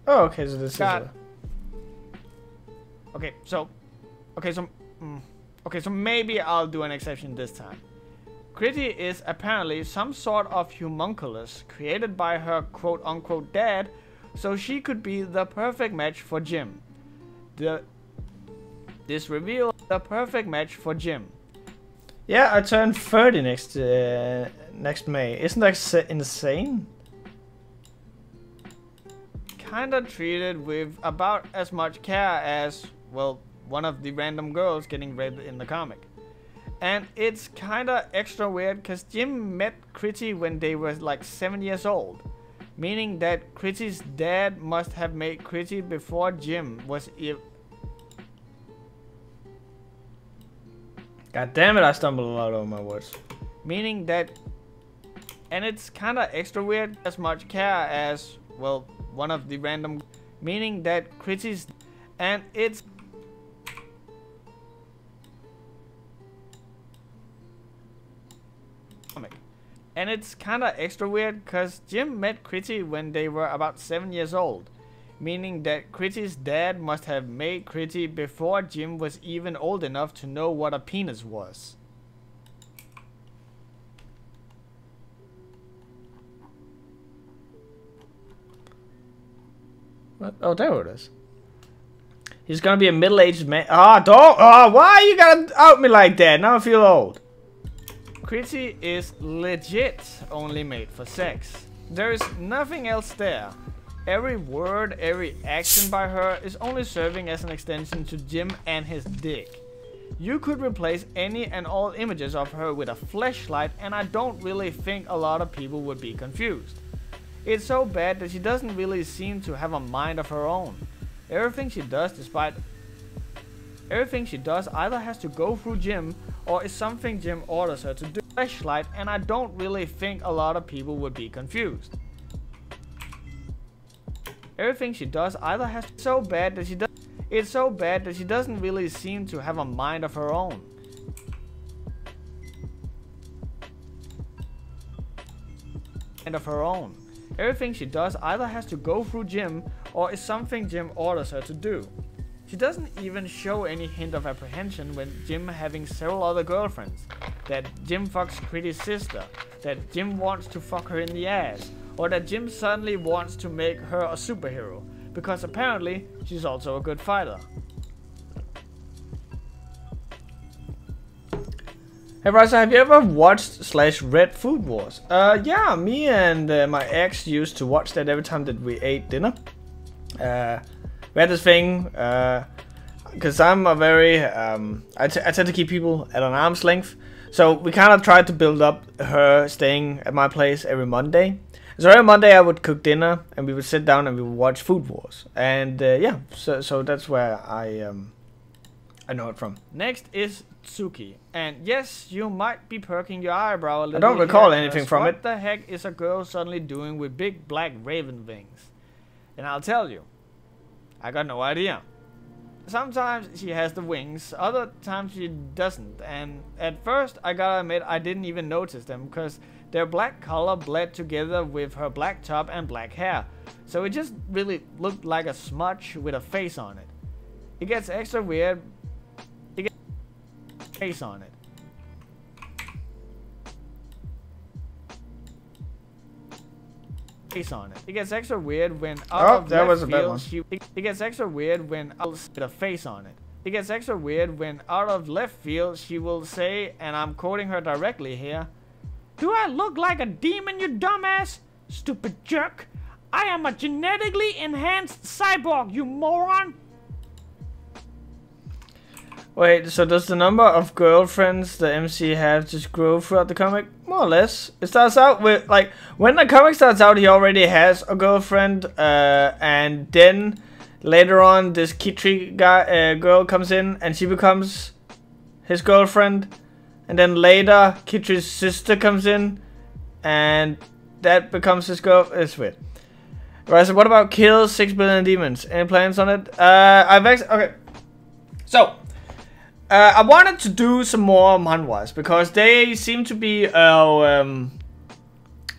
A: Oh, okay, so this got... is Okay, so maybe I'll do an exception this time. Kriti is apparently some sort of homunculus created by her quote-unquote dad, so she could be the perfect match for Jim.
B: This reveal is a perfect match for Jim.
A: Yeah, I turn 30 next May. Isn't that insane?
B: Kinda treated with about as much care as, well, one of the random girls getting raped in the comic. And it's kinda extra weird cause Jim met Critty when they were like 7 years old. Meaning that Critty's dad must have made Critty before Jim was
A: God damn it, I stumbled a lot over my words.
B: Meaning that, and it's kinda extra weird as much care as, well, one of the random, meaning that Critty's, and it's and it's kinda extra weird cause Jim met Critty when they were about 7 years old. Meaning that Critty's dad must have made Critty before Jim was even old enough to know what a penis was.
A: What? Oh, there it is. He's gonna be a middle-aged man. Ah, don't! Oh, why you gotta out me like that? Now I feel old.
B: Critty is legit only made for sex. There is nothing else there. Every word, every action by her is only serving as an extension to Jim and his dick. You could replace any and all images of her with a fleshlight and I don't really think a lot of people would be confused. It's so bad that she doesn't really seem to have a mind of her own. Everything she does either has to go through Jim or is something Jim orders her to do. Fleshlight, and I don't really think a lot of people would be confused. Everything she does either has to, it's so bad that she doesn't really seem to have a mind of her own. Everything she does either has to go through Jim or is something Jim orders her to do. She doesn't even show any hint of apprehension when Jim having several other girlfriends, that Jim fucks Critty's sister, that Jim wants to fuck her in the ass, or that Jim suddenly wants to make her a superhero, because apparently she's also a good fighter.
A: Hey Ryza, have you ever watched / read Food Wars? Yeah, me and my ex used to watch that every time that we ate dinner. We had this thing, because I'm a very, I tend to keep people at an arm's length. So we kind of tried to build up her staying at my place every Monday. So every Monday I would cook dinner and we would sit down and we would watch Food Wars. And yeah, so that's where I know it from.
B: Next is Tsuki. And yes, you might be perking your eyebrow a little.
A: I don't recall anything from it.
B: What the heck is a girl suddenly doing with big black raven wings? And I'll tell you, I got no idea. Sometimes she has the wings, other times she doesn't, and at first I gotta admit I didn't even notice them because their black color bled together with her black top and black hair, so it just really looked like a smudge with a face on it. It gets extra weird. It gets face on it. It gets extra weird when out of left field it gets extra weird when with a face on it. It gets extra weird when out of left field she will say, and I'm quoting her directly here, "Do I look like a demon, you dumbass? Stupid jerk. I am a genetically enhanced cyborg, you moron."
A: Wait, so does the number of girlfriends the MC have just grow throughout the comic? More or less. It starts out with, like, when the comic starts out, he already has a girlfriend, and then later on, this Kitri girl comes in, and she becomes his girlfriend, and then later, Kitri's sister comes in, and that becomes his girl. It's weird. Right, so what about kill 6 billion demons? Any plans on it? Okay. So, I wanted to do some more manhwas because they seem to be a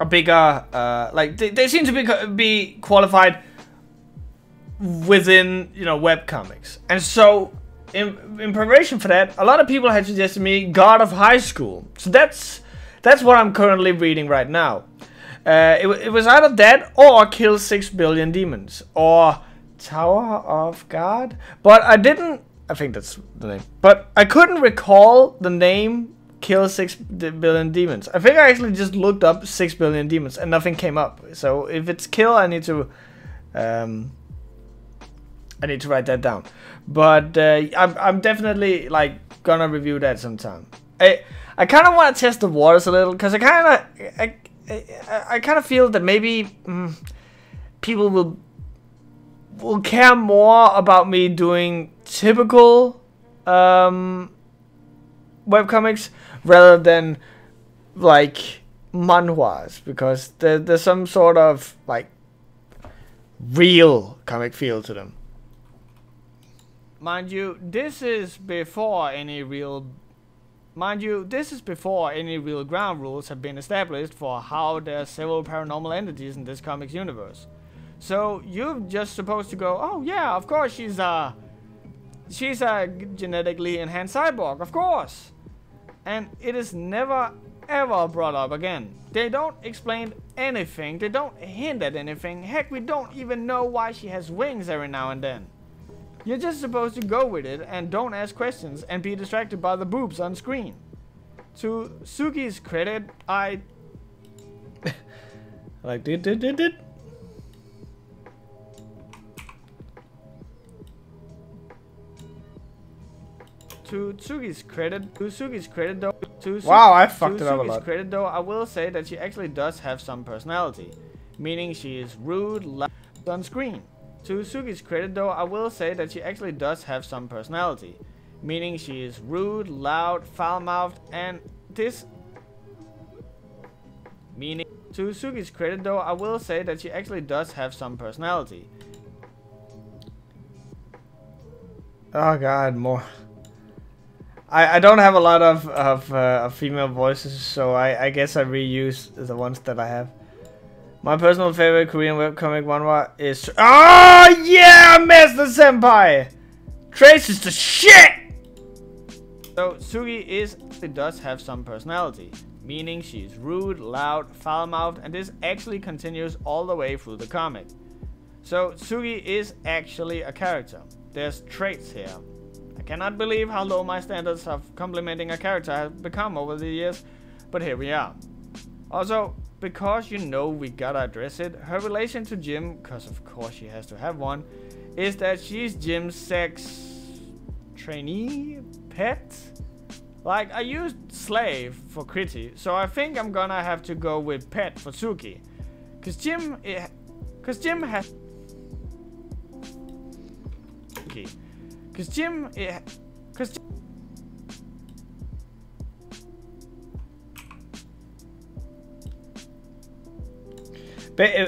A: bigger, like they seem to be qualified within, you know, webcomics. And so in preparation for that, a lot of people had suggested me God of High School. So that's what I'm currently reading right now. It was either that or Kill 6 Billion Demons or Tower of God, but I didn't I think that's the name. But I couldn't recall the name Kill 6 Billion Demons. I think I actually just looked up 6 Billion Demons and nothing came up. So if it's Kill, I need to write that down. But I'm definitely like gonna review that sometime. I kind of want to test the waters a little because I kind of feel that maybe people will care more about me doing typical webcomics rather than like manhwas, because there's some sort of like real comic feel to them. Mind you, this is before any real ground rules have been established for how there are several paranormal entities in this comics universe. So you're just supposed to go, oh yeah, of course she's a genetically enhanced cyborg, of course. And it is never ever brought up again. They don't explain anything, they don't hint at anything. Heck, we don't even know why she has wings every now and then. You're just supposed to go with it and don't ask questions and be distracted by the boobs on screen. To Suki's credit, I like did. To Suki's credit though, wow, I fucked it up a lot. To Suki's credit though, I will say that she actually does have some personality, meaning she is rude, loud on screen. To Suki's credit though, I will say that she actually does have some personality, meaning she is rude, loud, foul-mouthed, and this. Meaning, to Suki's credit though, I will say that she actually does have some personality. Oh god, more. I don't have a lot of female voices, so I guess I reuse the ones that I have. My personal favorite Korean webcomic manhwa is... Oh yeah, Master Senpai! Trace is the shit! So Suki does have some personality, meaning she's rude, loud, foul-mouthed, and this actually continues all the way through the comic. So Suki is actually a character. There's traits here. I cannot believe how low my standards of complimenting a character have become over the years, but here we are. Also, because you know we gotta address it, her relation to Jim, cause of course she has to have one, is that she's Jim's sex trainee pet. Like, I used slave for Kriti, so I think I'm gonna have to go with pet for Suki, cause Jim has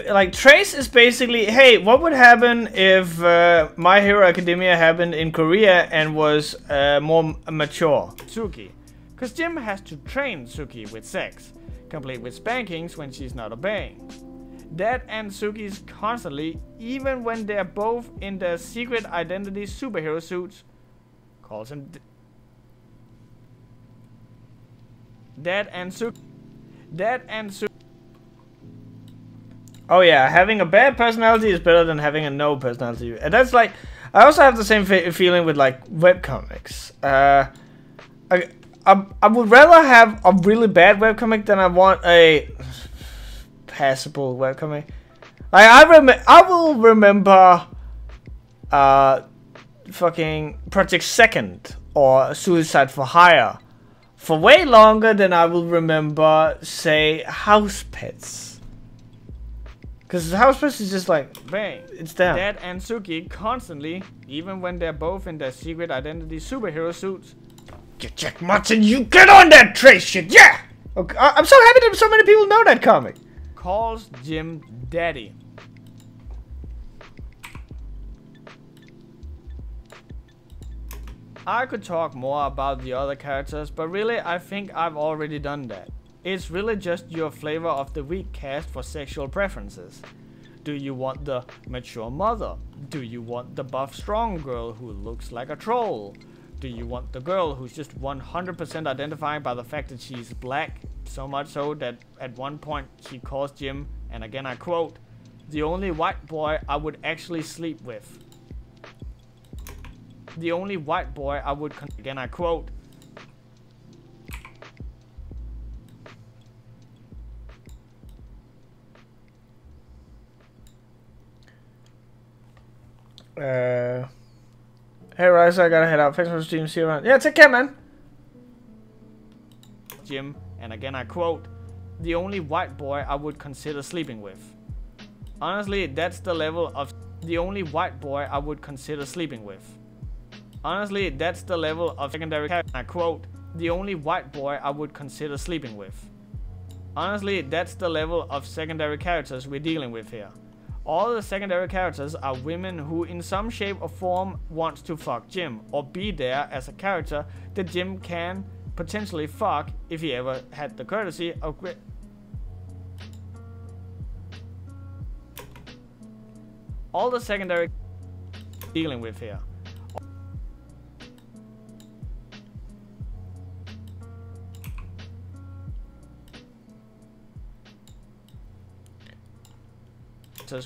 A: like, Trace is basically, hey, what would happen if My Hero Academia happened in Korea and was more mature? Suki. Because Jim has to train Suki with sex, complete with spankings when she's not obeying. That and Suki's constantly, even when they're both in their secret identity superhero suits, calls him... That and Suki... Oh yeah, having a bad personality is better than having a no personality. And that's like, I also have the same feeling with like webcomics. I would rather have a really bad webcomic than I want a passable webcomic. Like I will remember fucking Project Second or Suicide for Hire for way longer than I will remember, say, House Pets. Because House Pets is just like, bang, it's there. Dad and Suki constantly, even when they're both in their secret identity superhero suits. Get Jack Martin, you get on that Trace shit, yeah! Okay, I'm so happy that so many people know that comic. Calls Jim Daddy. I could talk more about the other characters, but really I think I've already done that. It's really just your flavor of the week cast for sexual preferences. Do you want the mature mother? Do you want the buff strong girl who looks like a troll? Do you want the girl who's just 100% identifying by the fact that she's black? So much so that at one point she calls Jim, and again I quote, the only white boy I would actually sleep with.
B: the only white boy I would again I quote.
A: Hey Rise, I gotta head out. Thanks for the stream, see you around. Yeah, take care, man.
B: Jim, and again I quote, the only white boy I would consider sleeping with. Honestly, that's the level of the only white boy I would consider sleeping with. Honestly, that's the level of secondary character. I quote, the only white boy I would consider sleeping with. Honestly, that's the level of secondary characters we're dealing with here. All the secondary characters are women who in some shape or form wants to fuck Jim, or be there as a character that Jim can potentially fuck if he ever had the courtesy of all the secondary dealing with here.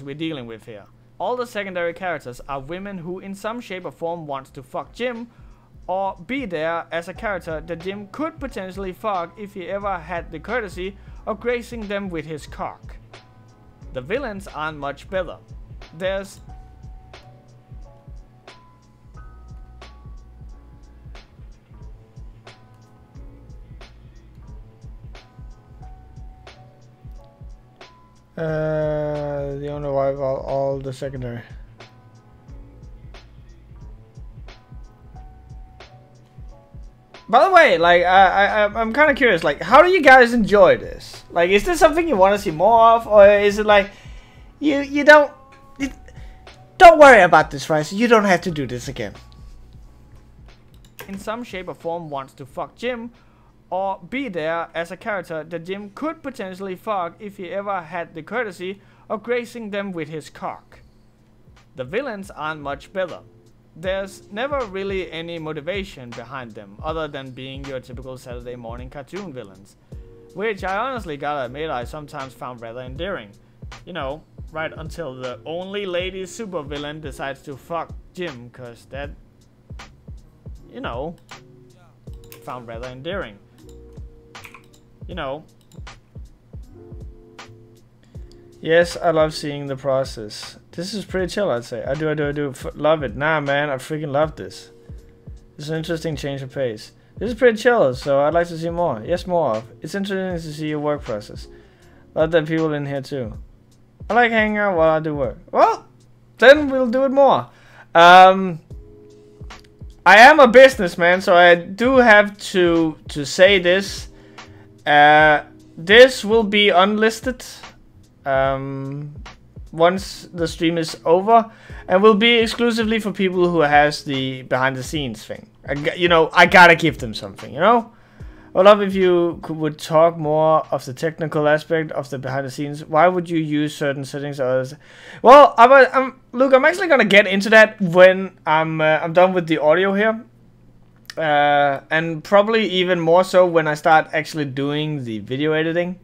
B: We're dealing with here. All the secondary characters are women who in some shape or form wants to fuck Jim, or be there as a character that Jim could potentially fuck if he ever had the courtesy of gracing them with his cock. The villains aren't much better. There's
A: the owner wife all the secondary. By the way, like I'm kind of curious, like how do you guys enjoy this? Like, is this something you want to see more of, or is it like you don't worry about this, right? So you don't have to do this again.
B: In some shape or form wants to fuck Jim, or be there as a character that Jim could potentially fuck if he ever had the courtesy of gracing them with his cock. The villains aren't much better. There's never really any motivation behind them other than being your typical Saturday morning cartoon villains, which I honestly gotta admit I sometimes found rather endearing. You know, right until the only lady supervillain decides to fuck Jim, cause that, you know, found rather endearing. You know.
A: Yes, I love seeing the process. This is pretty chill, I'd say. I do. Love it. Nah, man, I freaking love this. It's an interesting change of pace. This is pretty chill, so I'd like to see more. Yes, more of. It's interesting to see your work process. A lot of people in here too. I like hanging out while I do work. Well, then we'll do it more. I am a businessman, so I do have to say this. This will be unlisted once the stream is over, and will be exclusively for people who has the behind the scenes thing. I gotta give them something, you know? I would love if you would talk more of the technical aspect of the behind the scenes. Why would you use certain settings or others? Well, Luke, I'm actually gonna get into that when I'm done with the audio here. And probably even more so when I start actually doing the video editing.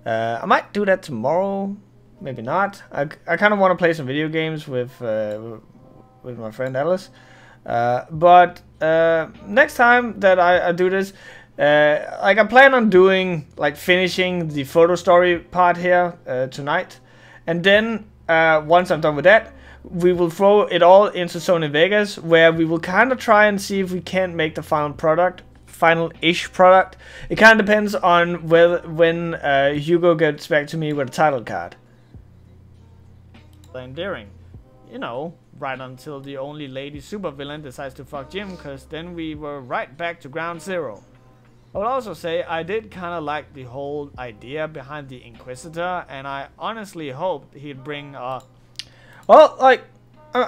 A: I might do that tomorrow, maybe not. I kind of want to play some video games with my friend Alice. But next time that I do this, like I plan on doing, like finishing the photo story part here tonight. And then once I'm done with that, we will throw it all into Sony Vegas, where we will kind of try and see if we can make the final-ish product. It kind of depends on when Hugo gets back to me with a title card.
B: Endearing, you know, right until the only lady supervillain decides to fuck Jim, cause then we were right back to ground zero. I would also say I did kind of like the whole idea behind the Inquisitor, and I honestly hoped he'd bring
A: well, like, you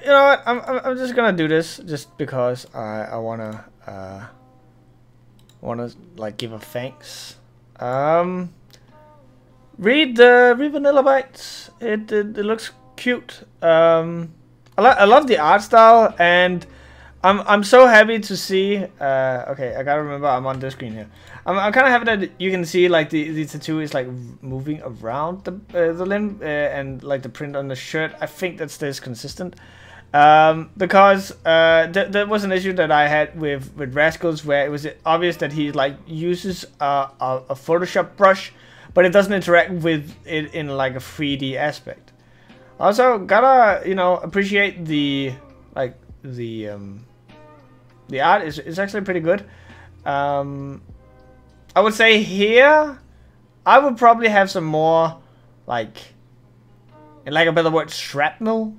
A: know what? I'm just gonna do this just because I wanna like give a thanks. Read Vanilla Bytes. It looks cute. I love the art style, and I'm so happy to see. Okay, I gotta remember I'm on this screen here. I'm kind of happy that you can see like the tattoo is like moving around the limb and like the print on the shirt. I think that stays consistent. Because there was an issue that I had with Rascals where it was obvious that he like uses a Photoshop brush, but it doesn't interact with it in like a 3D aspect. Also, gotta appreciate the art is actually pretty good. I would say here I would probably have some more like, in like a better word, shrapnel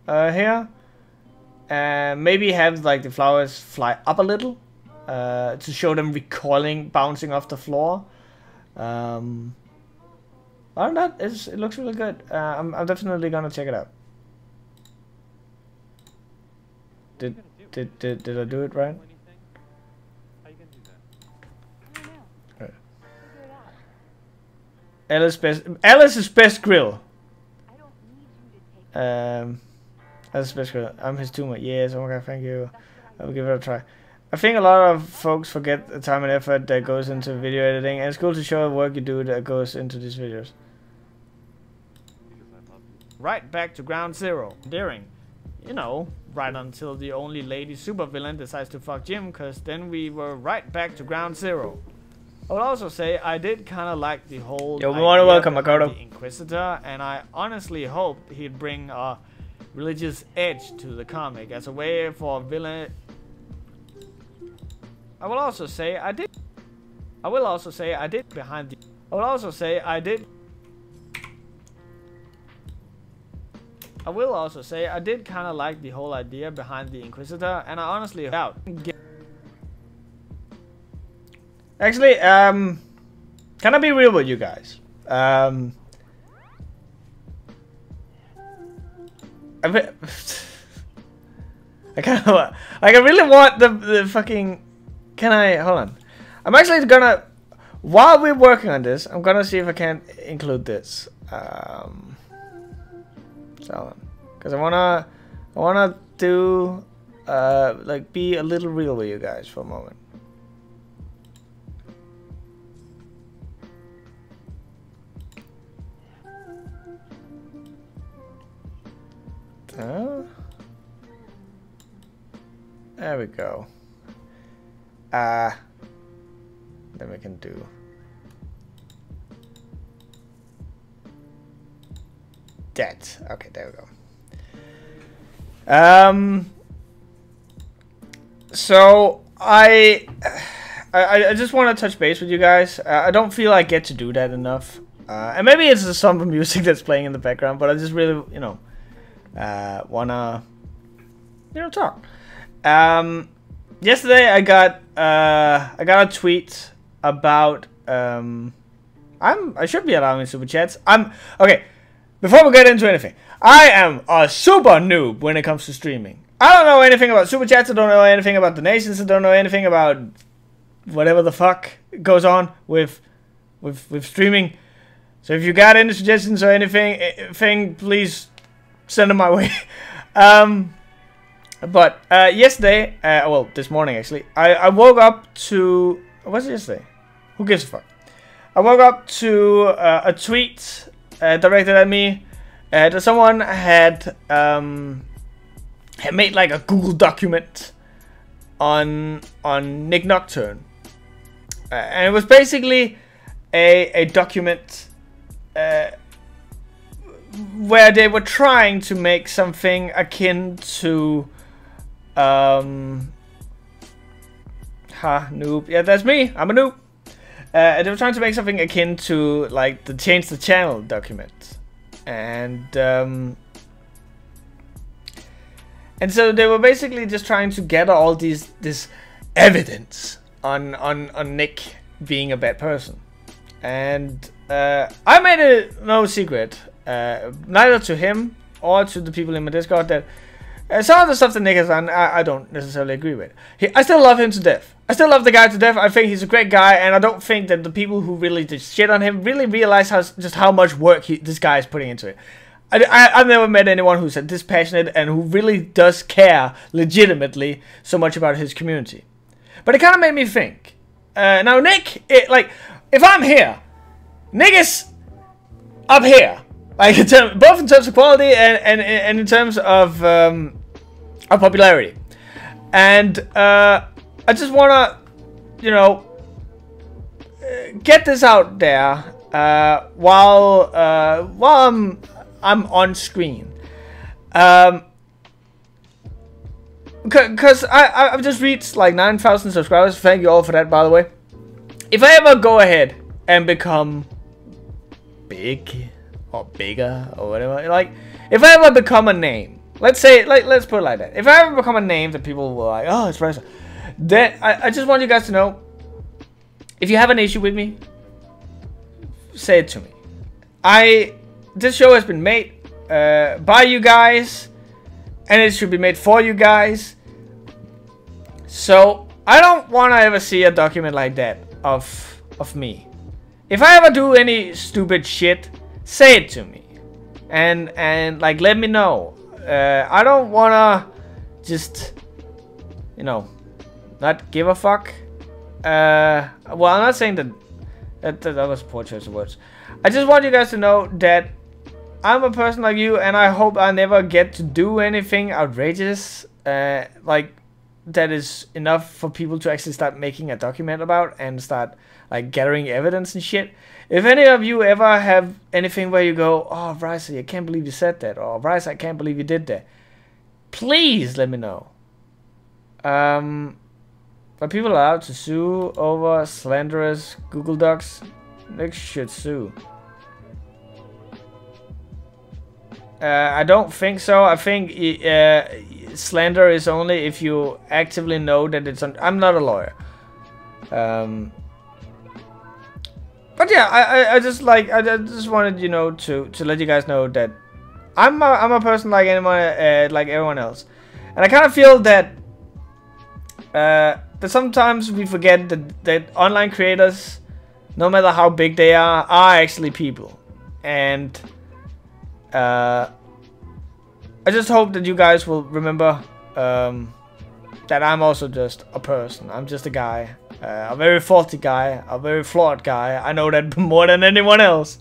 A: here. Maybe have like the flowers fly up a little to show them recoiling, bouncing off the floor. Other than that, it looks really good. I'm definitely gonna check it out. Did I do it right? Alice's best grill. Alice's best grill. I'm his tumor. Yes, oh my god, thank you. I will give it a try. I think a lot of folks forget the time and effort that goes into video editing, and it's cool to show the work you do that goes into these videos.
B: Right back to ground zero. Daring. You know, right until the only lady supervillain decides to fuck Jim, cause then we were right back to ground zero. I would also say I did kind of like the whole
A: Yo, we want to welcome Makoto.
B: The Inquisitor, and I honestly hoped he'd bring a religious edge to the comic as a way for a villain. I will also say I did behind the. I will also say I did kind of like the whole idea behind the Inquisitor, and I honestly doubt.
A: Actually, can I be real with you guys? I kind of like. I really want the fucking. Can I hold on? I'm actually gonna. While we're working on this, I'm gonna see if I can include this. Because I wanna do like be a little real with you guys for a moment. There we go. Then we can do. That. Okay, there we go. So I just want to touch base with you guys. I don't feel I get to do that enough. And maybe it's the somber music that's playing in the background, but I just really, wanna, talk. Yesterday I got a tweet about I should be allowing super chats. Okay. Before we get into anything, I am a super noob when it comes to streaming. I don't know anything about super chats. I don't know anything about donations. I don't know anything about whatever the fuck goes on with streaming. So if you got any suggestions or anything, please send them my way. But yesterday, well, this morning actually, I woke up to. Was it yesterday? Who gives a fuck? I woke up to a tweet directed at me that someone had made like a Google document on Nick Nocturne, and it was basically a document where they were trying to make something akin to noob. Yeah, that's me. I'm a noob. They were trying to make something akin to like the change the channel document, and so they were basically just trying to gather all this evidence on Nick being a bad person, and I made it no secret, neither to him or to the people in my Discord, that some of the stuff that Nick has done, I don't necessarily agree with. I still love him to death. I still love the guy to death. I think he's a great guy, and I don't think that the people who really did shit on him really realize just how much work this guy is putting into it. I've never met anyone who's this passionate and who really does care legitimately so much about his community. But it kind of made me think. Now, Nick, if I'm here, Nick is up here. Like, both in terms of quality and in terms of of popularity. And I just wanna, you know, get this out there while I'm on screen. Cause I've just reached like 9,000 subscribers. Thank you all for that, by the way. If I ever go ahead and become big or bigger or whatever, like if I ever become a name, let's say, like, let's put it like that. If I ever become a name that people will like, oh, it's Riser, then I just want you guys to know, if you have an issue with me, say it to me. This show has been made by you guys, and it should be made for you guys. So I don't want to ever see a document like that of me. If I ever do any stupid shit, say it to me, and like let me know. I don't wanna just, you know, not give a fuck. Well, I'm not saying that was a poor choice of words. I just want you guys to know that I'm a person like you, and I hope I never get to do anything outrageous, like that is enough for people to actually start making a document about and start like gathering evidence and shit. If any of you ever have anything where you go, oh, Riser, I can't believe you said that, or Riser, I can't believe you did that, please let me know. Are people allowed to sue over slanderous Google Docs? They should sue. I don't think so. I think slander is only if you actively know that it's on. I'm not a lawyer. But yeah, I just like I just wanted, you know, to let you guys know that I'm a person like anyone, like everyone else, and I kind of feel that that sometimes we forget that online creators, no matter how big they are actually people, and I just hope that you guys will remember that I'm also just a person. I'm just a guy. A very faulty guy, a very flawed guy. I know that more than anyone else.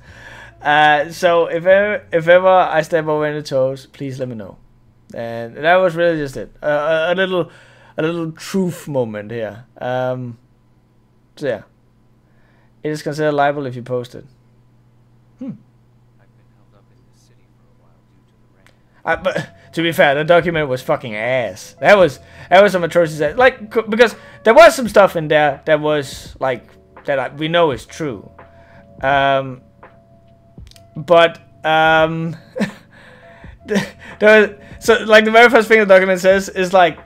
A: So if ever I step over any toes, please let me know. And that was really just it. A little truth moment here. So yeah, it is considered libel if you post it. But to be fair, the document was fucking ass. That was some atrocious, like, because there was some stuff in there that was like that we know is true. But so like the very first thing the document says is like,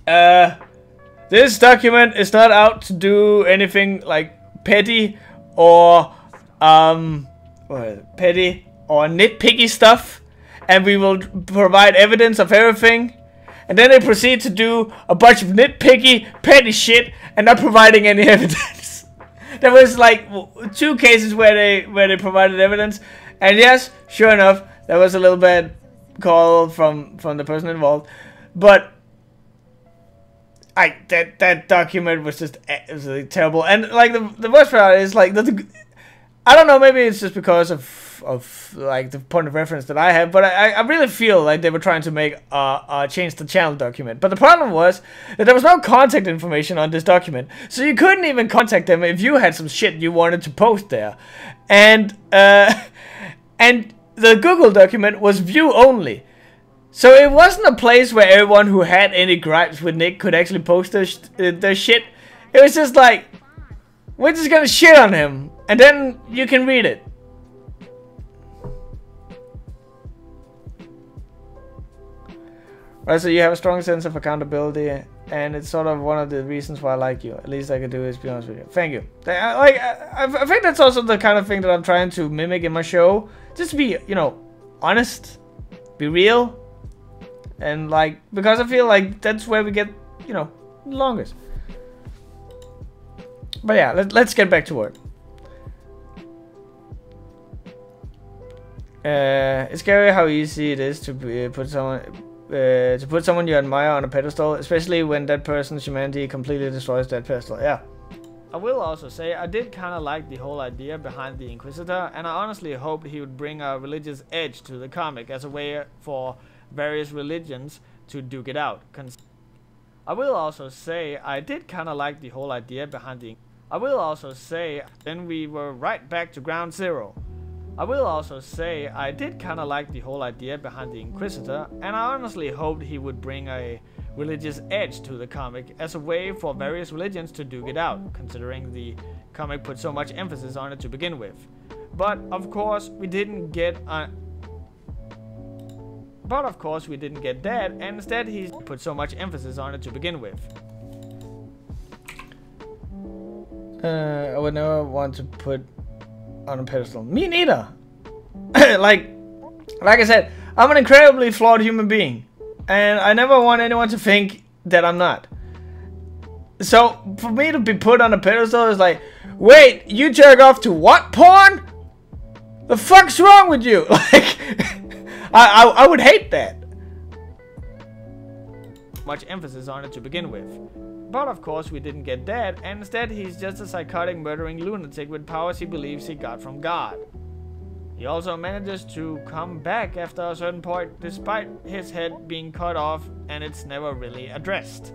A: this document is not out to do anything like petty or nitpicky stuff. And we will provide evidence of everything. And then they proceed to do a bunch of nitpicky, petty shit and not providing any evidence. There was like 2 cases where they provided evidence. And yes, sure enough, that was a little bad call from the person involved. But that document was just absolutely terrible. And like the worst part is like I don't know, maybe it's just because of like the point of reference that I have, but I really feel like they were trying to make a change the channel document. But the problem was that there was no contact information on this document, so you couldn't even contact them if you had some shit you wanted to post there. And and the Google document was view only, so it wasn't a place where everyone who had any gripes with Nick could actually post their shit. It was just like, we're just gonna shit on him, and then you can read it. Right, so you have a strong sense of accountability, and it's sort of one of the reasons why I like you. At least I could do is be honest with you. Thank you. I think that's also the kind of thing that I'm trying to mimic in my show. Just to be, you know, honest, be real, and like, because I feel like that's where we get, you know, the longest. But yeah, let's get back to work. It's scary how easy it is to put someone you admire on a pedestal, especially when that person's humanity completely destroys that pedestal. Yeah. I will also say I did kind of like the whole idea behind the Inquisitor, and I honestly hoped he would bring a religious edge to the comic as a way for various religions
B: to duke it out. I will also say I did kind of like the whole idea behind the... I will also say then we were right back to ground zero. I will also say I did kind of like the whole idea behind the Inquisitor, and I honestly hoped he would bring a religious edge to the comic as a way for various religions to duke it out, considering the comic put so much emphasis on it to begin with. But of course we didn't get that, and instead he put so much emphasis on it to begin with.
A: I would never want to put on a pedestal. Me neither. like I said, I'm an incredibly flawed human being, and I never want anyone to think that I'm not. So for me to be put on a pedestal is like, wait, you jerk off to what porn? The fuck's wrong with you? Like, I would hate that.
B: Much emphasis on it to begin with. But of course we didn't get that, and instead he's just a psychotic murdering lunatic with powers he believes he got from God. He also manages to come back after a certain point despite his head being cut off, and it's never really addressed.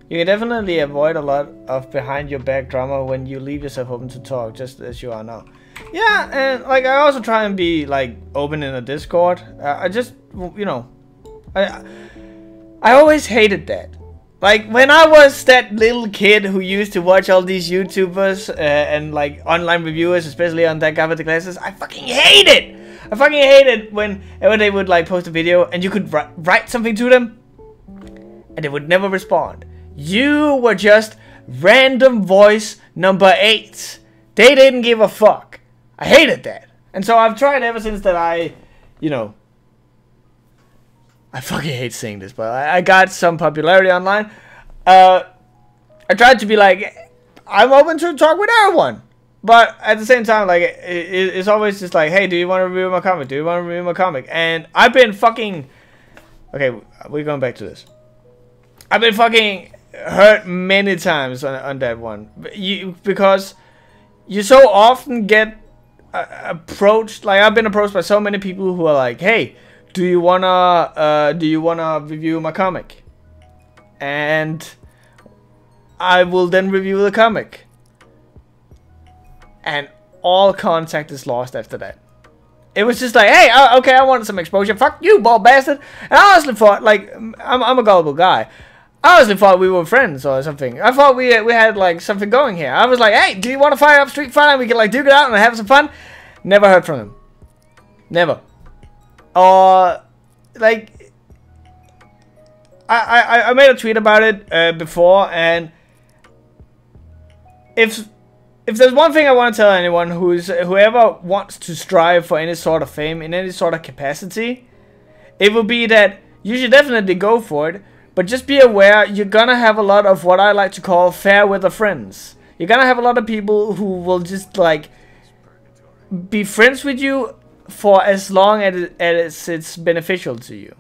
A: You can definitely avoid a lot of behind your back drama when you leave yourself open to talk, just as you are now. Yeah, and like I also try and be like open in a Discord. I just, you know, I always hated that. Like when I was that little kid who used to watch all these YouTubers and like online reviewers, especially on that guy with the glasses, I fucking hate it. I fucking hate it whenever they would like post a video and you could write something to them and they would never respond. You were just random voice number 8. They didn't give a fuck. I hated that. And so I've tried ever since that I fucking hate saying this, but I got some popularity online. I tried to be like, I'm open to talk with everyone. But at the same time, like, it's always just like, hey, do you want to review my comic? Do you want to review my comic? And I've been fucking... Okay, we're going back to this. I've been fucking hurt many times on that one. Because you so often get approached, like I've been approached by so many people who are like, hey, do you wanna review my comic? And I will then review the comic. And all contact is lost after that. It was just like, hey, okay, I wanted some exposure. Fuck you, bald bastard. And I honestly thought, like, I'm a gullible guy. I honestly thought we were friends or something. I thought we had like something going here. I was like, hey, do you want to fire up Street Fighter and we can like duke it out and have some fun? Never heard from him. Never. Or like, I made a tweet about it before, and if there's one thing I want to tell anyone whoever wants to strive for any sort of fame in any sort of capacity, it would be that you should definitely go for it. But just be aware, you're gonna have a lot of what I like to call fair weather friends. You're gonna have a lot of people who will just like be friends with you for as long as it's beneficial to you.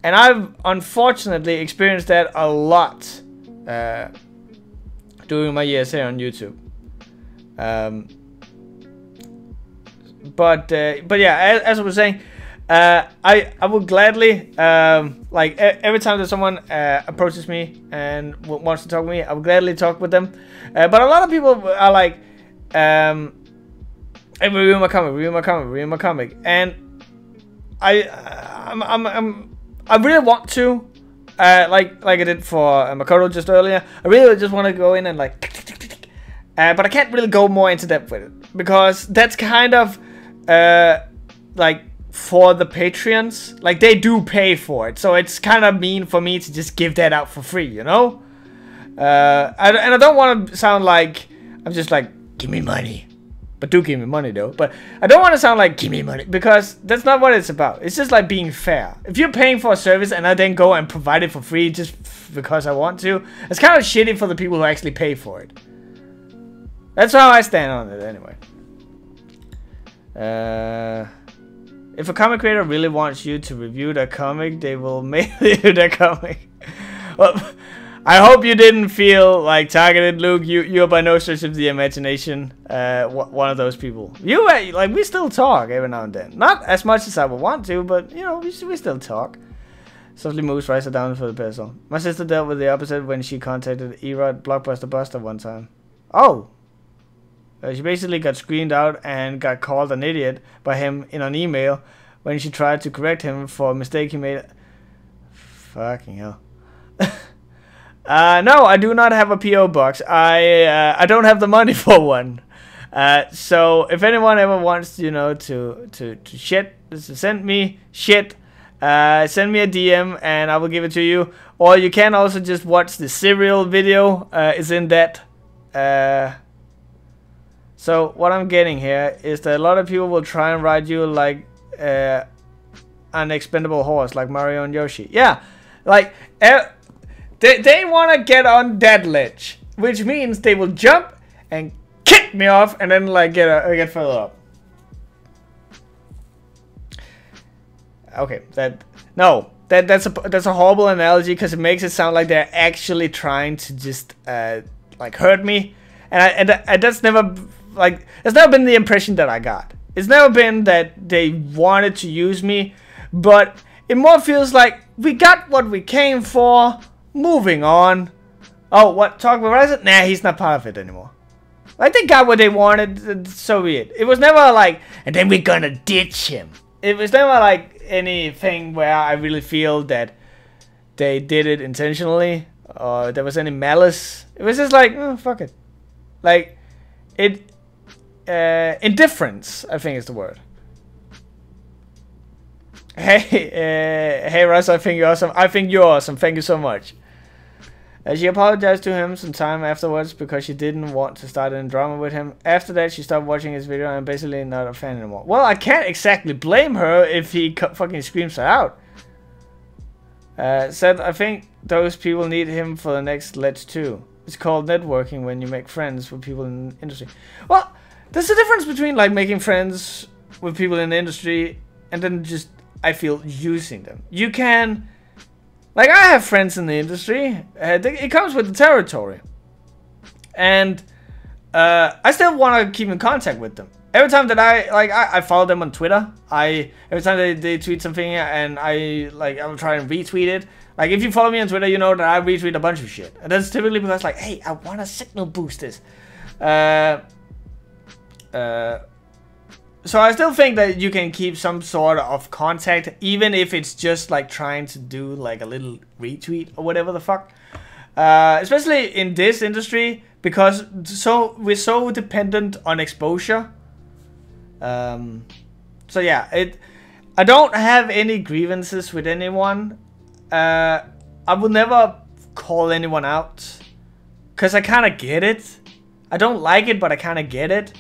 A: And I've unfortunately experienced that a lot doing my years here on YouTube. But yeah, as I was saying, I would gladly like every time that someone approaches me and wants to talk to me, I would gladly talk with them. But a lot of people are like, hey, review my comic, and I really want to, like I did for Makoto just earlier. I really just want to go in and like, but I can't really go more into depth with it because that's kind of like for the Patreons. Like they do pay for it, so it's kind of mean for me to just give that out for free, you know. And I don't want to sound like I'm just like, give me money. But do give me money though. But I don't want to sound like give me money, because that's not what it's about. It's just like being fair. If you're paying for a service and I then go and provide it for free just because I want to, it's kind of shitty for the people who actually pay for it. That's how I stand on it anyway. If a comic creator really wants you to review their comic, they will make you their comic. Well, I hope you didn't feel like targeted, Luke. You're by no stretch of the imagination one of those people. You like, we still talk every now and then. Not as much as I would want to, but you know, we still talk. Softly moves, writes it down for the pencil. My sister dealt with the opposite when she contacted Erod Blockbuster Buster one time. Oh! She basically got screened out and got called an idiot by him in an email when she tried to correct him for a mistake he made. Fucking hell. No, I do not have a P.O. box. I don't have the money for one. So if anyone ever wants, you know, to send me shit, send me a DM and I will give it to you. Or you can also just watch the serial video. It's in that. So what I'm getting here is that a lot of people will try and ride you like an expendable horse, like Mario and Yoshi. Yeah, like they want to get on that ledge, which means they will jump and kick me off, and then like get further up. Okay, that's a horrible analogy because it makes it sound like they're actually trying to just like hurt me, and that's never like it's never been the impression that I got. It's never been that they wanted to use me, but it more feels like we got what we came for. Moving on. Oh, what? Talk about Verizon? Nah, he's not part of it anymore. Like, they got what they wanted, so be it. It was never like, and then we're gonna ditch him. It was never like anything where I really feel that they did it intentionally or there was any malice. It was just like, oh, fuck it. Like, indifference, I think is the word. Hey Russ, I think you're awesome. I think you're awesome. Thank you so much. She apologized to him some time afterwards because she didn't want to start any drama with him. After that, she stopped watching his video and basically not a fan anymore. Well, I can't exactly blame her if he fucking screams her out. Said, I think those people need him for the next Let's too. It's called networking when you make friends with people in the industry. Well, there's a difference between like making friends with people in the industry and then just, I feel, using them. You can... Like, I have friends in the industry. It comes with the territory. And I still want to keep in contact with them. Every time that I follow them on Twitter. Every time they tweet something and I'll try and retweet it. Like, if you follow me on Twitter, you know that I retweet a bunch of shit. And that's typically because, like, hey, I want to signal boost this. So I still think that you can keep some sort of contact, even if it's just like trying to do like a little retweet or whatever the fuck. Especially in this industry, because we're so dependent on exposure. So yeah, I don't have any grievances with anyone. I will never call anyone out, cause I kind of get it. I don't like it, but I kind of get it.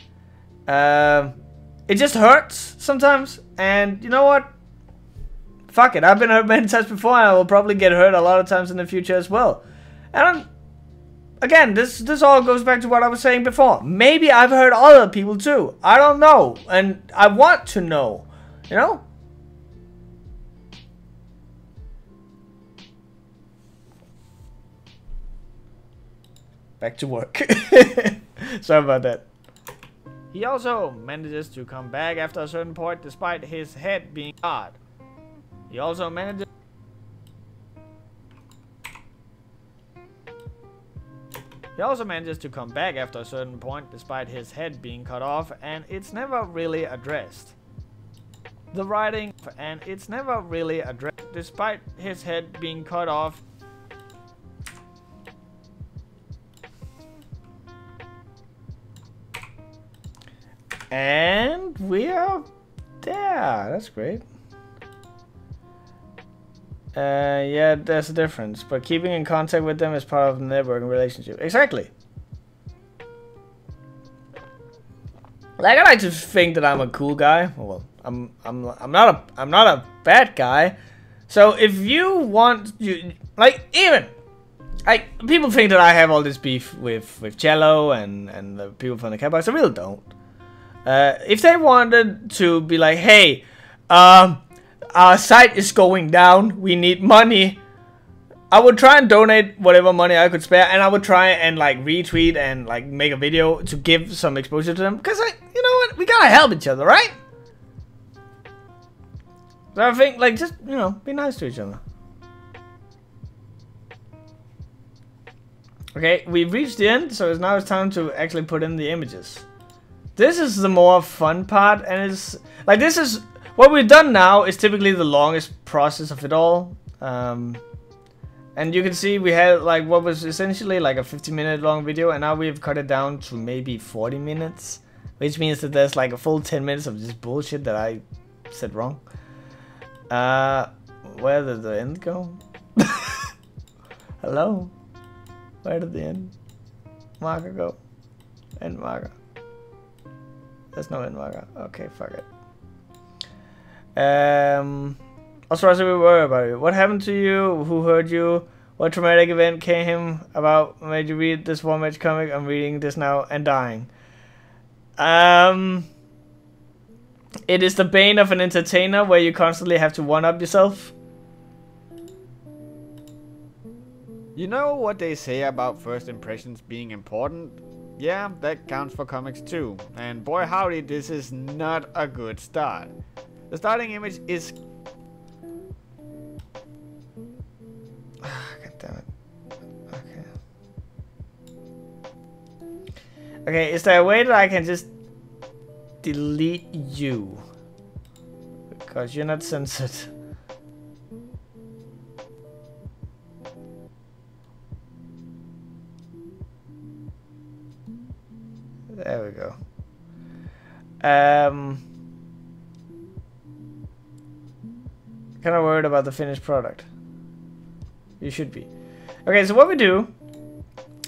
A: It just hurts sometimes, and you know what? Fuck it, I've been hurt many times before, and I will probably get hurt a lot of times in the future as well. And again, this all goes back to what I was saying before. Maybe I've hurt other people too. I don't know, and I want to know, you know? Back to work. Sorry about that.
B: He also manages to come back after a certain point despite his head being hard. He also manages to come back after a certain point despite his head being cut off, and it's never really addressed. The writing, and it's never really addressed despite his head being cut off.
A: And we are there. That's great. Yeah, there's a difference. But keeping in contact with them is part of the networking relationship. Exactly. Like, I like to think that I'm a cool guy. Well, I'm not a bad guy. So if you want, even like people think that I have all this beef with Cello and the people from the Catbox. I really don't. If they wanted to be like, hey, our site is going down, we need money, I would try and donate whatever money I could spare, and I would try and like retweet and like make a video to give some exposure to them, because you know what, we gotta help each other, right? So I think, like, just, you know, be nice to each other. Okay, we've reached the end, so now it's time to actually put in the images. This is the more fun part, and it's like this is what we've done now is typically the longest process of it all. And you can see we had like what was essentially like a 50-minute long video, and now we've cut it down to maybe 40 minutes, which means that there's like a full 10 minutes of just bullshit that I said wrong. Where did the end go? Hello? Where did the end marker go? End marker. There's no end marker. Okay, fuck it. Also, we worry about you. What happened to you? Who hurt you? What traumatic event came about made you read this Warmage comic? I'm reading this now and dying. It is the bane of an entertainer where you constantly have to one-up yourself.
B: You know what they say about first impressions being important? Yeah, that counts for comics too. And boy howdy, this is not a good start. The starting image is...
A: God damn it. Okay. Okay, is there a way that I can just delete you? Because you're not censored. There we go. Kind of worried about the finished product. You should be. Okay, so what we do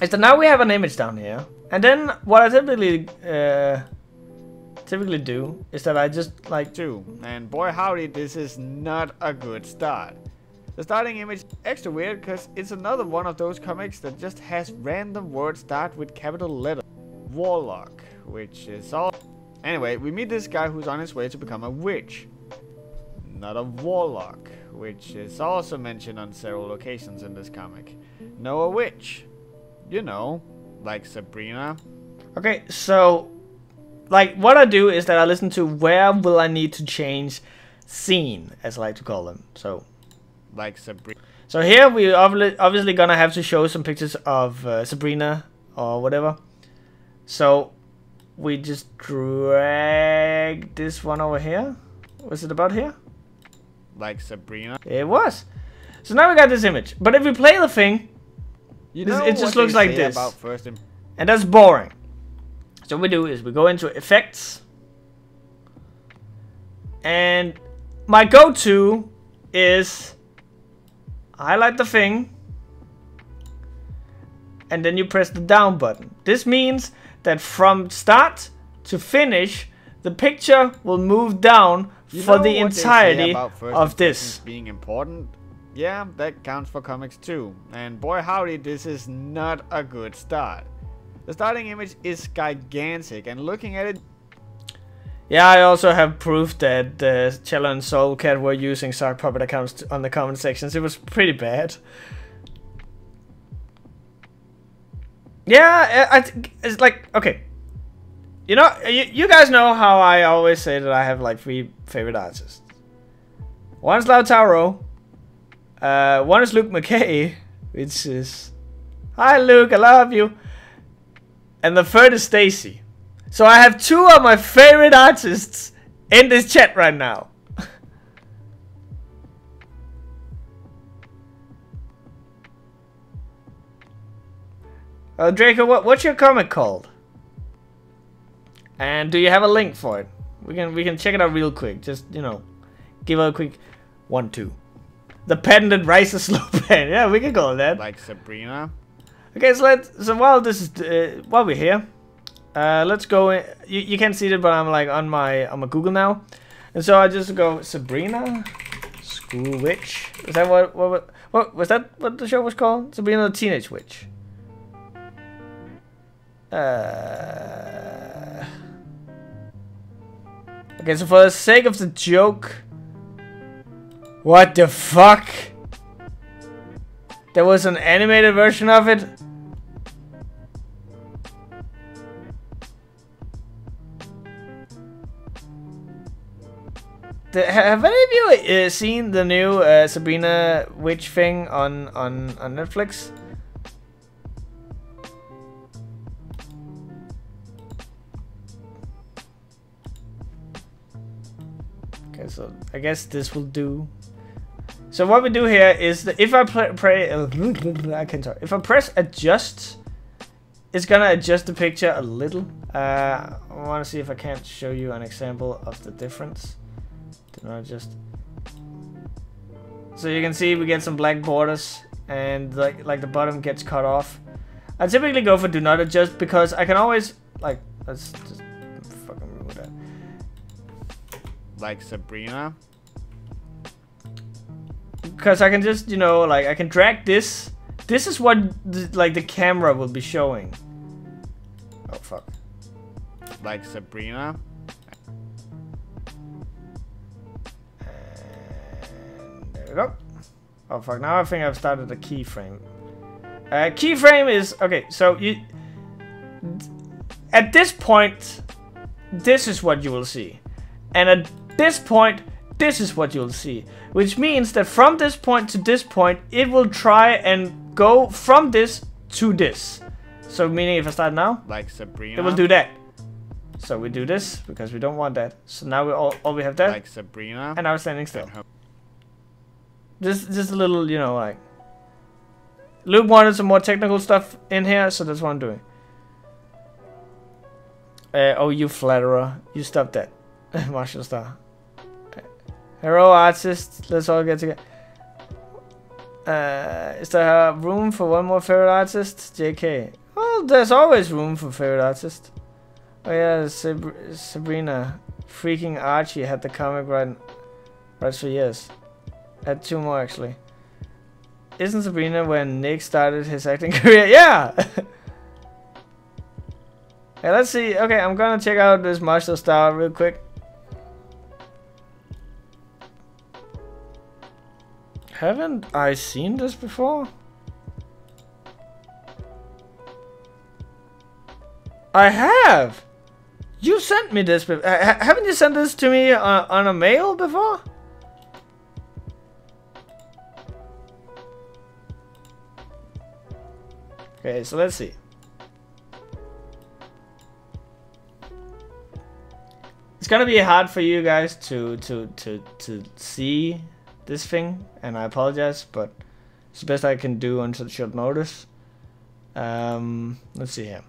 A: is that now we have an image down here, and then what I typically do is that I just like
B: and boy howdy, this is not a good start. The starting image is extra weird because it's another one of those comics that just has random words start with capital letters. Warlock, which is all. Anyway, we meet this guy who's on his way to become a witch. Not a warlock, which is also mentioned on several occasions in this comic. No, a witch. You know, like Sabrina.
A: Okay, so like what I do is that I listen to where will I need to change scene, as I like to call them. So
B: like Sabrina.
A: So here we obviously gonna have to show some pictures of Sabrina or whatever. So we just drag this one over here. Was it about here?
B: Like Sabrina.
A: It was. So now we got this image. But if we play the thing, it just looks like this. And that's boring. So what we do is we go into effects. And my go-to is highlight the thing. And then you press the down button. This means that from start to finish, the picture will move down for the entirety of this.
B: Being important? Yeah, that counts for comics too. And boy howdy, this is not a good start. The starting image is gigantic, and looking at it...
A: Yeah, I also have proof that Cello and Soulcat were using Sock Puppet accounts on the comment sections. It was pretty bad. Yeah, it's like, okay. You know, you guys know how I always say that I have like 3 favorite artists. One is Lautaro. One is Luke McKay, which is... Hi Luke, I love you. And the third is Stacy. So I have 2 of my favorite artists in this chat right now. Draco, what's your comic called? And do you have a link for it? We can check it out real quick. Just, you know, give it a quick 1, 2. The patented Riser slow pen. Yeah, we can call it that.
B: Like Sabrina.
A: Okay, so while this is while we're here, let's go in. You can't see it, but I'm like on my Google now, and so I just go Sabrina School Witch. Is that what was that what the show was called? Sabrina the Teenage Witch. Okay, so for the sake of the joke, what the fuck? There was an animated version of it? Have any of you seen the new Sabrina Witch thing on Netflix? Okay, so I guess this will do. So what we do here is that if I if I press adjust, it's gonna adjust the picture a little. I want to see if I can't show you an example of the difference. Do not adjust. So you can see we get some black borders, and like the bottom gets cut off. I typically go for do not adjust because I can always like, let's just fucking remove that.
B: Like Sabrina.
A: Because I can just, you know, like I can drag this. This is what the camera will be showing. Oh fuck.
B: Like Sabrina.
A: And there we go. Oh fuck, now I think I've started a keyframe. Keyframe is, okay, so you, at this point, this is what you will see. And at this point, this is what you'll see. Which means that from this point to this point, it will try and go from this to this. So meaning if I start now,
B: like Sabrina,
A: it will do that. So we do this because we don't want that. So now we all we have that.
B: Like Sabrina.
A: And now we're standing still. Just a little, you know, like. Luke wanted some more technical stuff in here, so that's what I'm doing. Oh, you flatterer. You stop that. Martial Star. Hero artist. Let's all get together. Is there room for one more favorite artist? JK. Well, there's always room for favorite artist. Oh yeah, Sabrina. Freaking Archie had the comic right for years. Had 2 more actually. Isn't Sabrina when Nick started his acting career? Yeah! Hey, let's see. Okay, I'm gonna check out this martial style real quick. Haven't I seen this before? I have! You sent me this before. Haven't you sent this to me on a mail before? Okay, so let's see. It's gonna be hard for you guys to see this thing, and I apologize, but it's the best I can do on such short notice. Let's see here.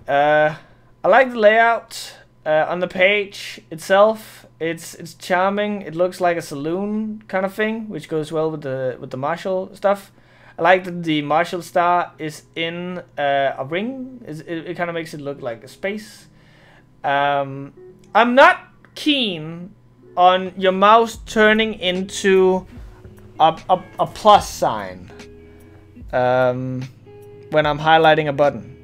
A: I like the layout on the page itself. It's charming. It looks like a saloon kind of thing, which goes well with the martial stuff. I like that the martial star is in a ring. It kind of makes it look like a space. I'm not keen on your mouse turning into a plus sign when I'm highlighting a button.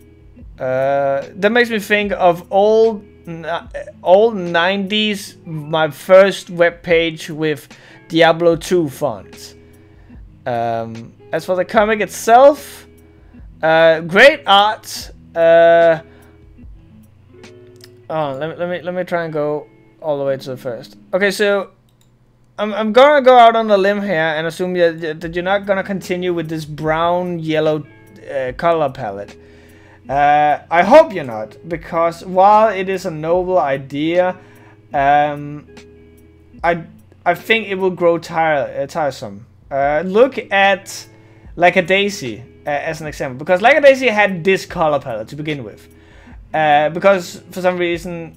A: That makes me think of old 90s, my first web page with Diablo 2 fonts. As for the comic itself, great art. Let me try and go all the way to the first. Okay, so I'm gonna go out on a limb here and assume that you're not gonna continue with this brown yellow color palette. I hope you're not, because while it is a noble idea, I think it will grow tiresome. Look at Like a Daisy as an example, because Like a Daisy had this color palette to begin with. Because for some reason,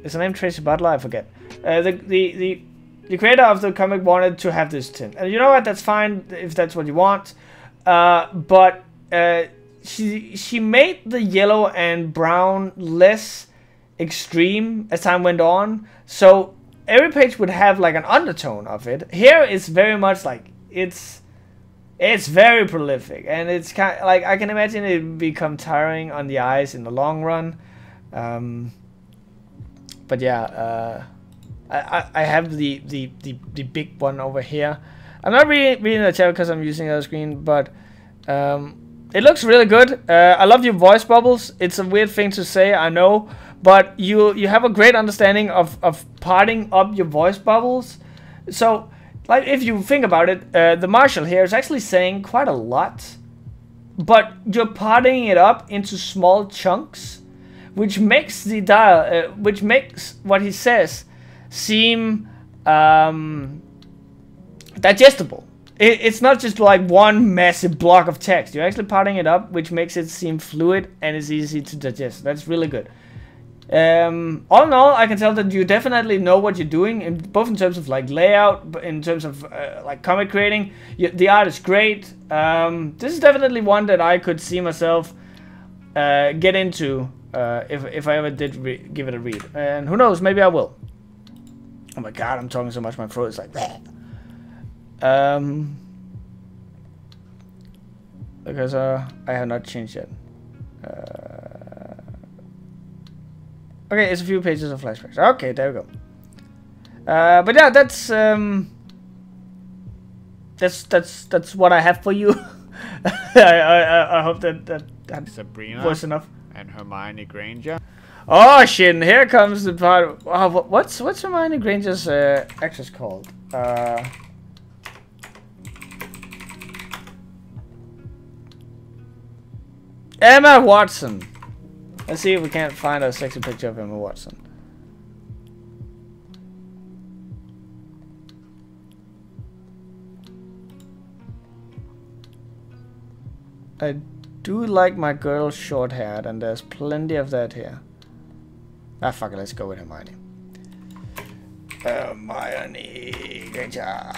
A: is her name Tracy Butler? I forget. The creator of the comic wanted to have this tint, and you know what? That's fine if that's what you want. But she made the yellow and brown less extreme as time went on, so every page would have like an undertone of it. Here it's very much like it's very prolific, and it's kind of like I can imagine it would become tiring on the eyes in the long run. But yeah, I have the big one over here. I'm not reading the chat because I'm using the other screen, but it looks really good. I love your voice bubbles. It's a weird thing to say, I know, but you have a great understanding of parting up your voice bubbles. So, like, if you think about it, the Marshall here is actually saying quite a lot, but you're parting it up into small chunks, which makes the which makes what he says seem digestible. It's not just like one massive block of text. You're actually parting it up, which makes it seem fluid and it's easy to digest. That's really good. All in all, I can tell that you definitely know what you're doing, both in terms of like layout, but in terms of like comic creating. The art is great. This is definitely one that I could see myself get into if I ever did give it a read. And who knows, maybe I will. Oh my god, I'm talking so much, my throat is like that. Because I have not changed yet. Okay, it's a few pages of flashbacks. Okay, there we go. But yeah, that's what I have for you. I hope that
B: Sabrina
A: was enough.
B: And Hermione Granger.
A: Oh shit! And here comes the part. What's Hermione Granger's actress called? Emma Watson. Let's see if we can't find a sexy picture of Emma Watson. I do like my girl short haired, and there's plenty of that here. Ah, fuck it, let's go with Hermione. Hermione Granger.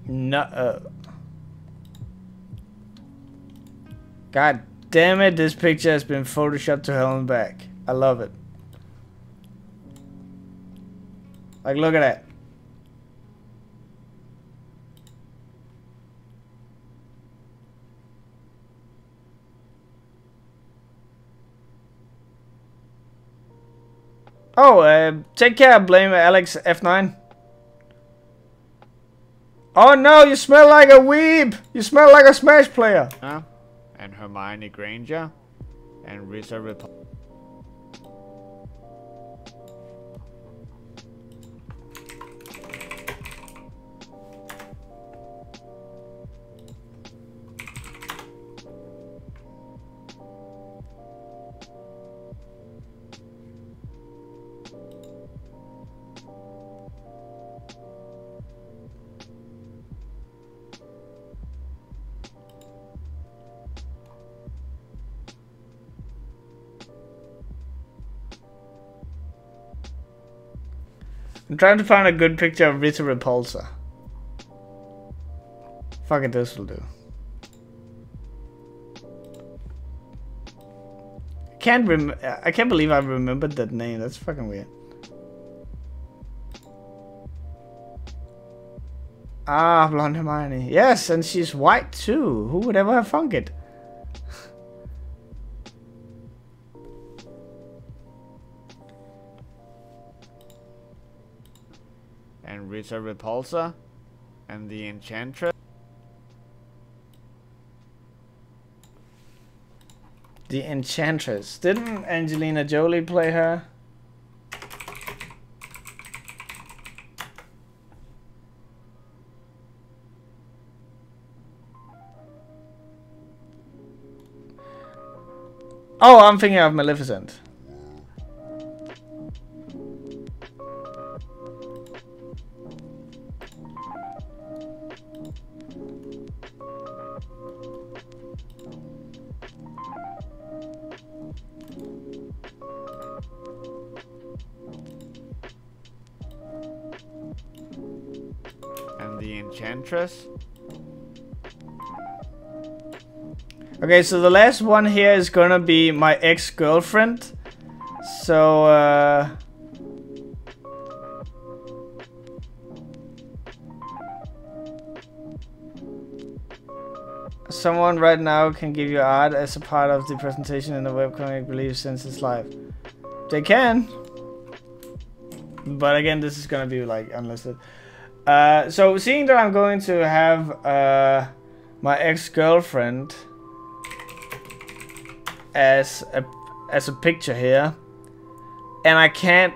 A: No. God damn it, this picture has been photoshopped to hell and back. I love it. Like, look at that. Oh, take care, blame Alex F9. Oh no, you smell like a weeb! You smell like a Smash player!
B: And Hermione Granger and Rita Repulsa.
A: I'm trying to find a good picture of Rita Repulsa. Fuck it, this will do. I can't believe I remembered that name. That's fucking weird. Ah, blonde Hermione. Yes, and she's white too. Who would ever have thunk it?
B: And Rita Repulsa and the Enchantress.
A: The Enchantress. Didn't Angelina Jolie play her? Oh, I'm thinking of Maleficent.
B: And the Enchantress.
A: Okay, so the last one here is gonna be my ex-girlfriend. So, someone right now can give you art as a part of the presentation in the webcomic release since it's live. They can. But again, this is gonna be like unlisted. So seeing that I'm going to have my ex-girlfriend as a picture here, and I can't,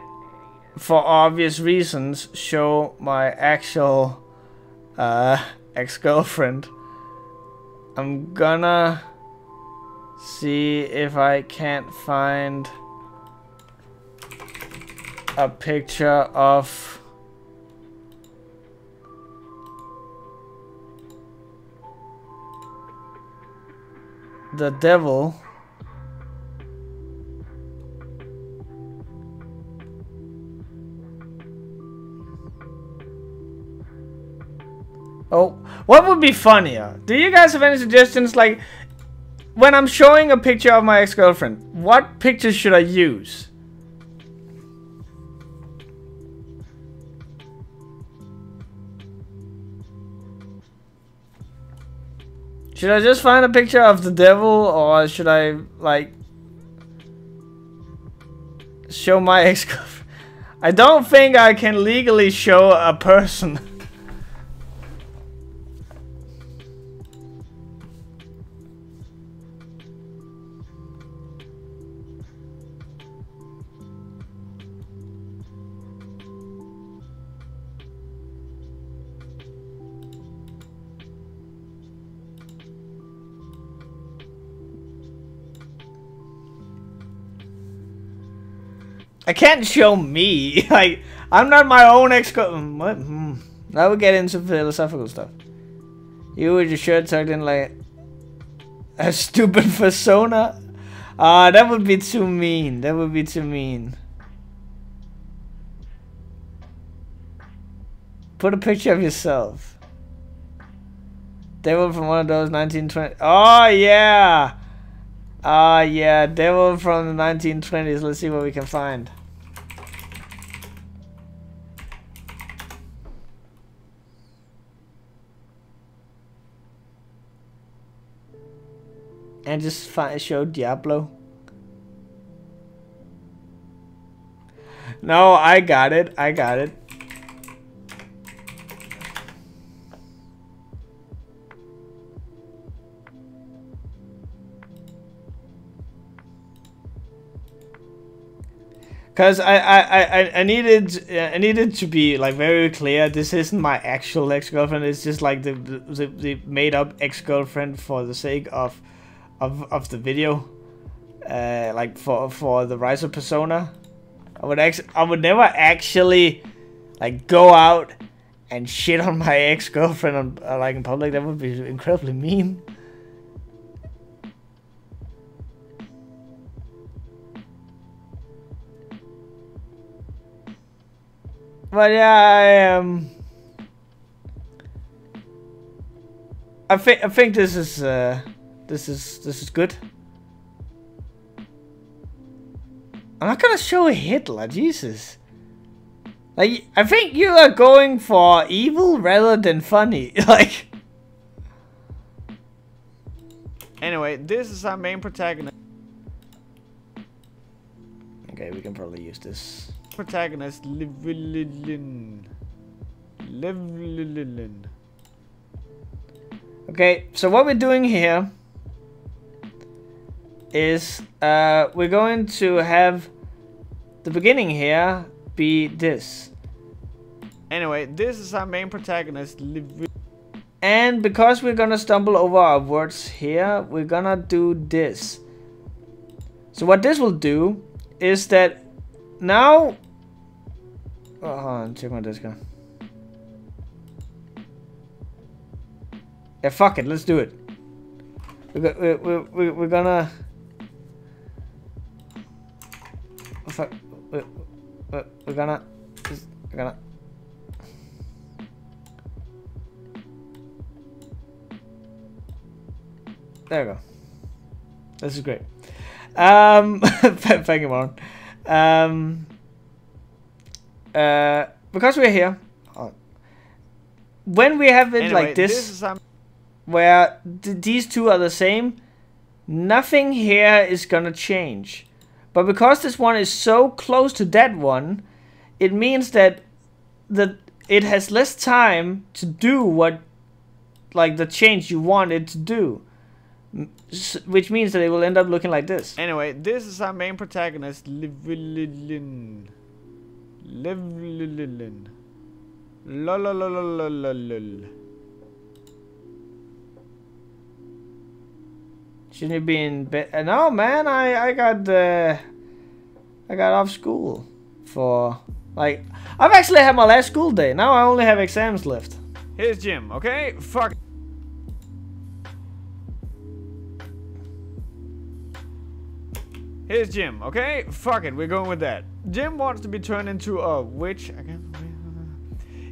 A: for obvious reasons, show my actual ex-girlfriend. I'm gonna see if I can't find a picture of the devil. Oh, what would be funnier? Do you guys have any suggestions? Like, when I'm showing a picture of my ex-girlfriend, what picture should I use? Should I just find a picture of the devil, or should I, like, show my ex-girlfriend? I don't think I can legally show a person. I can't show me. Like, I'm not my own ex-girlfriend. What? Now we get into philosophical stuff. You with your shirt tucked in like a stupid persona. That would be too mean. That would be too mean. Put a picture of yourself. Devil from one of those 1920s. Oh yeah. Yeah, devil from the 1920s. Let's see what we can find. And just show Diablo. No, I got it. I got it. Cause I needed to be like very clear. This isn't my actual ex-girlfriend. It's just like the made up ex-girlfriend for the sake of the video. Like for the rise of persona. I would never actually like go out and shit on my ex-girlfriend like in public. That would be incredibly mean. But yeah, I think this is good. I'm not gonna show Hitler, Jesus. Like, I think you are going for evil rather than funny. Like.
B: Anyway, this is our main protagonist.
A: Okay, we can probably use this.
B: Protagonist Livlin.
A: Okay, so what we're doing here is we're going to have the beginning here be this.
B: Anyway, this is our main protagonist.
A: And because we're gonna stumble over our words here, we're gonna do this. So what this will do is that now, oh, hold on, check my Discord. Yeah, fuck it, let's do it. We're gonna. Fuck, we're gonna. There we go. This is great. Thank you, Warren. Because we're here, when we have it
B: anyway,
A: like this where these two are the same, nothing here is gonna change. But because this one is so close to that one, it means that it has less time to do what, like, the change you want it to do. Which means that it will end up looking like this.
B: Anyway, this is our main protagonist, Livlin. Lol.
A: Shouldn't it be in bed? No, man, I got off school. for like I've actually had my last school day. Now I only have exams left.
B: Here's Jim, okay? Fuck. Here's Jim, okay? Fuck it, we're going with that. Jim wants to be turned into a witch again.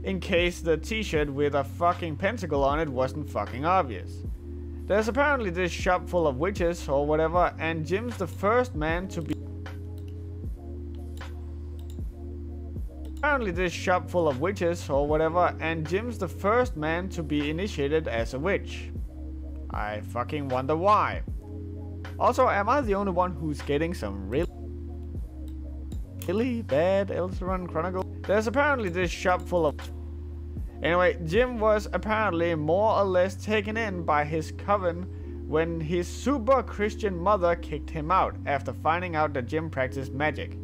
B: In case the t-shirt with a fucking pentacle on it wasn't fucking obvious. There's apparently this shop full of witches or whatever, and Jim's the first man to be... Apparently this shop full of witches or whatever, and Jim's the first man to be initiated as a witch. I fucking wonder why. Also, am I the only one who's getting some really bad Elseron Chronicle? There's apparently this shop full of... Anyway, Jim was apparently more or less taken in by his coven when his super Christian mother kicked him out after finding out that Jim practiced magic.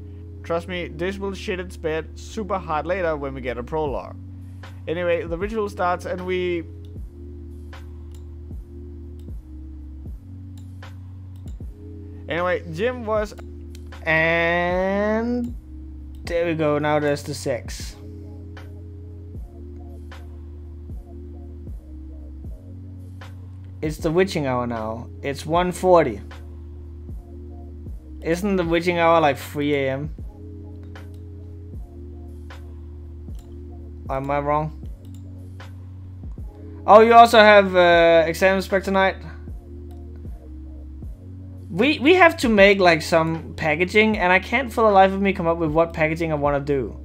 B: Trust me, this will shit its bed super hard later when we get a prologue. Anyway, the ritual starts and we... Anyway, Jim was...
A: And... there we go, now there's the sex. It's the witching hour now. It's 1:40. Isn't the witching hour like 3 AM? Am I wrong? Oh, you also have exams back tonight? We have to make like some packaging, and I can't for the life of me come up with what packaging I want to do.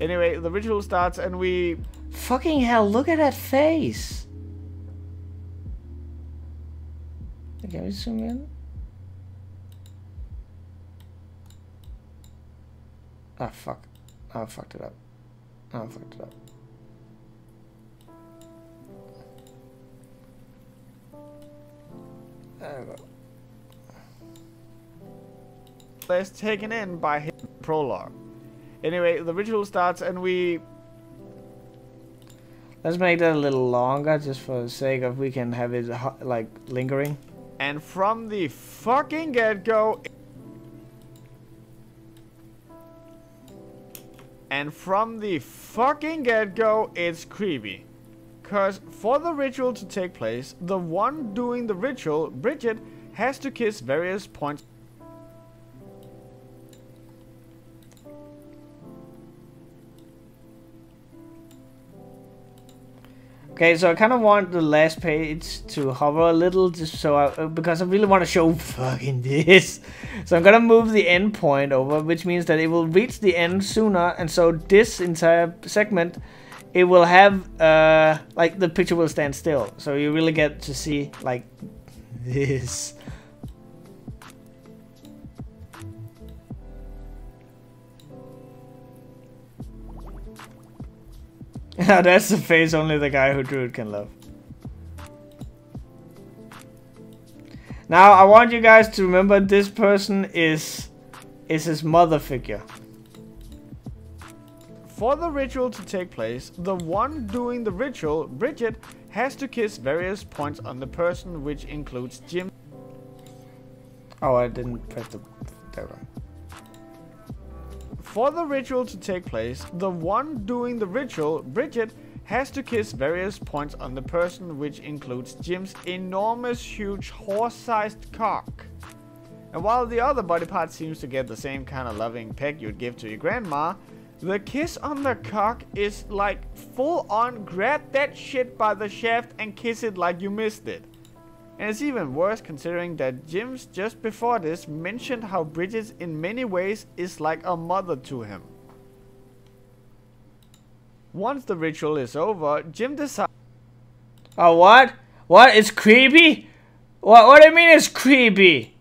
B: Anyway, the ritual starts and we...
A: Fucking hell, look at that face. Can we zoom in? Ah, fuck. Oh, I fucked it up. Oh, I fucked it up. There we go.
B: Less taken in by his prologue. Anyway, the ritual starts and we...
A: Let's make that a little longer, just for the sake of we can have it like lingering.
B: And from the fucking get-go... And from the fucking get-go, it's creepy. Cause for the ritual to take place, the one doing the ritual, Bridget, has to kiss various points.
A: Okay, so I kind of want the last page to hover a little, just so because I really want to show fucking this. So I'm gonna move the end point over, which means that it will reach the end sooner, and so this entire segment, it will have like the picture will stand still, so you really get to see like this. Yeah, that's the face only the guy who drew it can love. Now I want you guys to remember this person is his mother figure.
B: For the ritual to take place, the one doing the ritual, Bridget, has to kiss various points on the person, which includes Jim.
A: Oh, I didn't press the... there we go.
B: For the ritual to take place, the one doing the ritual, Bridget, has to kiss various points on the person, which includes Jim's enormous, huge, horse-sized cock. And while the other body part seems to get the same kind of loving peck you'd give to your grandma, the kiss on the cock is like full-on grab that shit by the shaft and kiss it like you missed it. And it's even worse considering that Jim's just before this mentioned how Bridget in many ways is like a mother to him. Once the ritual is over, Jim decides...
A: Oh, what? What? It's creepy? What do you mean it's creepy?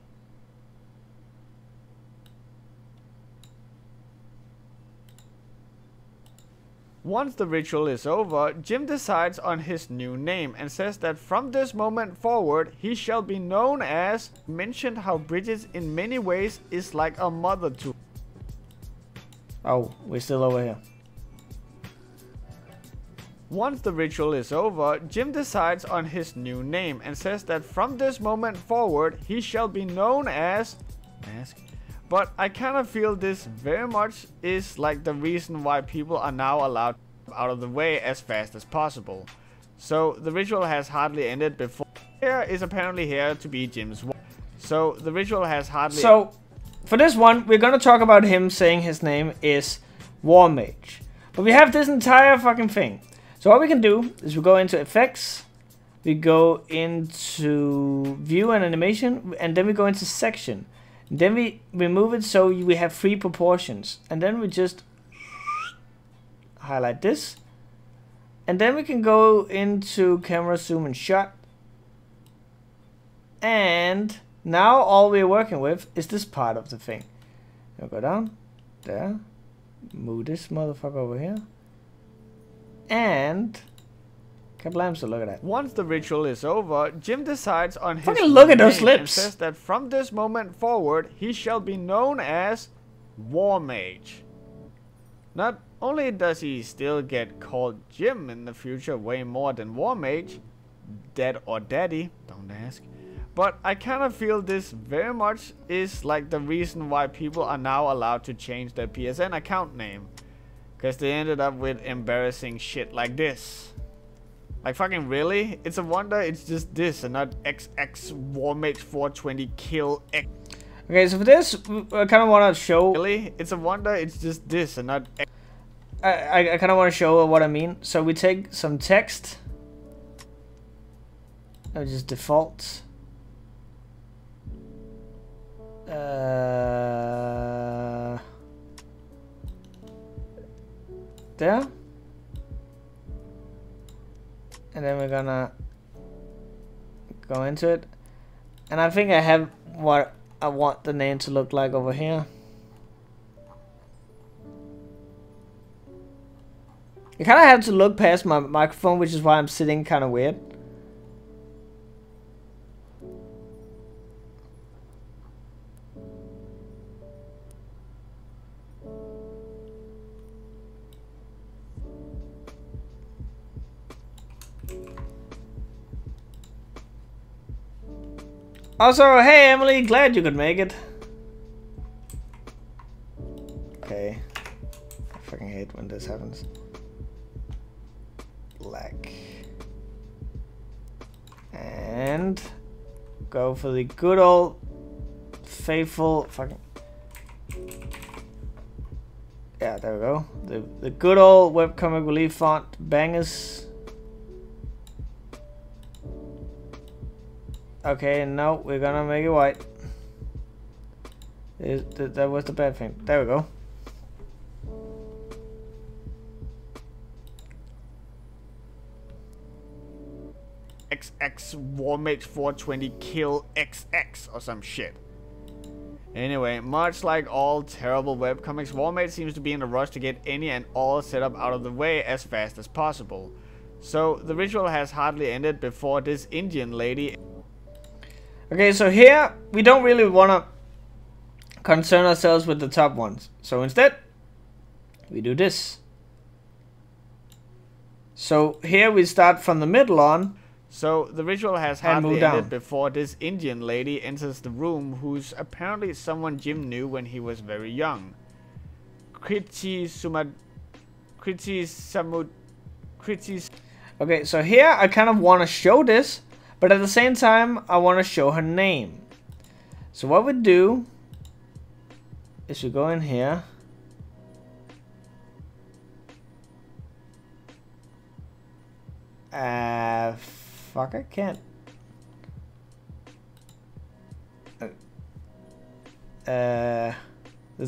B: Once the ritual is over, Jim decides on his new name and says that from this moment forward, he shall be known as... Mentioned how Bridget in many ways is like a mother to...
A: Oh, we're still over here.
B: Once the ritual is over, Jim decides on his new name and says that from this moment forward, he shall be known as... ask. But I kind of feel this very much is like the reason why people are now allowed out of the way as fast as possible. So the ritual has hardly ended before here is apparently here to be Jim's wife. So the ritual has hardly.
A: So for this one, we're gonna talk about him saying his name is Warmage. But we have this entire fucking thing. So what we can do is we go into effects, we go into view and animation, and then we go into section. Then we remove it so we have 3 proportions. And then we just highlight this. And then we can go into camera, zoom, and shot. And now all we're working with is this part of the thing. I'll go down, there, move this motherfucker over here. And kablam, so look at that.
B: Once the ritual is over, Jim decides on his
A: fucking look at those
B: name
A: lips.
B: and says that from this moment forward, he shall be known as Warmage. Not only does he still get called Jim in the future way more than Warmage, Dad or Daddy, don't ask. But I kind of feel this very much is like the reason why people are now allowed to change their PSN account name. Because they ended up with embarrassing shit like this. Like fucking really? It's a wonder it's just this and not XX Warmage 420 kill X.
A: Okay, so for this, I kind of want to show.
B: Really? It's a wonder it's just this and not X.
A: I kind of want to show what I mean. So we take some text. I'll just default. There. And then we're gonna go into it. And I think I have what I want the name to look like over here. I kind of have to look past my microphone, which is why I'm sitting kind of weird. Also, hey Emily, glad you could make it. Okay. I fucking hate when this happens. Black. And go for the good old faithful fucking. Yeah, there we go. The good old webcomic relief font bangers. Okay, no, we're gonna make it white. That was the bad thing. There we go.
B: XX Warmage 420 kill XX or some shit. Anyway, much like all terrible webcomics, Warmage seems to be in a rush to get any and all setup out of the way as fast as possible. So the ritual has hardly ended before this Indian lady.
A: Okay, so here we don't really want to concern ourselves with the top ones. So instead, we do this. So here we start from the middle on.
B: So the ritual has hardly ended before this Indian lady enters the room, who's apparently someone Jim knew when he was very young.
A: Okay, so here I kind of want to show this, but at the same time I want to show her name. So what we do is we go in here. Fuck, I can't. The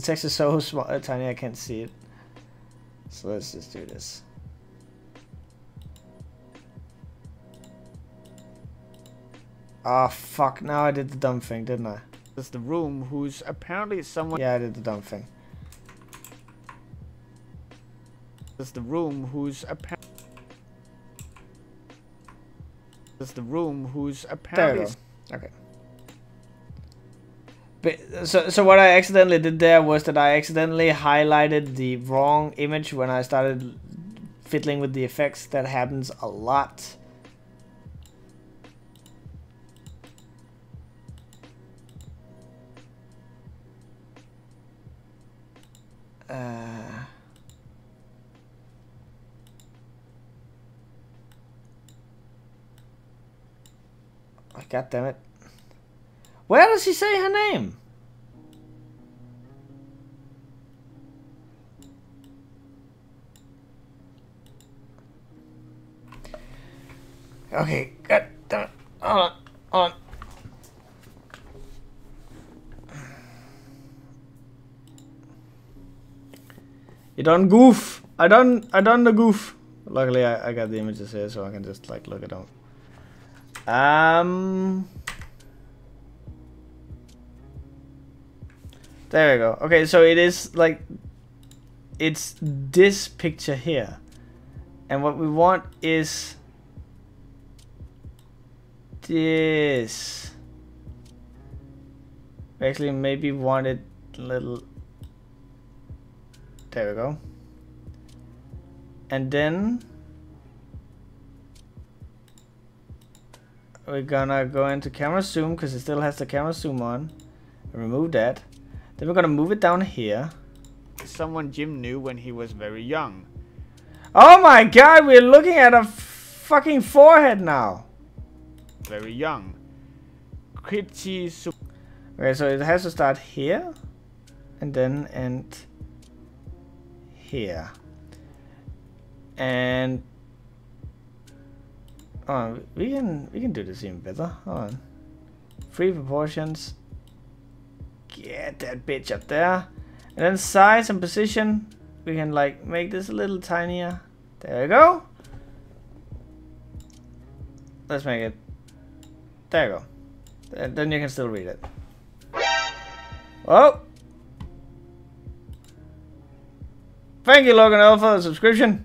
A: text is so small, tiny, I can't see it. So let's just do this. Ah, fuck, now I did the dumb thing, didn't I?
B: It's the room, who's apparently someone.
A: Yeah, I did the dumb thing.
B: It's the room, who's apparently. It's the room, who's apparently.
A: There we go. Okay. But, so what I accidentally did there was that I accidentally highlighted the wrong image when I started fiddling with the effects. That happens a lot. Oh, God damn it. Where does he say her name? Okay, God damn it. Hold on, hold on. You done goof. I done the goof. Luckily I got the images here so I can just like look it up. There we go. Okay, so it is like it's this picture here. And what we want is this. We actually maybe want it a little. There we go. And then we're gonna go into camera zoom because it still has the camera zoom on. Remove that. Then we're gonna move it down here.
B: Someone Jim knew when he was very young.
A: Oh my God, we're looking at a fucking forehead now.
B: Very young.
A: Okay, so it has to start here and then end here. And oh, we can do this even better. Hold on. Free proportions. Get that bitch up there. And then size and position. We can like make this a little tinier. There we go. Let's make it. There you go. And then you can still read it. Oh! Thank you, Logan L, for the subscription.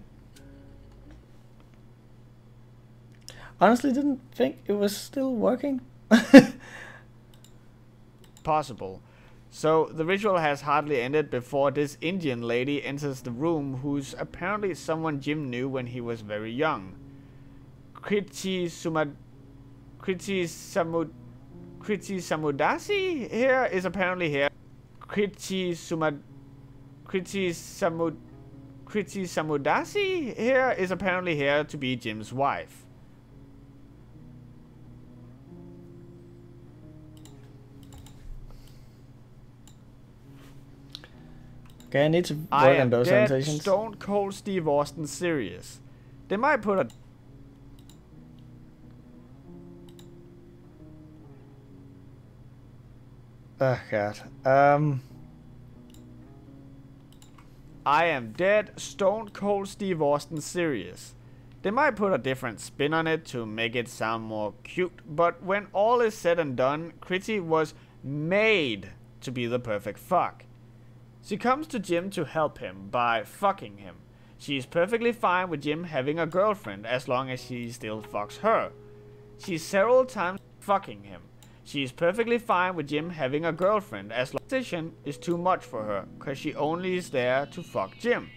A: Honestly, didn't think it was still working.
B: Possible. So the ritual has hardly ended before this Indian lady enters the room, who's apparently someone Jim knew when he was very young. Kriti Samudasi here is apparently here. Kriti Samudasi here is apparently here to be Jim's wife.
A: Okay, I need to work on those annotations.
B: Stone Cold Steve Austin serious. They might put a
A: oh God.
B: I am dead Stone Cold Steve Austin serious. They might put a different spin on it to make it sound more cute, but when all is said and done, Kriti was made to be the perfect fuck. She comes to Jim to help him by fucking him. She is perfectly fine with Jim having a girlfriend as long as she still fucks her. She's several times fucking him. She is perfectly fine with Jim having a girlfriend as long as the decision is too much for her, cause she only is there to fuck Jim.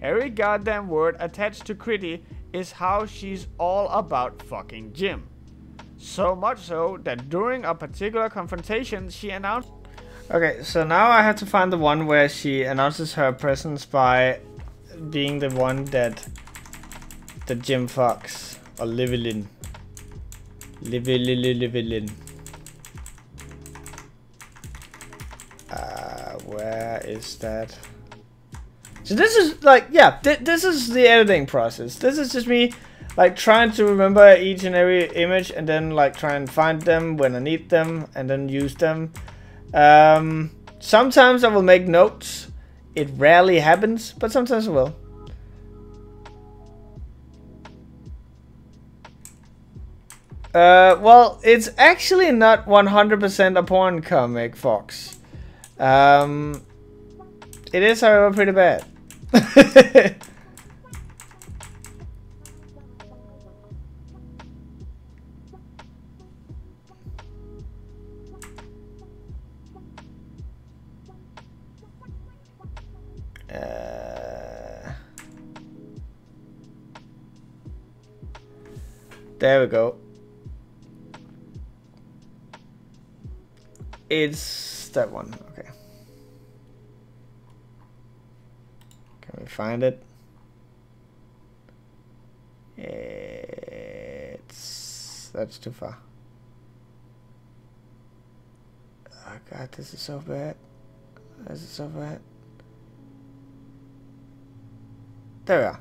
B: Every goddamn word attached to Kriti is how she's all about fucking Jim. So much so that during a particular confrontation she announced.
A: Okay, so now I have to find the one where she announces her presence by being the one that Jim fucks. Or Livelin. Livelin. Where is that? So this is like, yeah, this is the editing process. This is just me like trying to remember each and every image and then like try and find them when I need them and then use them. Sometimes I will make notes. It rarely happens, but sometimes I will. Well, it's actually not 100% a porn comic, Fox. It is, however, pretty bad. There we go. It's that one. Okay. find it. That's too far. Oh god, this is so bad. This is so bad. There we are.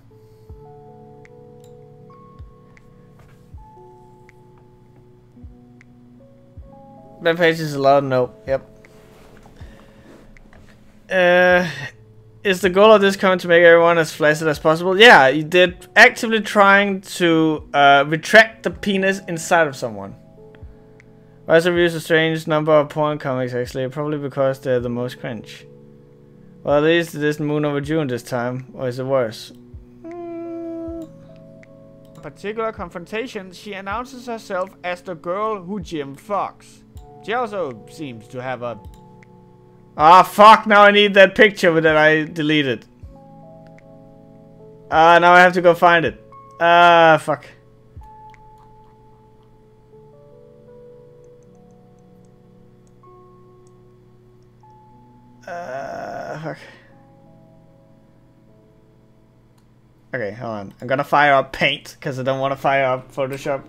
A: That page is allowed? No. Yep. Is the goal of this comment to make everyone as flaccid as possible? Yeah, you did actively trying to retract the penis inside of someone. Why does it use a strange number of porn comics actually? Probably because they're the most cringe. Well, at least it isn't Moon over June this time, or is it worse?
B: Particular confrontation, she announces herself as the girl who Jim fucks. She also seems to have a...
A: Ah, fuck, now I need that picture that I deleted. Now I have to go find it. Fuck. Fuck. Okay, hold on. I'm gonna fire up Paint, because I don't want to fire up Photoshop.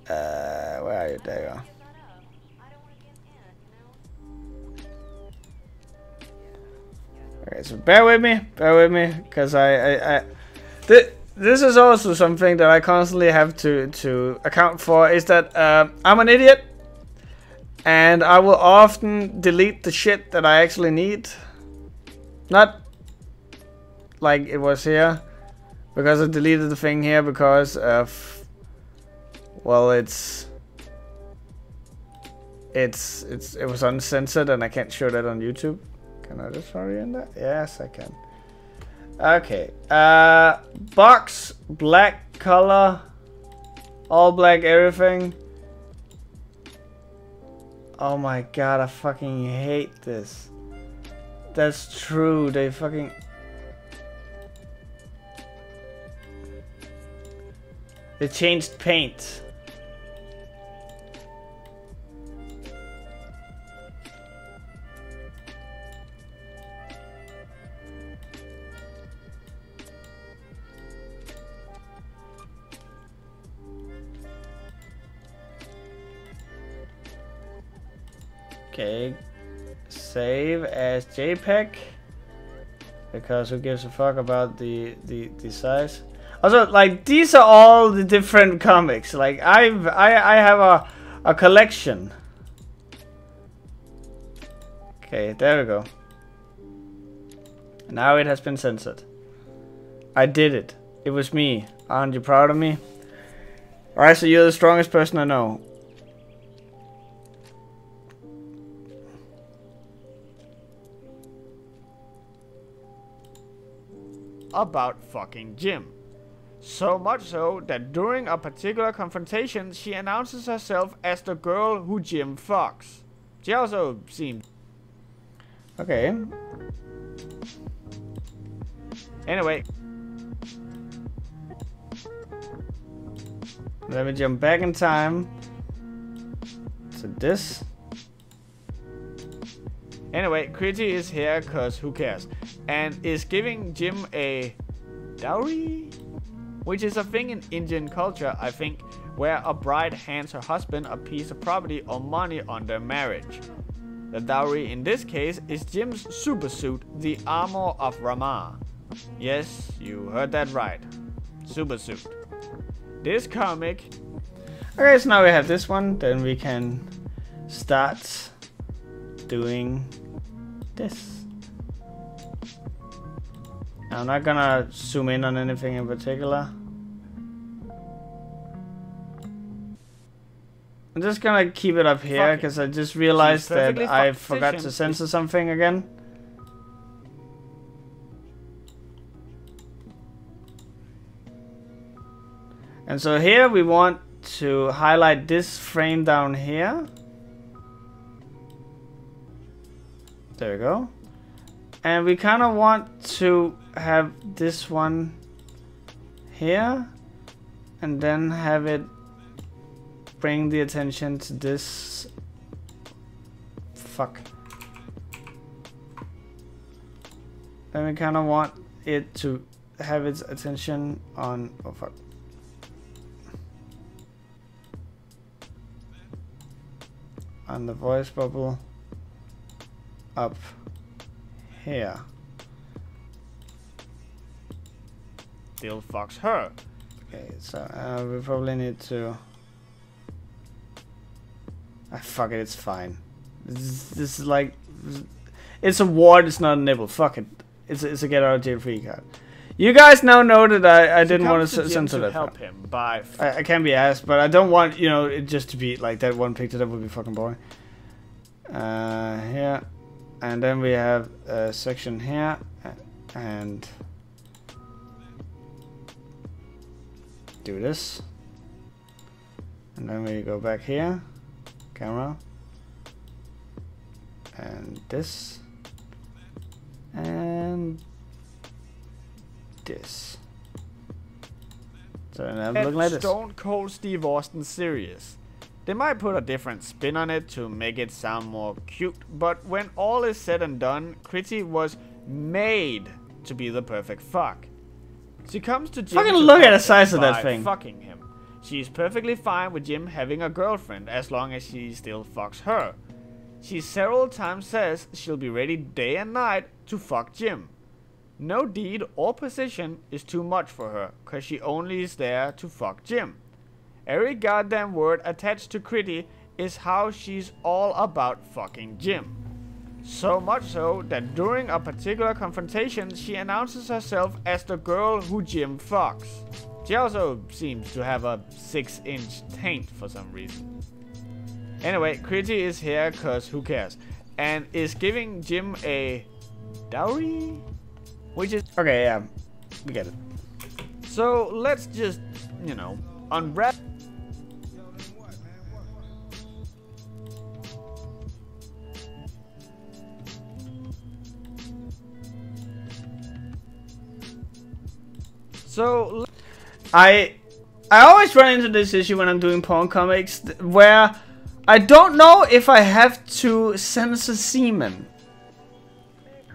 A: Where are you? There you are. Okay, so bear with me, because this is also something that I constantly have to account for, is that I'm an idiot, and I will often delete the shit that I actually need. Not like it was here, because I deleted the thing here because of, well, it was uncensored and I can't show that on YouTube. Can I just hurry in that? Yes, I can. Okay. Box, black color, all black everything. Oh my god, I fucking hate this. That's true, they fucking... They changed Paint. Okay, save as JPEG, because who gives a fuck about the size? Also, like, these are all the different comics. Like, I have a collection. Okay, there we go. Now it has been censored. I did it. It was me. Aren't you proud of me? Alright, so you're the strongest person I know.
B: About fucking Jim. So much so that during a particular confrontation, she announces herself as the girl who Jim fucks. She also seems...
A: Okay.
B: Anyway.
A: Let me jump back in time to this.
B: Anyway, Critty is here cause who cares, and is giving Jim a dowry, which is a thing in Indian culture, I think, where a bride hands her husband a piece of property or money on their marriage. The dowry in this case is Jim's supersuit, the armor of Rama. Yes, you heard that right. Supersuit. This comic...
A: Okay, so now we have this one, then we can start doing this. I'm not gonna zoom in on anything in particular. I'm just gonna keep it up here because I just realized that I forgot to censor something again. And so here we want to highlight this frame down here. There we go. And we kind of want to have this one here, and then have it bring the attention to this fuck. Then we kind of want it to have its attention on... Oh, fuck. On the voice bubble up here.
B: Still fucks her.
A: Okay, so we probably need to... fuck it, it's fine. This is like... It's a ward, it's not a nibble. Fuck it. It's a get out of jail free card. You guys now know that I didn't want to censor that.
B: Help him by...
A: I can be asked, but I don't want, you know, it just to be like that one picture. That would be fucking boring. Here. And then we have a section here. And... do this. And then we go back here. Camera. And this. And this. So now I'm looking like this.
B: Stone Cold Steve Austin serious. They might put a different spin on it to make it sound more cute, but when all is said and done, Critty was made to be the perfect fuck. She comes to Jim.
A: Fucking look at the size of that thing.
B: Fucking him. She's perfectly fine with Jim having a girlfriend as long as she still fucks her. She several times says she'll be ready day and night to fuck Jim. No deed or position is too much for her, cause she only is there to fuck Jim. Every goddamn word attached to Critty is how she's all about fucking Jim. So much so that during a particular confrontation she announces herself as the girl who Jim fucks. She also seems to have a 6-inch taint for some reason. Anyway, Critty is here cause who cares, and is giving Jim a dowry? Which is...
A: Okay, yeah, we get it.
B: So let's just, you know, unwrap... So...
A: I always run into this issue when I'm doing porn comics, where I don't know if I have to censor semen.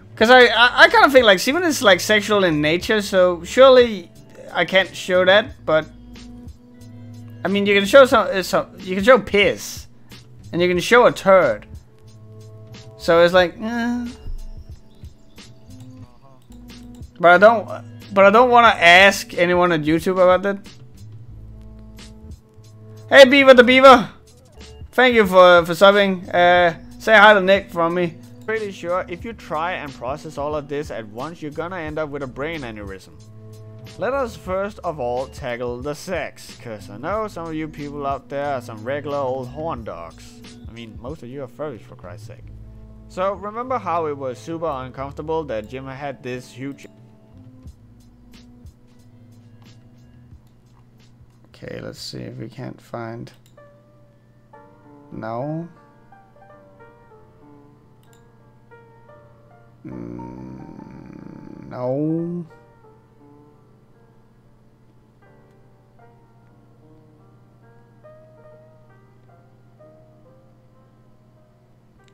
A: Because I kind of think like semen is like sexual in nature, so surely I can't show that, but I mean you can show you can show piss, and you can show a turd. So it's like, but I don't want to ask anyone at YouTube about that. Hey Beaver the Beaver, thank you for subbing. Say hi to Nick from me.
B: Pretty sure if you try and process all of this at once, you're gonna end up with a brain aneurysm. Let us first of all tackle the sex, cause I know some of you people out there are some regular old horn dogs. I mean, most of you are furries for Christ's sake. So remember how it was super uncomfortable that Jim had this huge...
A: Okay, let's see if we can't find... No. No.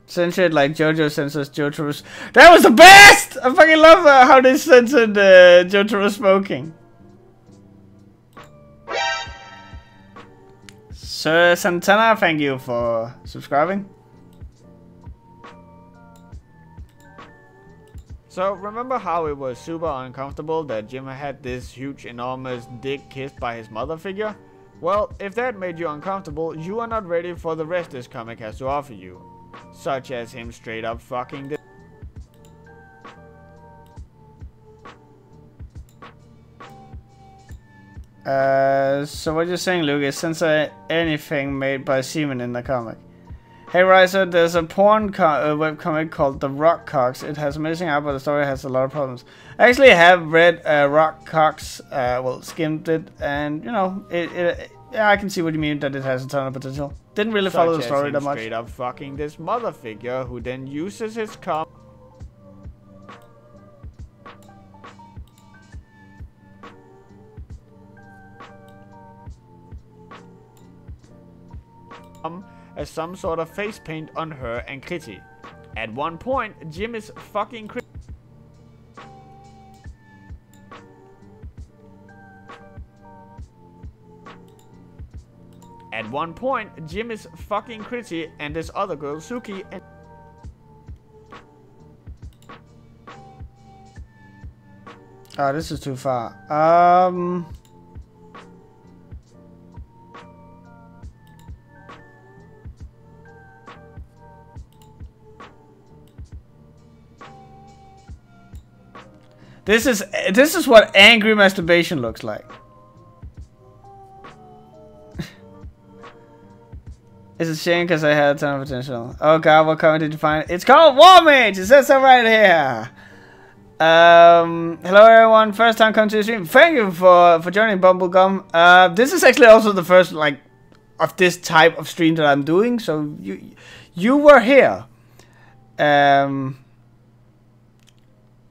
A: Censored like JoJo censors Jotaro's. That was the best! I fucking love how they censored Jotaro smoking. Sir Santana, thank you for subscribing.
B: So remember how it was super uncomfortable that Jim had this huge enormous dick kissed by his mother figure? Well, if that made you uncomfortable, you are not ready for the rest this comic has to offer you. Such as him straight up fucking this.
A: So what you're saying, Luke, is censor anything made by semen in the comic. Hey Riser, there's a porn webcomic called The Rock Cocks. It has amazing art, but the story has a lot of problems. I actually have read Rock Cocks, well, skimmed it, and, you know, yeah, I can see what you mean, that it has a ton of potential. Didn't really follow the story that much.
B: Straight up fucking this mother figure who then uses his cum as some sort of face paint on her and Critty. At one point, Jim is fucking crazy. At one point, Jim is fucking Critty and this other girl, Suki, and
A: oh, this is too far. This is what angry masturbation looks like. It's a shame because I had a ton of potential. Oh god, what comment did you find? It's called Warmage! It says so right here! Hello everyone, first time coming to the stream. Thank you for joining Bumblegum. This is actually also the first, like, of this type of stream that I'm doing, so you were here.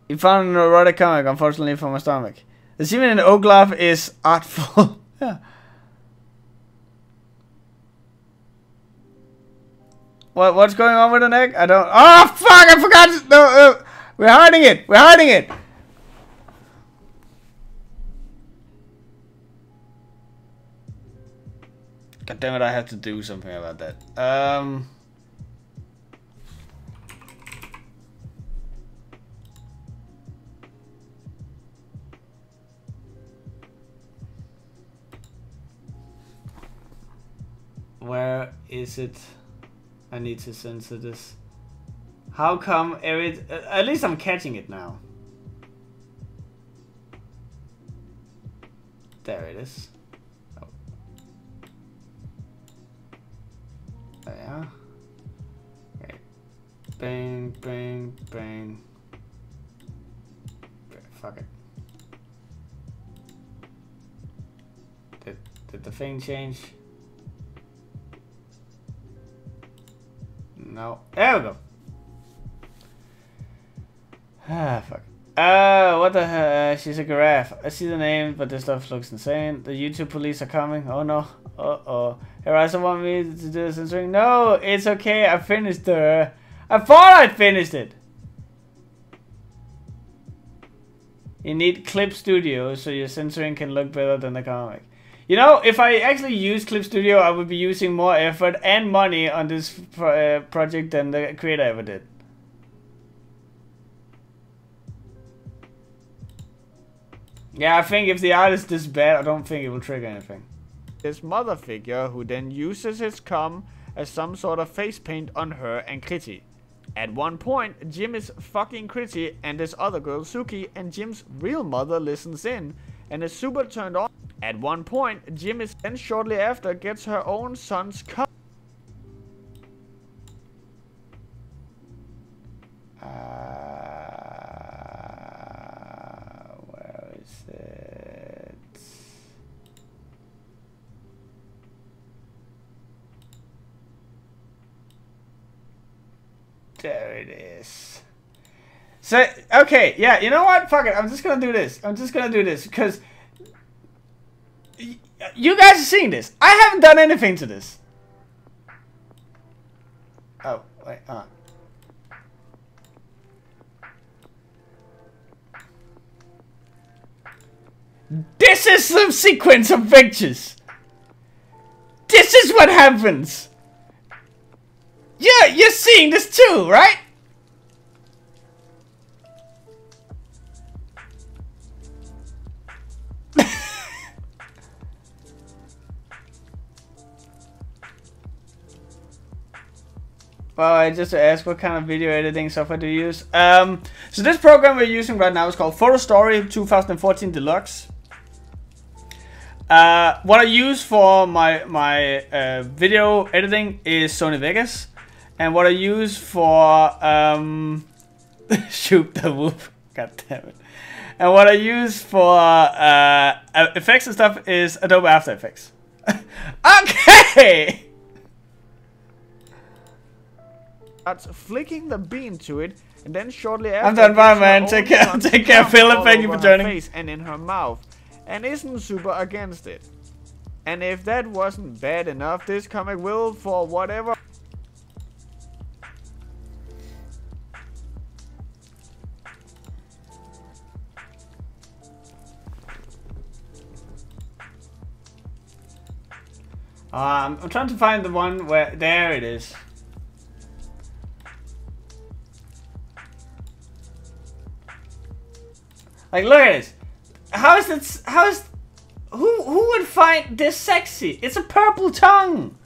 A: You found an erotic comic, unfortunately, for my stomach. The semen in Oglaf is artful. Yeah. What's going on with an egg? I don't. Oh fuck! I forgot. No, we're hiding it. We're hiding it. God damn it! I have to do something about that. Where is it? I need to censor this. How come every... at least I'm catching it now. There it is. Oh. Yeah. Okay. Bang, bang, bang. Okay, fuck it. Did the thing change? No. There we go. Ah, fuck. What the hell? She's a giraffe. I see the name, but this stuff looks insane. The YouTube police are coming. Oh no. Uh-oh. Hey, Ryza want me to do the censoring? No, it's okay. I finished the... I thought I finished it. You need Clip Studio so your censoring can look better than the comic. You know, if I actually use Clip Studio, I would be using more effort and money on this project than the creator ever did. Yeah, I think if the art is this bad, I don't think it will trigger anything.
B: This mother figure who then uses his cum as some sort of face paint on her and Critty. At one point, Jim is fucking Critty and this other girl, Suki, and Jim's real mother listens in and is super turned on. At one point, Jim is then shortly after gets her own son's cum.
A: Where is it? There it is. So, okay, yeah, you know what? Fuck it, I'm just gonna do this. Because you guys are seeing this. I haven't done anything to this. Oh, wait, This is the sequence of pictures. This is what happens. Yeah, you're seeing this too, right? Well, I just asked what kind of video editing software do you use. So this program we're using right now is called Photo Story 2014 Deluxe. What I use for my video editing is Sony Vegas, and what I use for shoot the whoop, god damn it, and what I use for effects and stuff is Adobe After Effects. Okay.
B: Starts flicking the bean to it, and then shortly after,
A: I'm done, bye man. Take care, Philip. Thank you for joining.
B: Face and in her mouth, and isn't super against it. And if that wasn't bad enough, this comic will, for whatever.
A: I'm trying to find the one where... There it is. Like, look at this. How is it... How is... Who would find this sexy? It's a purple tongue.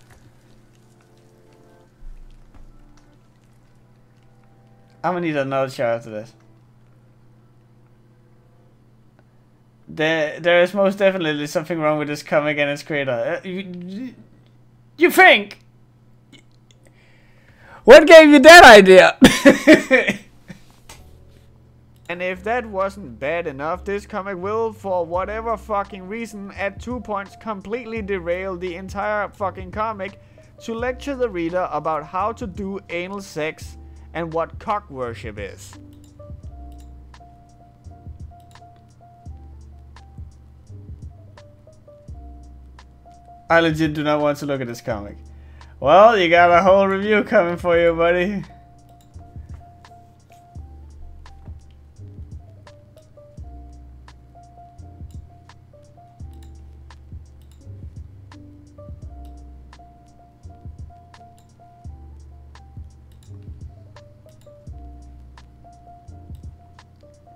A: I'm gonna need another shot after this. There is most definitely something wrong with this comic and its creator. You think? What gave you that idea?
B: And if that wasn't bad enough, this comic will, for whatever fucking reason, at 2 points completely derail the entire fucking comic to lecture the reader about how to do anal sex and what cock worship is.
A: I legit do not want to look at this comic. Well, you got a whole review coming for you, buddy.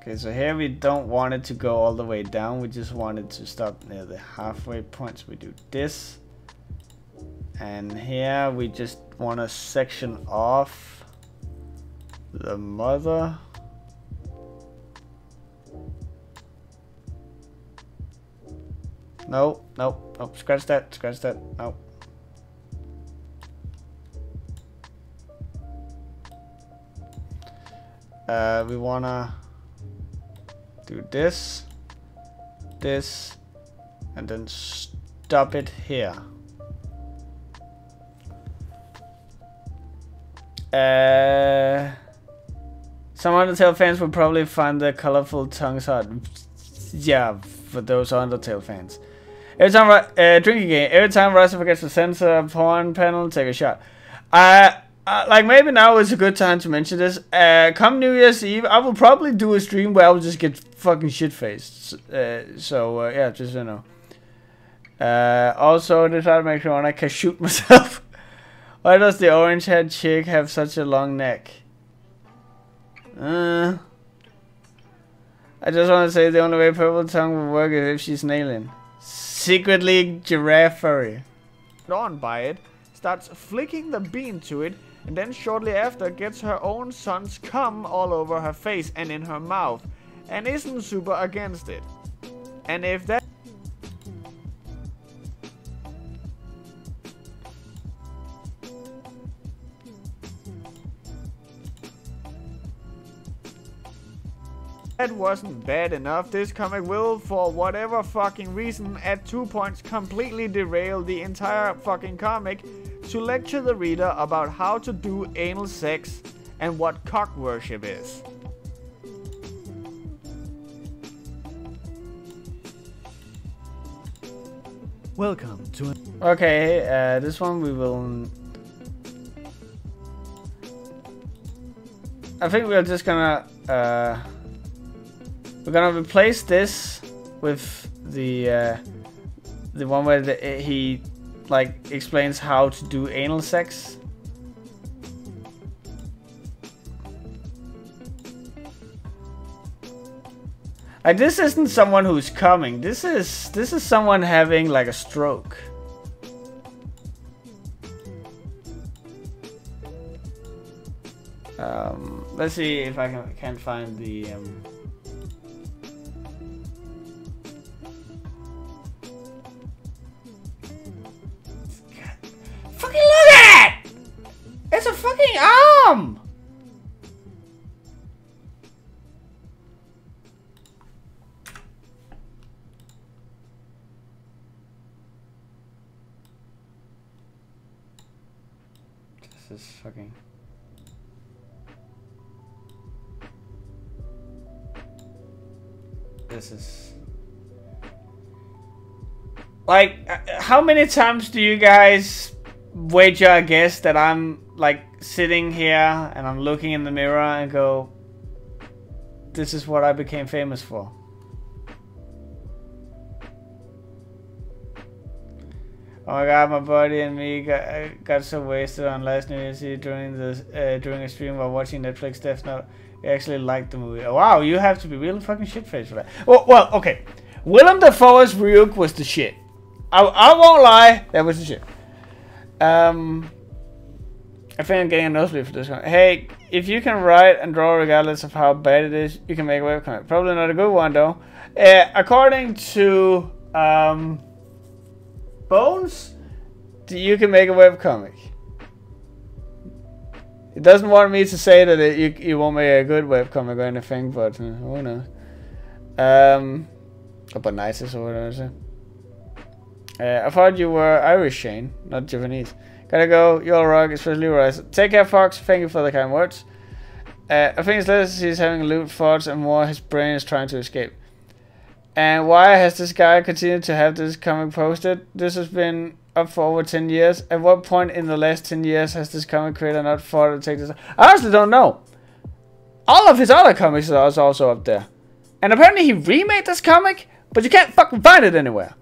A: Okay, so here we don't want it to go all the way down. We just want it to stop near the halfway point. So we do this. And here we just want to section off the mother. No, no, no, scratch that, no. We wanna do this, and then stop it here. Some Undertale fans will probably find the colorful tongues hard. Yeah, for those Undertale fans. Every time, drinking game. Every time Ryza forgets to censor a porn panel, take a shot. Like maybe now is a good time to mention this. Come New Year's Eve, I will probably do a stream where I will just get fucking shit faced. Yeah, just so you know. Also, decided to make sure I can shoot myself. Why does the orange head chick have such a long neck? I just want to say the only way purple tongue will work is if she's an alien. Secretly giraffe furry.
B: On by it, starts flicking the bean to it, and then shortly after gets her own son's cum all over her face and in her mouth, and isn't super against it. And if that wasn't bad enough, this comic will, for whatever fucking reason, at 2 points completely derail the entire fucking comic to lecture the reader about how to do anal sex and what cock worship is. Welcome to...
A: Okay, this one we will... I think we're just gonna... we're gonna replace this with the one where he like explains how to do anal sex. Like this isn't someone who's coming. This is someone having like a stroke. Let's see if I can find the Fucking look at it! It's a fucking arm! This is fucking... This is... Like, how many times do you guys wager a guess that I'm like sitting here and I'm looking in the mirror and go, this is what I became famous for? Oh my god, my buddy and me got so wasted on last New Year's Eve during a stream while watching Netflix Death Note. We actually liked the movie. Oh, wow, you have to be real fucking shit-faced for that. Well, okay. Willem Dafoe's Ryuk was the shit. I won't lie, that was the shit. I think I'm getting a nosebleed for this one. Hey, if you can write and draw regardless of how bad it is, you can make a webcomic. Probably not a good one though. According to Bones, you can make a webcomic. It doesn't want me to say that you won't make a good webcomic or anything, but who knows. About nices or whatever. I thought you were Irish, Shane, not Japanese. Gotta go, you're a rock, especially Rise. Take care, Fox. Thank you for the kind words. I think it's less he's having loot thoughts and more his brain is trying to escape. And why has this guy continued to have this comic posted? This has been up for over 10 years. At what point in the last 10 years has this comic creator not thought to take this? I honestly don't know. All of his other comics are also up there. And apparently he remade this comic, but you can't fucking find it anywhere.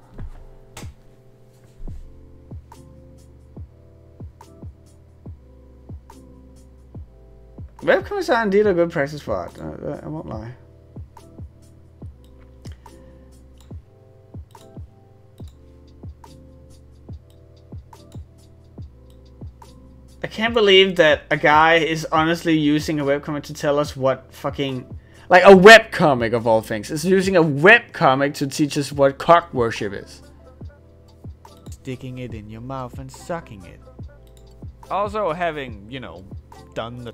A: Webcomics are indeed a good practice for art. I won't lie. I can't believe that a guy is honestly using a webcomic to tell us what fucking... Like a webcomic of all things. Is using a webcomic to teach us what cock worship is.
B: Sticking it in your mouth and sucking it. Also having, you know, done the...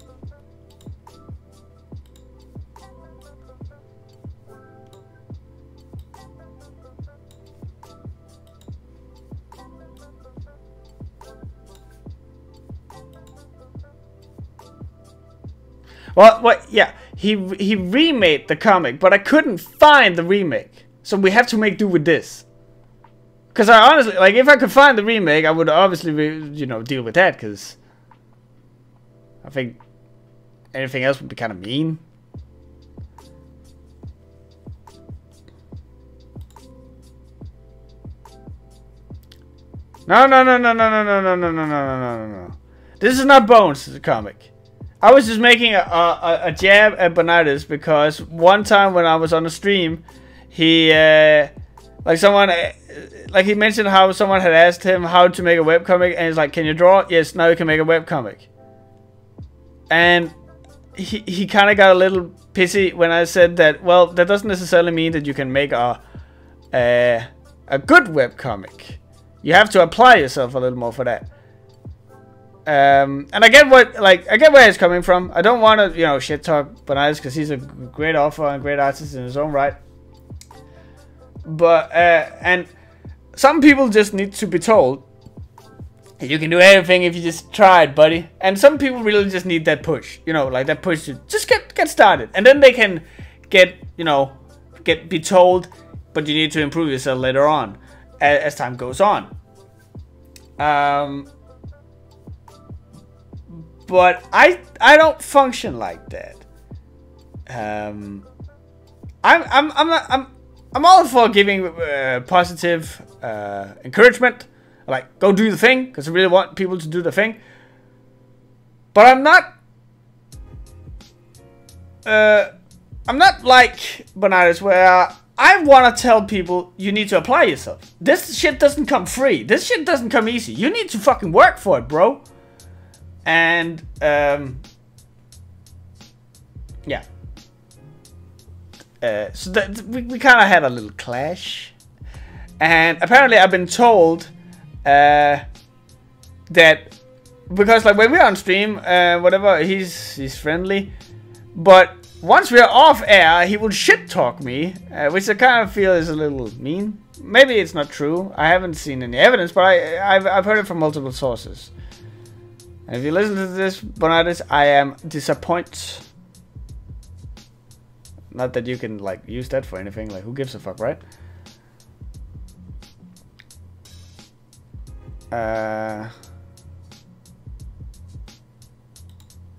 A: Well, what? Yeah, he remade the comic, but I couldn't find the remake, so we have to make do with this. Cause I honestly, like, if I could find the remake, I would obviously, you know, deal with that. Cause I think anything else would be kind of mean. No. This is not Bones, the comic. I was just making a jab at Bonitis because one time when I was on a stream, he he mentioned how someone had asked him how to make a webcomic, and he's like, "Can you draw?" Yes, now you can make a webcomic. And he kind of got a little pissy when I said that. Well, that doesn't necessarily mean that you can make a good webcomic. You have to apply yourself a little more for that. And I get where he's coming from. I don't want to, you know, shit talk Bonitis because he's a great author and great artist in his own right. But and some people just need to be told you can do anything if you just try it, buddy. And some people really just need that push, you know, like that push to just get started, and then they can be told, but you need to improve yourself later on as time goes on. But I don't function like that. I'm all for giving positive encouragement, like go do the thing, because I really want people to do the thing. But I'm not like Bonitis, where I want to tell people you need to apply yourself. This shit doesn't come free. This shit doesn't come easy. You need to fucking work for it, bro. And yeah. So that we kind of had a little clash, and apparently I've been told that because like when we're on stream, whatever, he's friendly, but once we're off air, he will shit talk me, which I kind of feel is a little mean. Maybe it's not true. I haven't seen any evidence, but I've heard it from multiple sources. And if you listen to this, Bonitis, I am disappointed. Not that you can like use that for anything. Like, who gives a fuck, right?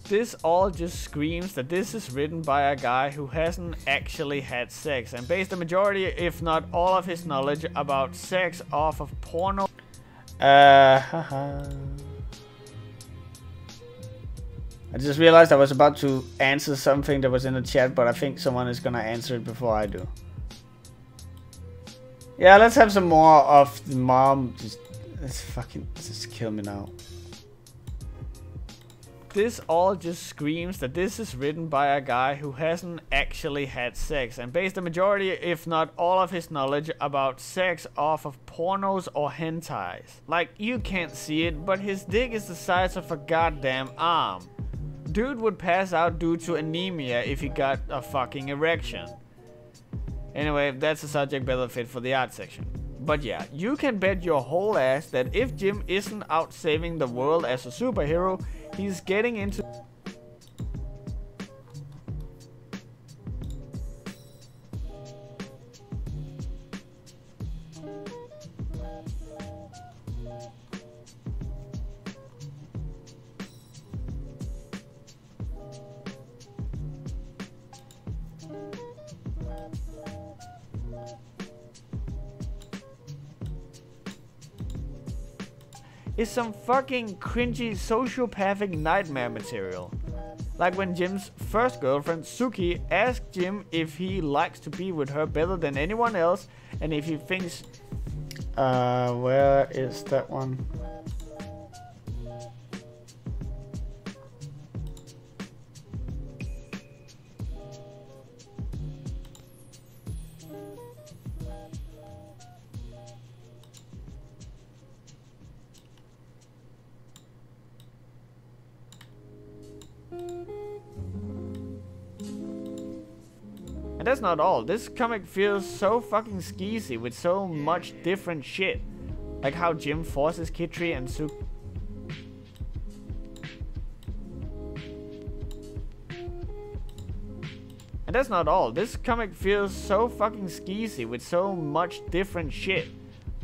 B: This all just screams that this is written by a guy who hasn't actually had sex and based the majority, if not all of his knowledge about sex off of porno.
A: Haha. I just realized I was about to answer something that was in the chat, but I think someone is gonna answer it before I do. Yeah, let's have some more of the mom. Just kill me now.
B: This all just screams that this is written by a guy who hasn't actually had sex and based the majority, if not all of his knowledge about sex off of pornos or hentais. Like, you can't see it, but his dick is the size of a goddamn arm. Dude would pass out due to anemia if he got a fucking erection. Anyway, that's a subject better fit for the art section. But yeah, you can bet your whole ass that if Jim isn't out saving the world as a superhero, he's getting into... is some fucking cringy sociopathic nightmare material. Like when Jim's first girlfriend, Suki, asked Jim if he likes to be with her better than anyone else and if he thinks...
A: where is that one?
B: And that's not all. This comic feels so fucking skeezy with so much different shit. Like how Jim forces Kitri and Suki. And that's not all. This comic feels so fucking skeezy with so much different shit.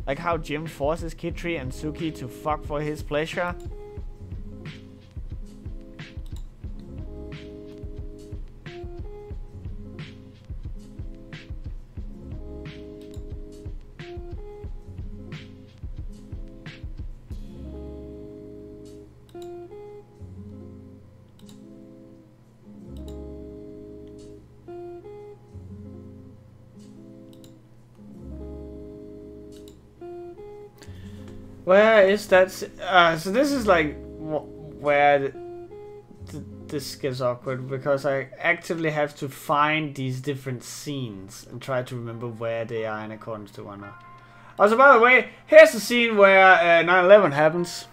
B: Like how Jim forces Kitri and Suki to fuck for his pleasure.
A: Where is that? So this is like where this gets awkward because I actively have to find these different scenes and try to remember where they are in accordance to one another. Also, by the way, here's the scene where 9/11 happens.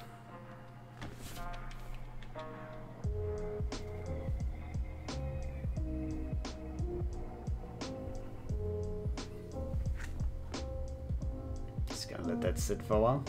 A: Just gonna let that sit for a while.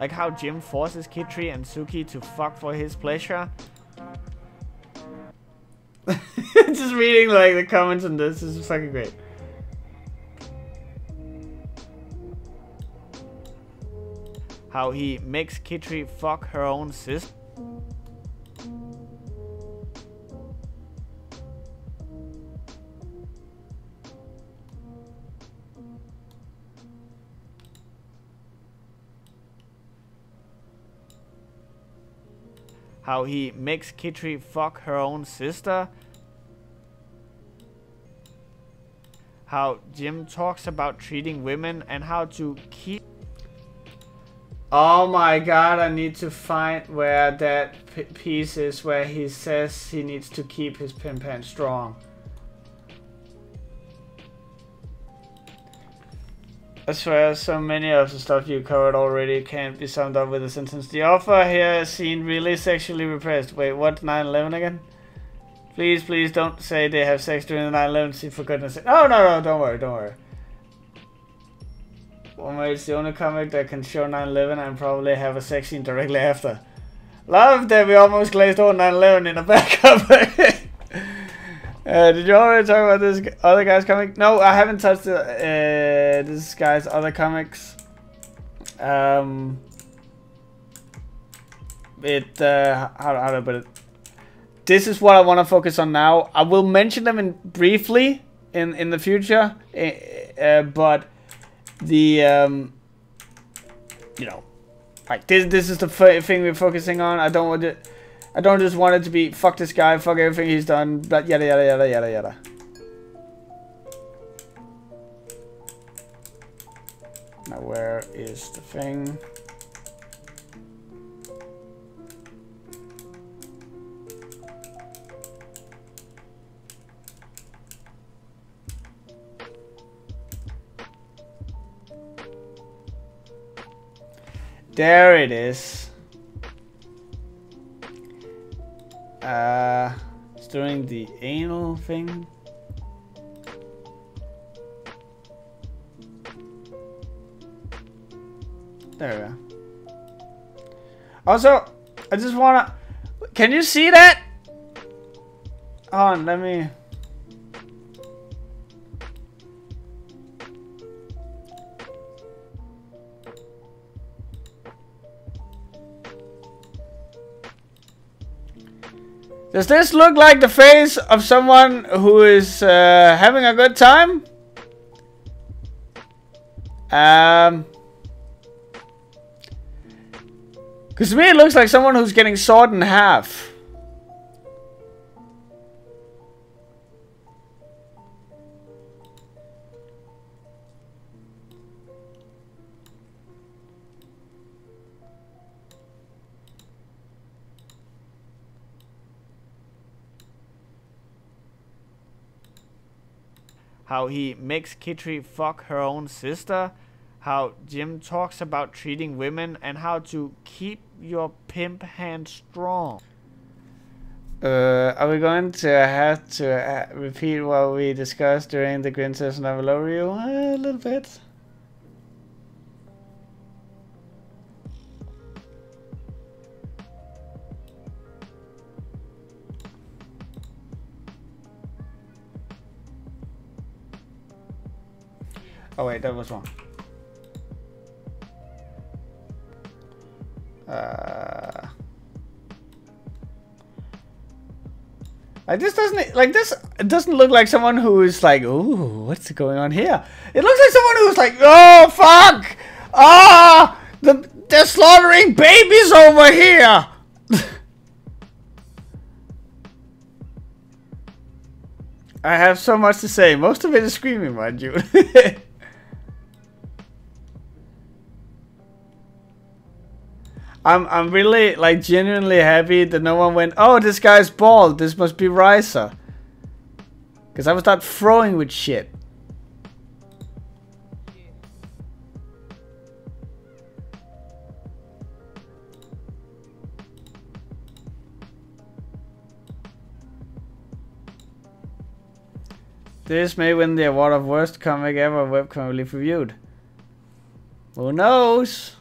B: Like how Jim forces Kitri and Suki to fuck for his pleasure.
A: Just reading like the comments on this is fucking great.
B: How he makes Kitri fuck her own sister. How he makes Kitri fuck her own sister. How Jim talks about treating women and how to keep...
A: Oh my god, I need to find where that piece is where he says he needs to keep his pimp hand strong. I swear so many of the stuff you covered already can't be summed up with a sentence. The author here is seen really sexually repressed. Wait, what? 9/11 again? Please, please don't say they have sex during the 9/11 scene, for goodness sake. Oh, no, don't worry, don't worry. Warmage, it's the only comic that can show 9/11 and probably have a sex scene directly after. Love that we almost glazed over 9/11 in a backup. Did you already talk about this other guy's comic? No, I haven't touched this guy's other comics. How do I put it? This is what I want to focus on now. I will mention them briefly in the future, but the you know, like this is the thing we're focusing on. I don't just want it to be fuck this guy, fuck everything he's done, but yada yada yada yada yada. Now where is the thing? There it is. It's doing the anal thing. There we go. Also, I just wanna... Can you see that? Hold on, let me... Does this look like the face of someone who is having a good time? Because to me it looks like someone who's getting sawed in half.
B: How he makes Kitri fuck her own sister, how Jim talks about treating women, and how to keep your pimp hand strong.
A: Are we going to have to repeat what we discussed during the Green Session of Low review? A little bit. Oh wait, that was wrong. Like this doesn't look like someone who is like, ooh, what's going on here? It looks like someone who's like, oh fuck! Ah, they're slaughtering babies over here. I have so much to say. Most of it is screaming, mind you. I'm really like genuinely happy that no one went, oh, this guy's bald, this must be Ryza. Because I would start throwing with shit. This may win the award of worst comic ever webcomic reviewed. Who knows?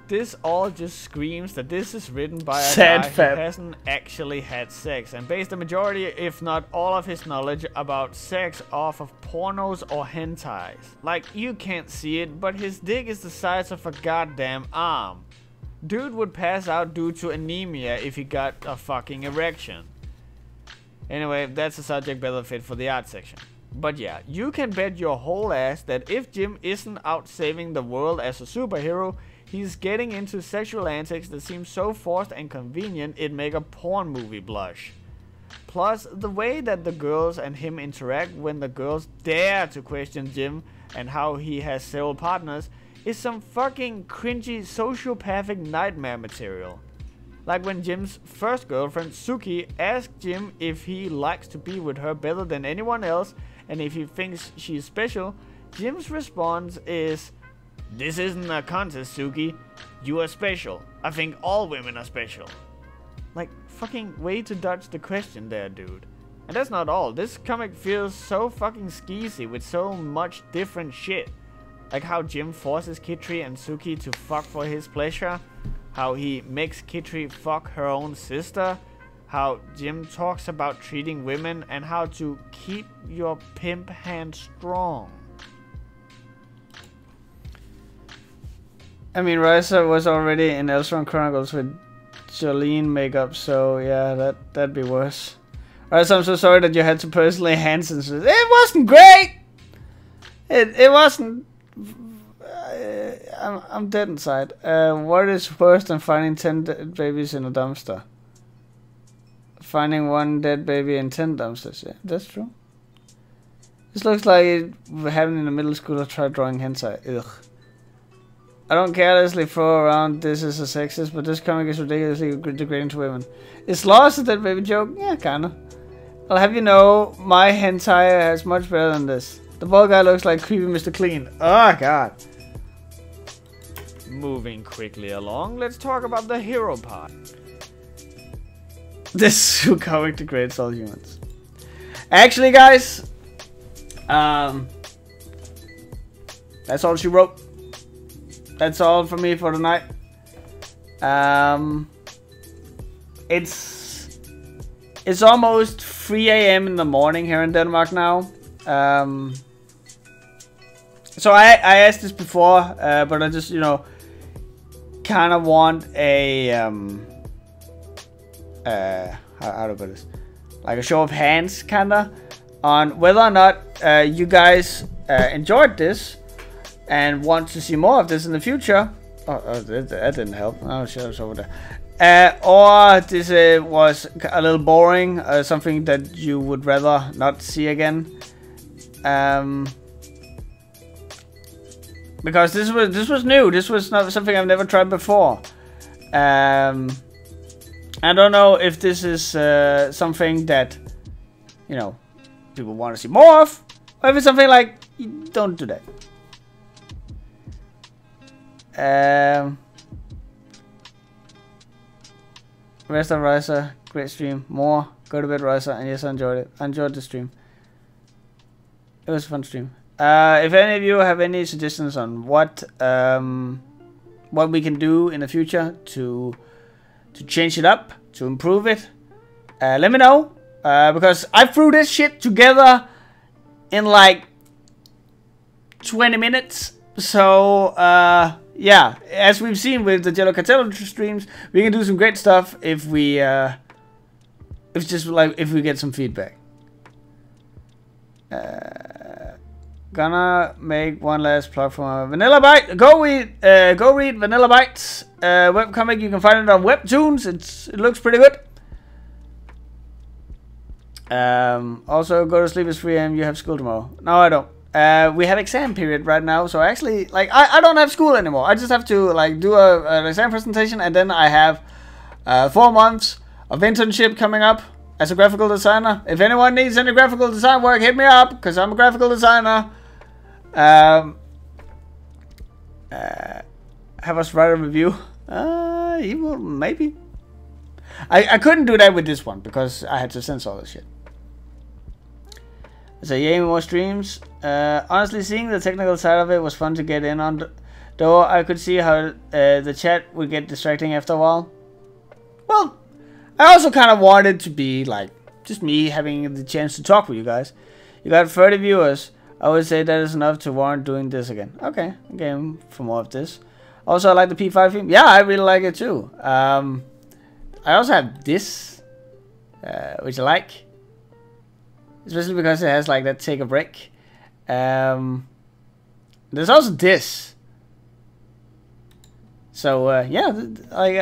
B: This all just screams that this is written by a guy who hasn't actually had sex and based the majority, if not all of his knowledge about sex off of pornos or hentais. Like, you can't see it, but his dick is the size of a goddamn arm. Dude would pass out due to anemia if he got a fucking erection. Anyway, that's a subject better fit for the art section. But yeah, you can bet your whole ass that if Jim isn't out saving the world as a superhero, he's getting into sexual antics that seem so forced and convenient it'd make a porn movie blush. Plus, the way that the girls and him interact when the girls dare to question Jim and how he has several partners is some fucking cringy sociopathic nightmare material. Like when Jim's first girlfriend, Suki, asked Jim if he likes to be with her better than anyone else, and if he thinks she's special, Jim's response is, "This isn't a contest, Suki. You are special. I think all women are special." Like, fucking way to dodge the question there, dude. And that's not all. This comic feels so fucking skeezy with so much different shit. Like how Jim forces Kitri and Suki to fuck for his pleasure. How he makes Kitri fuck her own sister. How Jim talks about treating women and how to keep your pimp hand strong.
A: I mean, Risa was already in Elstron Chronicles with Jolene makeup, so yeah, that'd be worse. Risa, I'm so sorry that you had to personally hand censor. It wasn't great! It wasn't... I'm dead inside. What is worse than finding 10 dead babies in a dumpster? Finding one dead baby in 10 dumpsters. Yeah, that's true. This looks like it happened in a middle schooler tried drawing hentai. Ugh. I don't carelessly throw around this as a sexist, but this comic is ridiculously degrading to women. Is Lost a dead baby joke? Yeah, kinda. I'll have you know, my hentai is much better than this. The bald guy looks like creepy Mr. Clean. Oh god.
B: Moving quickly along, let's talk about the hero part.
A: This comic degrades all humans. Actually, guys, that's all she wrote. That's all for me for tonight. It's almost 3 AM in the morning here in Denmark now. So I asked this before, but I just, you know, kind of want a how to put this, like a show of hands, kinda, on whether or not you guys enjoyed this and want to see more of this in the future. Oh, that didn't help. Oh shit, I was over there. Or this was a little boring, something that you would rather not see again. Because this was new. This was not something I've never tried before. I don't know if this is something that, you know, people want to see more of, or if it's something like, don't do that. Rest of Riser, great stream. More, go to bed, Riser. And yes, I enjoyed it. I enjoyed the stream. It was a fun stream. If any of you have any suggestions on what we can do in the future to change it up, to improve it, let me know. Because I threw this shit together in like 20 minutes. So yeah, as we've seen with the Jello Cartel streams, we can do some great stuff if we get some feedback. Gonna make one last plug for Vanilla Byte. Go read Vanilla Byte's webcomic. You can find it on Webtoons. It looks pretty good. Also, go to sleep. It's 3 AM. You have school tomorrow. No, I don't. We have exam period right now, so actually, like, I don't have school anymore. I just have to, like, do an exam presentation, and then I have 4 months of internship coming up as a graphical designer. If anyone needs any graphical design work, hit me up, because I'm a graphical designer. Have us write a review. Maybe. I couldn't do that with this one, because I had to censor all this shit. So yay, more streams. Honestly, seeing the technical side of it was fun to get in on, though I could see how the chat would get distracting after a while. Well, I also kind of wanted to be like just me having the chance to talk with you guys. You got 30 viewers. I would say that is enough to warrant doing this again. Okay, game for more of this. Also, I like the P5 theme. Yeah, I really like it too. I also have this, which I like. Especially because it has like that take a break. There's also this. So yeah, like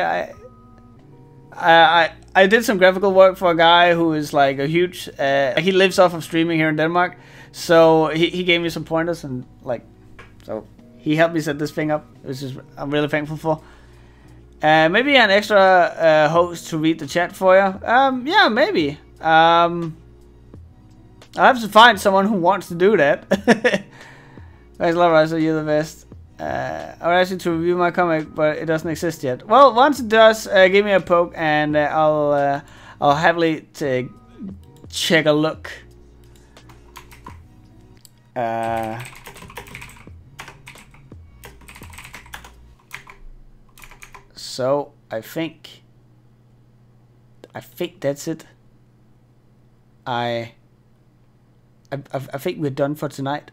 A: I did some graphical work for a guy who is like a huge. He lives off of streaming here in Denmark, so he gave me some pointers and like, so he helped me set this thing up, which is I'm really thankful for. Maybe an extra host to read the chat for you. Yeah, maybe. I'll have to find someone who wants to do that. Thanks a lot, Riser. You're the best. I would ask you to review my comic, but it doesn't exist yet. Well, once it does, give me a poke, and I'll happily check a look. So I think that's it. I think we're done for tonight.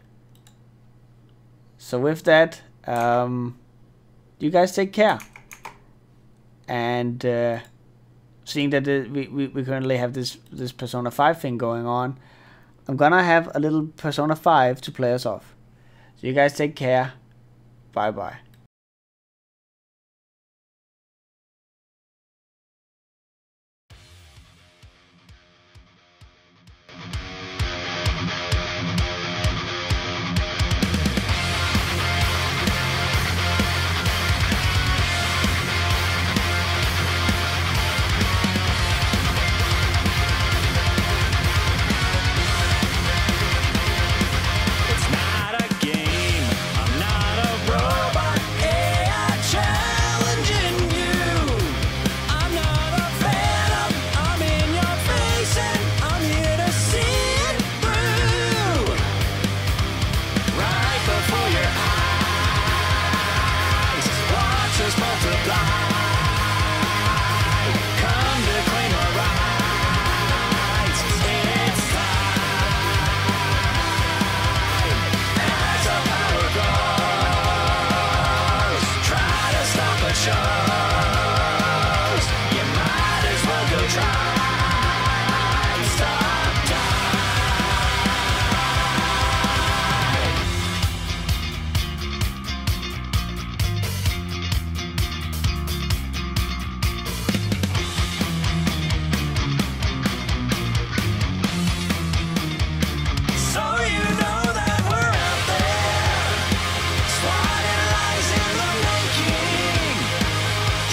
A: So with that, you guys take care. And seeing that we currently have this Persona 5 thing going on, I'm gonna have a little Persona 5 to play us off. So you guys take care. Bye bye.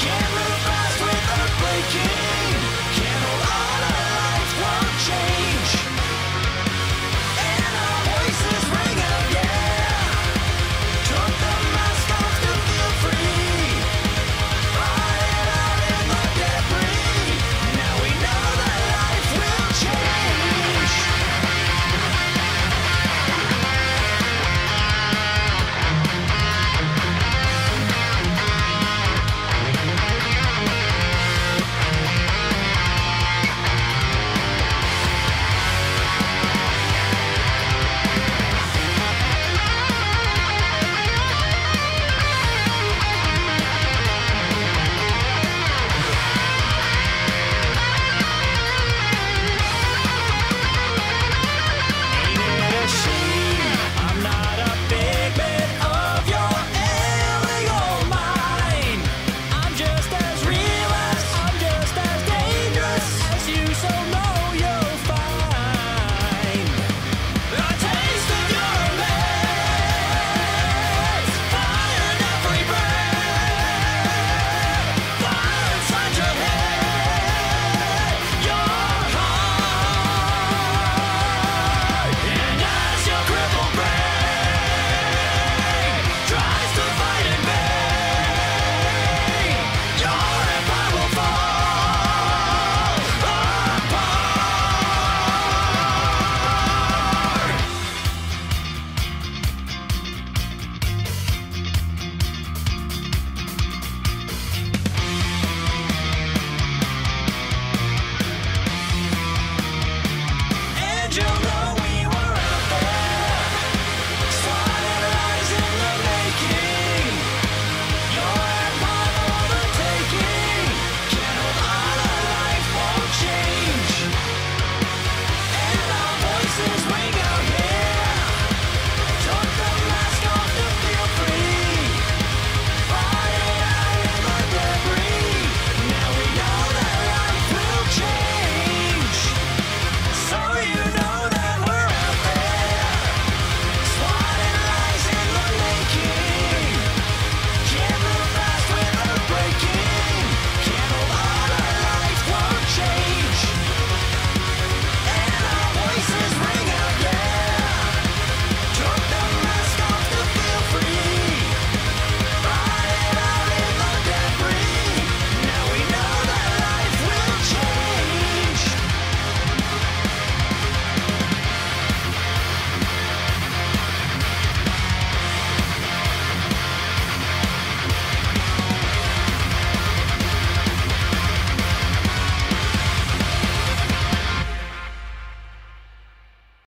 C: Can't move fast without breaking.